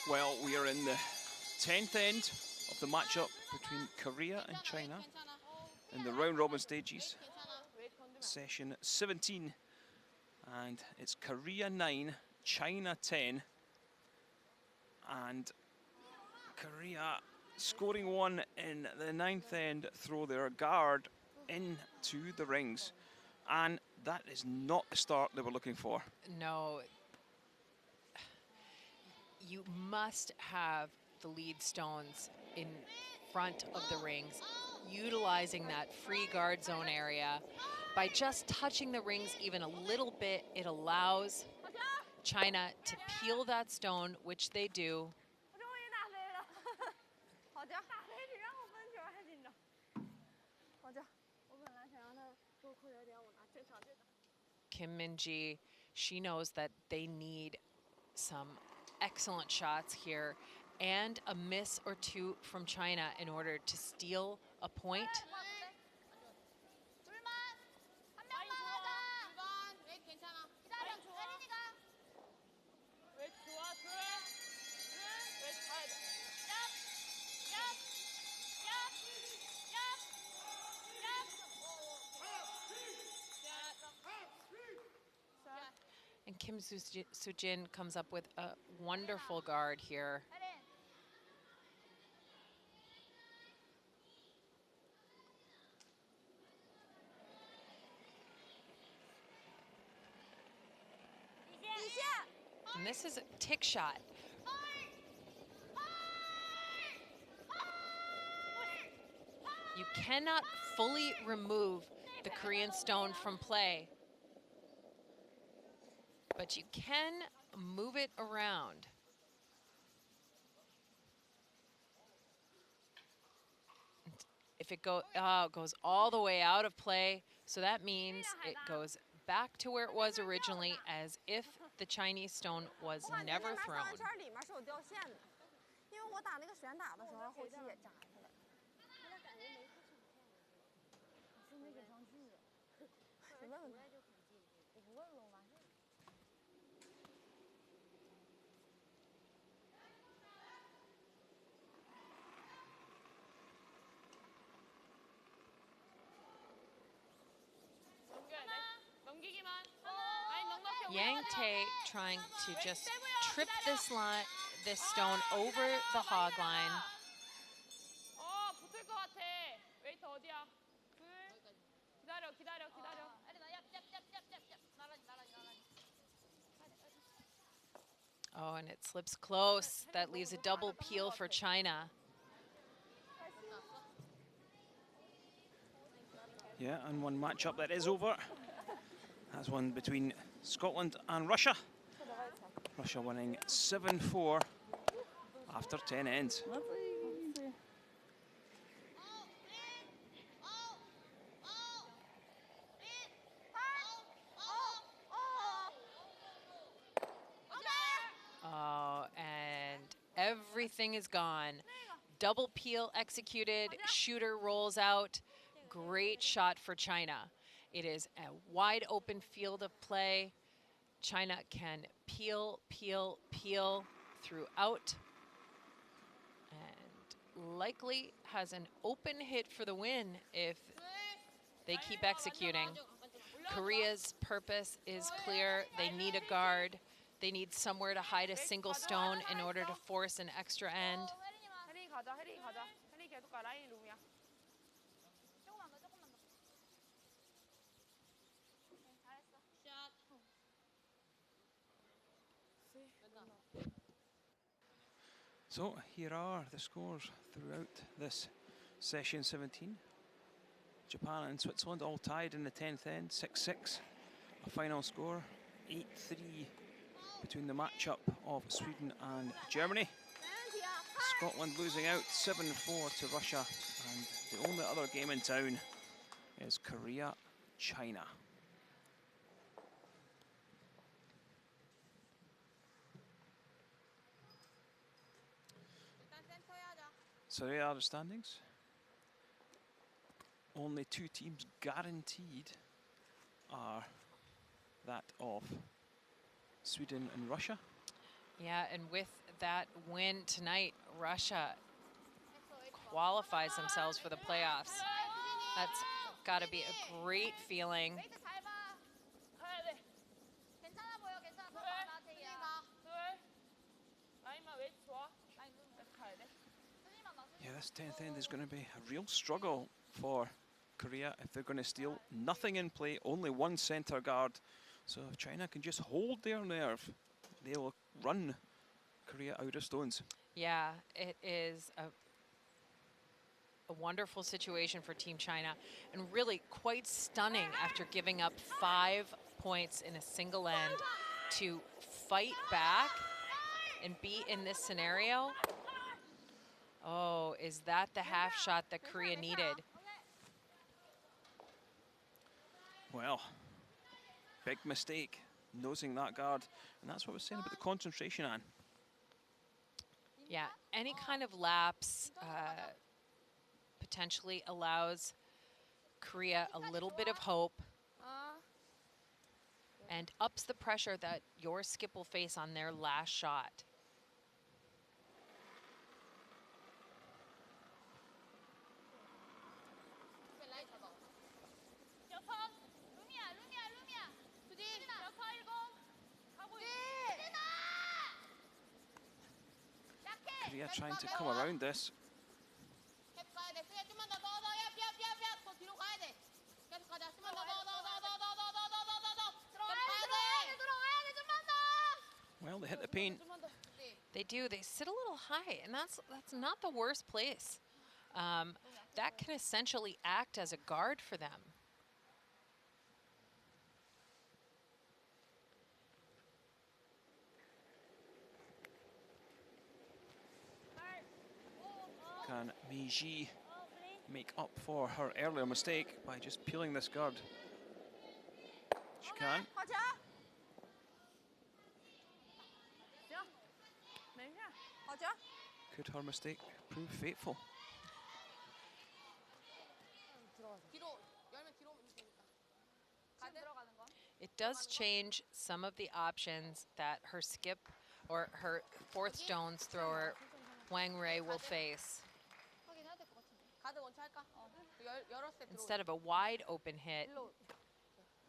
Well, we are in the 10th end of the matchup between Korea and China in the round robin stages. Session 17. And it's Korea 9, China 10. And Korea scoring 1 in the 9th end, throw their guard into the rings. And that is not the start they were looking for. No. You must have the lead stones in front of the rings, utilizing that free guard zone area. By just touching the rings even a little bit, it allows China to peel that stone, which they do. Kim Min-ji, she knows that they need some excellent shots here and a miss or two from China in order to steal a point. And Kim Soo-jin comes up with a wonderful guard here. And this is a tick shot. You cannot fully remove the Korean stone from play, but you can move it around. If it goes all the way out of play, so that means it goes back to where it was originally, as if the Chinese stone was never thrown. 넘기기만. Yang Tae trying to just trip this line, this stone over the hog line. 붙을 것 같아. 웨이트 어디야? 둘. 기다려. Oh, and it slips close. That leaves a double peel for China. Yeah, and one matchup that is over. That's one between Scotland and Russia. Russia winning 7-4 after 10 ends. Oh, and everything is gone. Double peel executed, shooter rolls out. Great shot for China. It is a wide open field of play. China can peel throughout, and likely has an open hit for the win if they keep executing. Korea's purpose is clear. They need a guard. They need somewhere to hide a single stone in order to force an extra end. 혜린이 가자. 혜린이 계속 가. 라인이 룸이야. So here are the scores throughout this session 17. Japan and Switzerland all tied in the 10th end, 6-6. A final score, 8-3 between the matchup of Sweden and Germany. Scotland losing out 7-4 to Russia, and the only other game in town is Korea-China. So here are the standings. Only two teams guaranteed are that of Sweden and Russia. Yeah, and with that win tonight, Russia qualifies themselves for the playoffs. That's got to be a great feeling. Yeah, this 10th end is going to be a real struggle for Korea if they're going to steal. Nothing in play, only one center guard. So if China can just hold their nerve, they will run Korea out of stones. Yeah, it is a wonderful situation for Team China, and really quite stunning after giving up 5 points in a single end to fight back and be in this scenario. Oh, is that the half shot that Korea needed? Well, big mistake, nosing that guard. And that's what I was saying about the concentration, Anne. Yeah, any kind of lapse potentially allows Korea a little bit of hope and ups the pressure that your skip will face on their last shot. Korea trying to come around this. Well, they hit the paint. They do. They sit a little high, and that's not the worst place. That can essentially act as a guard for them. Can Meiji make up for her earlier mistake by just peeling this guard? She can. Could her mistake prove fateful? It does change some of the options that her skip or her fourth stones thrower, Wang Rui, will face. Instead of a wide open hit,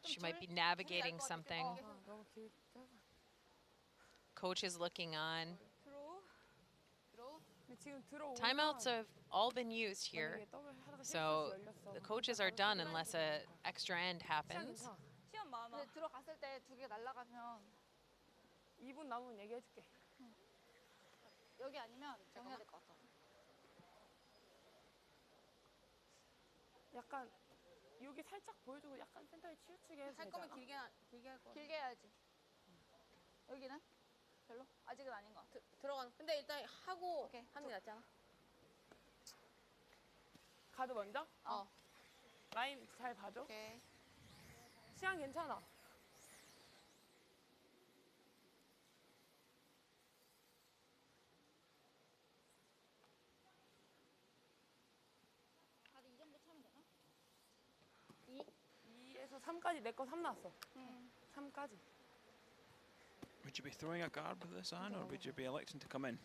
She might be navigating something. 너무 길 짧아. Coach is looking on. 근데 지금 들어오면 Timeouts have all been used here, 만약에 더블 하다가 so 실수 열렸어. the coaches are done unless a extra end happens. 괜찮아. 시험 마마. 근데 들어갔을 때 2개 날아가면 2분 남으면 얘기해줄게. 여기 아니면 정해야 될 것 같아. 약간 여기 살짝 보여주고 약간 센터에 치우치게 해도 할 거면 되잖아. 길게 할 거야. 길게 해야지. 여기는 별로? 아직은 아닌 것 같아. 들어가는. 근데 일단 하고 하는 게 낫지 않아? 가드 먼저? 어. 라인 잘 봐줘. 오케이. 시간 괜찮아. 다들 이 정도 차면 되나? 2에서 3까지 내 거 3 나왔어. 3까지. Would you be throwing a guard with this, Anne, or would you be electing to come in?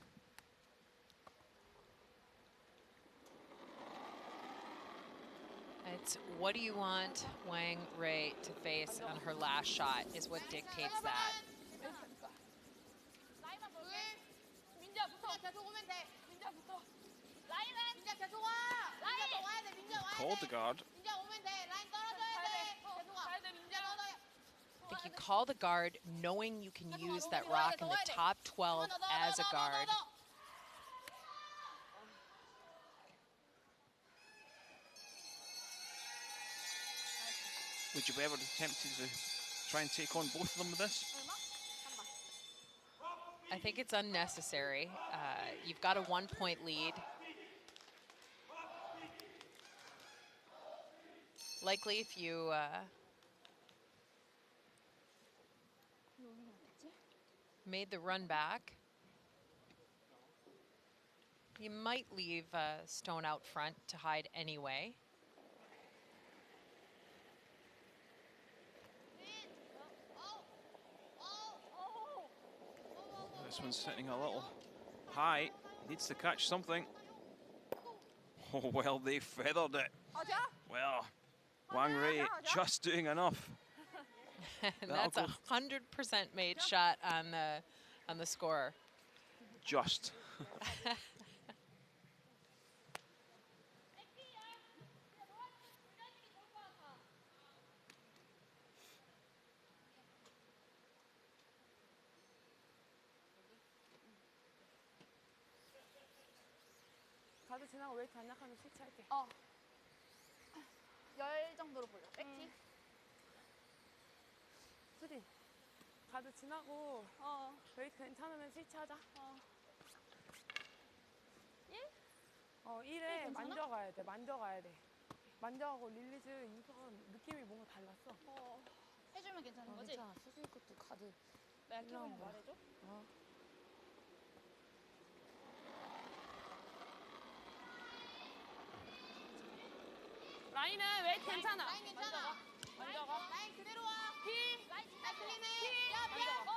It's what do you want Wang Rui to face on her last shot is what dictates that. 라인만 볼게. 민지야 붙어. 계속 오면 돼. 민지야 붙어. 라인은 민지야 계속 와. 민지야 너 와야 돼. 민지야 와야 돼. Called the guard. 민지야 오면 돼. 라인 떨어져야 돼. 계속 와. 민지야 너너. I think you call the guard knowing you can use that rock in the top 12 as a guard. Would you be ever tempted to try and take on both of them with this? I think it's unnecessary. You've got a 1-point lead. Likely if you made the run back, you might leave Stone out front to hide anyway. This one's sitting a little high. Needs to catch something. Oh, well, they feathered it. Well, Wang Rui just doing enough. And that's a 100% made shot on the scorer. Just. 가드 지나고 웨이트 안 약하면 스위치할게. 열 정도로 보려. 백티. 수리. 가드 지나고 웨이트 괜찮으면 스위치하자. 1에 만져가야 돼. 만져가야 돼. 만져가고 릴리즈 인턴 느낌이 뭔가 달랐어. 해주면 괜찮은 거지? 괜찮아. 수지 것도 가드. 내가 키우면 말해줘. 라인은 웨이트 괜찮아. 라인 괜찮아. 만져가. 라인 그대로 와. 라인 클린해.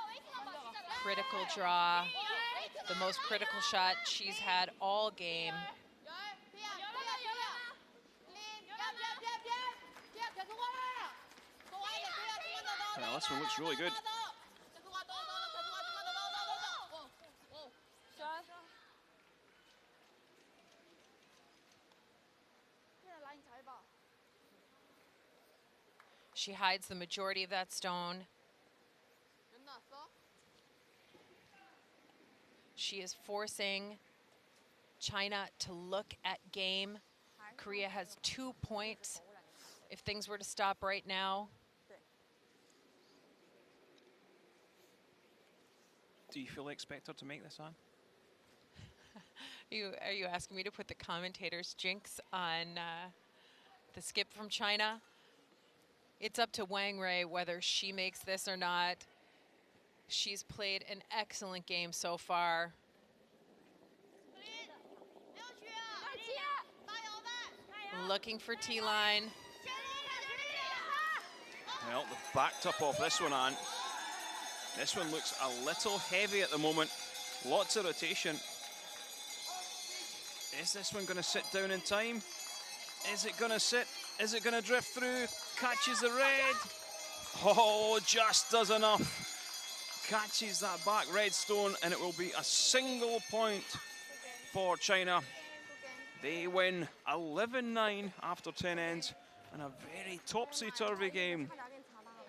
웨이트만 봐. 진짜 라인. Critical draw. The most critical shot she's had all game. Well, this one looks really good. She hides the majority of that stone. She is forcing China to look at game. Korea has 2 points. If things were to stop right now. Do you fully expect her to make this, Anne? Are you asking me to put the commentator's jinx on the skip from China? It's up to Wang Rui whether she makes this or not. She's played an excellent game so far. Looking for T-line. Well, they've backed up off this one, Anne. This one looks a little heavy at the moment. Lots of rotation. Is this one going to sit down in time? Is it going to sit? Is it going to drift through? Catches the red. Oh, just does enough. Catches that back Redstone, and it will be a single point for China. They win 11-9 after 10 ends, and a very topsy-turvy game,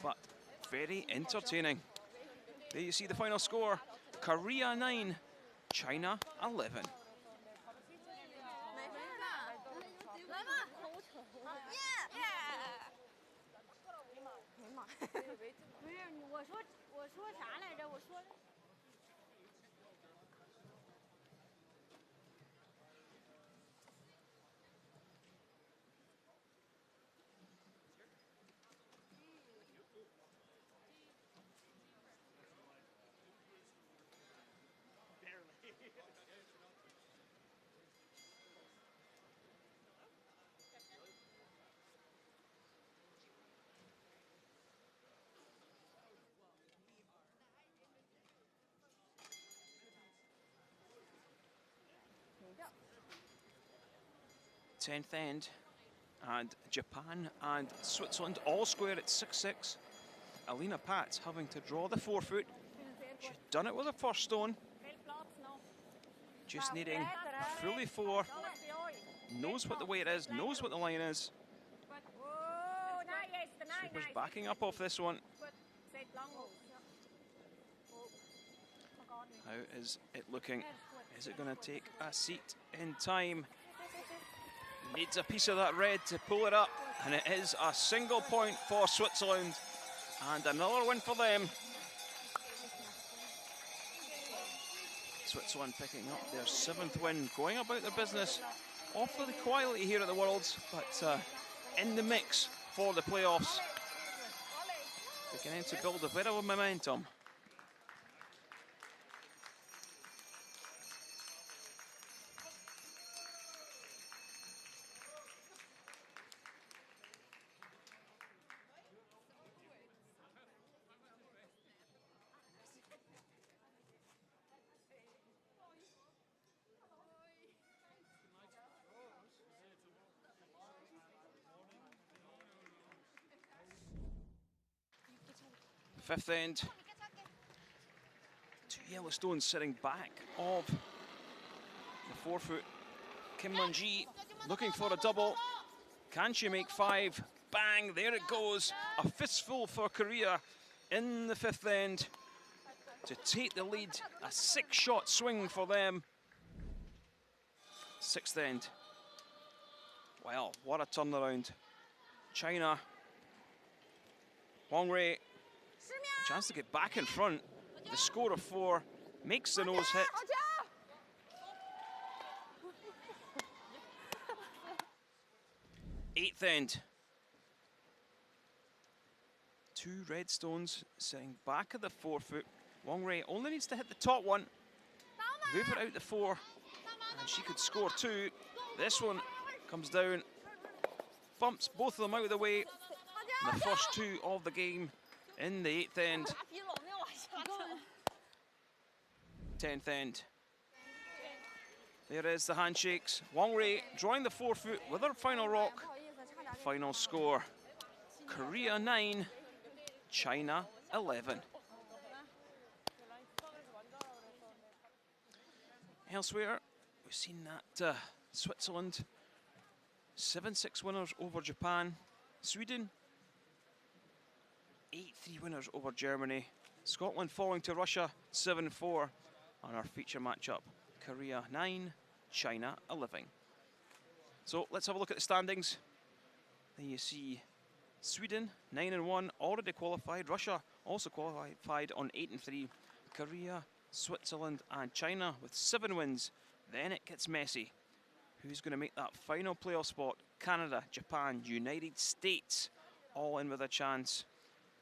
but very entertaining. There you see the final score: Korea 9, China 11. Tenth end, and Japan and Switzerland all square at 6-6. Alina Pat having to draw the forefoot. She's done it with her first stone. Just needing a fully four. Knows what the weight is, knows what the line is. Sweeper's backing up off this one. How is it looking? Is it going to take a seat in time? Needs a piece of that red to pull it up, and it is a single point for Switzerland, and another win for them. Switzerland picking up their 7th win, going about their business. Awfully quietly here at the Worlds, but in the mix for the playoffs. Beginning to build a bit of a momentum. Fifth end. Two yellow stones sitting back of the forefoot. Kim Mun-ji looking for a double. Can she make 5? Bang, there it goes. A fistful for Korea in the fifth end to take the lead. A 6-shot swing for them. Sixth end. Well, what a turnaround. China. Wang Rui. Chance to get back in front. The score of 4 makes the nose hit. Eighth end. 2 red stones sitting back of the forefoot. Wang Rui only needs to hit the top one. Move it out the 4, and she could score 2. This one comes down, bumps both of them out of the way. And the first 2 of the game in the 8th end. 10th end. There is the handshakes. Wang Rui drawing the forefoot with her final rock. Final score: Korea 9, China 11. Elsewhere, we've seen that Switzerland 7-6 winners over Japan. Sweden 8-3 winners over Germany. Scotland falling to Russia 7-4 on our feature matchup. Korea 9, China 11. So let's have a look at the standings. There you see Sweden 9-1, already qualified. Russia also qualified on 8-3. Korea, Switzerland and China with 7 wins. Then it gets messy. Who's going to make that final playoff spot? Canada, Japan, United States, all in with a chance.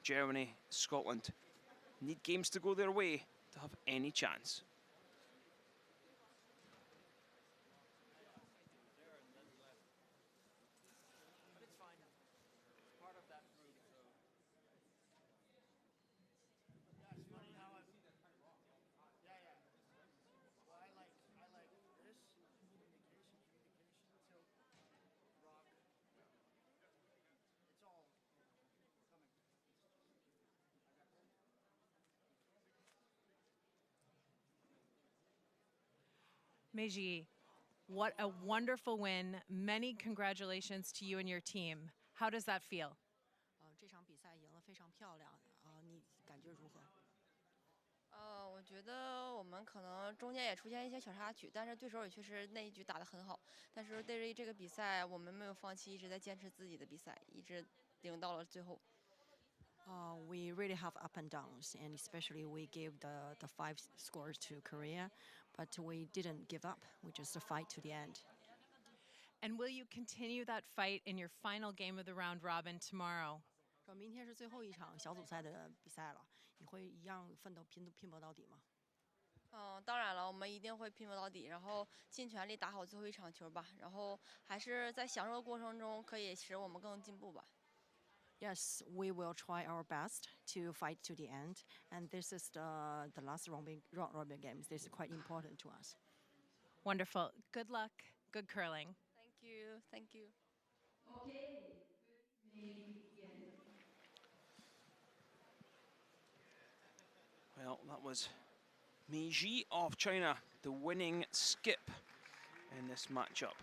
Germany, Scotland need games to go their way to have any chance. Meiji, what a wonderful win. Many congratulations to you and your team. How does that feel? 这场比赛赢得非常漂亮你感觉如何？我觉得我们可能中间也出现一些小插曲，但是对手也确实那一局打得很好。但是对于这个比赛，我们没有放弃，一直在坚持自己的比赛，一直赢到了最后。We really have up and downs, and especially we gave the 5 scores to Korea, but we didn't give up. We just fight to the end. And will you continue that fight in your final game of the round robin tomorrow? 说明天是最后一场小组赛的比赛了，你会一样奋斗拼搏到底吗？当然了，我们一定会拼搏到底，然后尽全力打好最后一场球吧。然后还是在享受的过程中，可以使我们更进步吧。Yes, we will try our best to fight to the end, and this is the last round robin games. This is quite important to us. Wonderful. Good luck. Good curling. Thank you. Thank you. Well, that was Meiji of China, the winning skip in this matchup.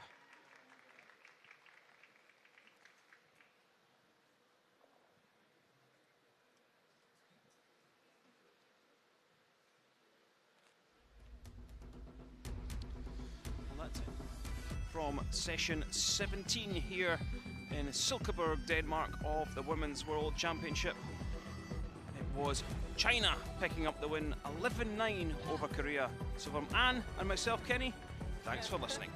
Well, that's it from session 17 here in Silkeborg, Denmark, of the Women's World Championship. It was China picking up the win 11-9 over Korea. So from Anne and myself, Kenny, thanks for listening.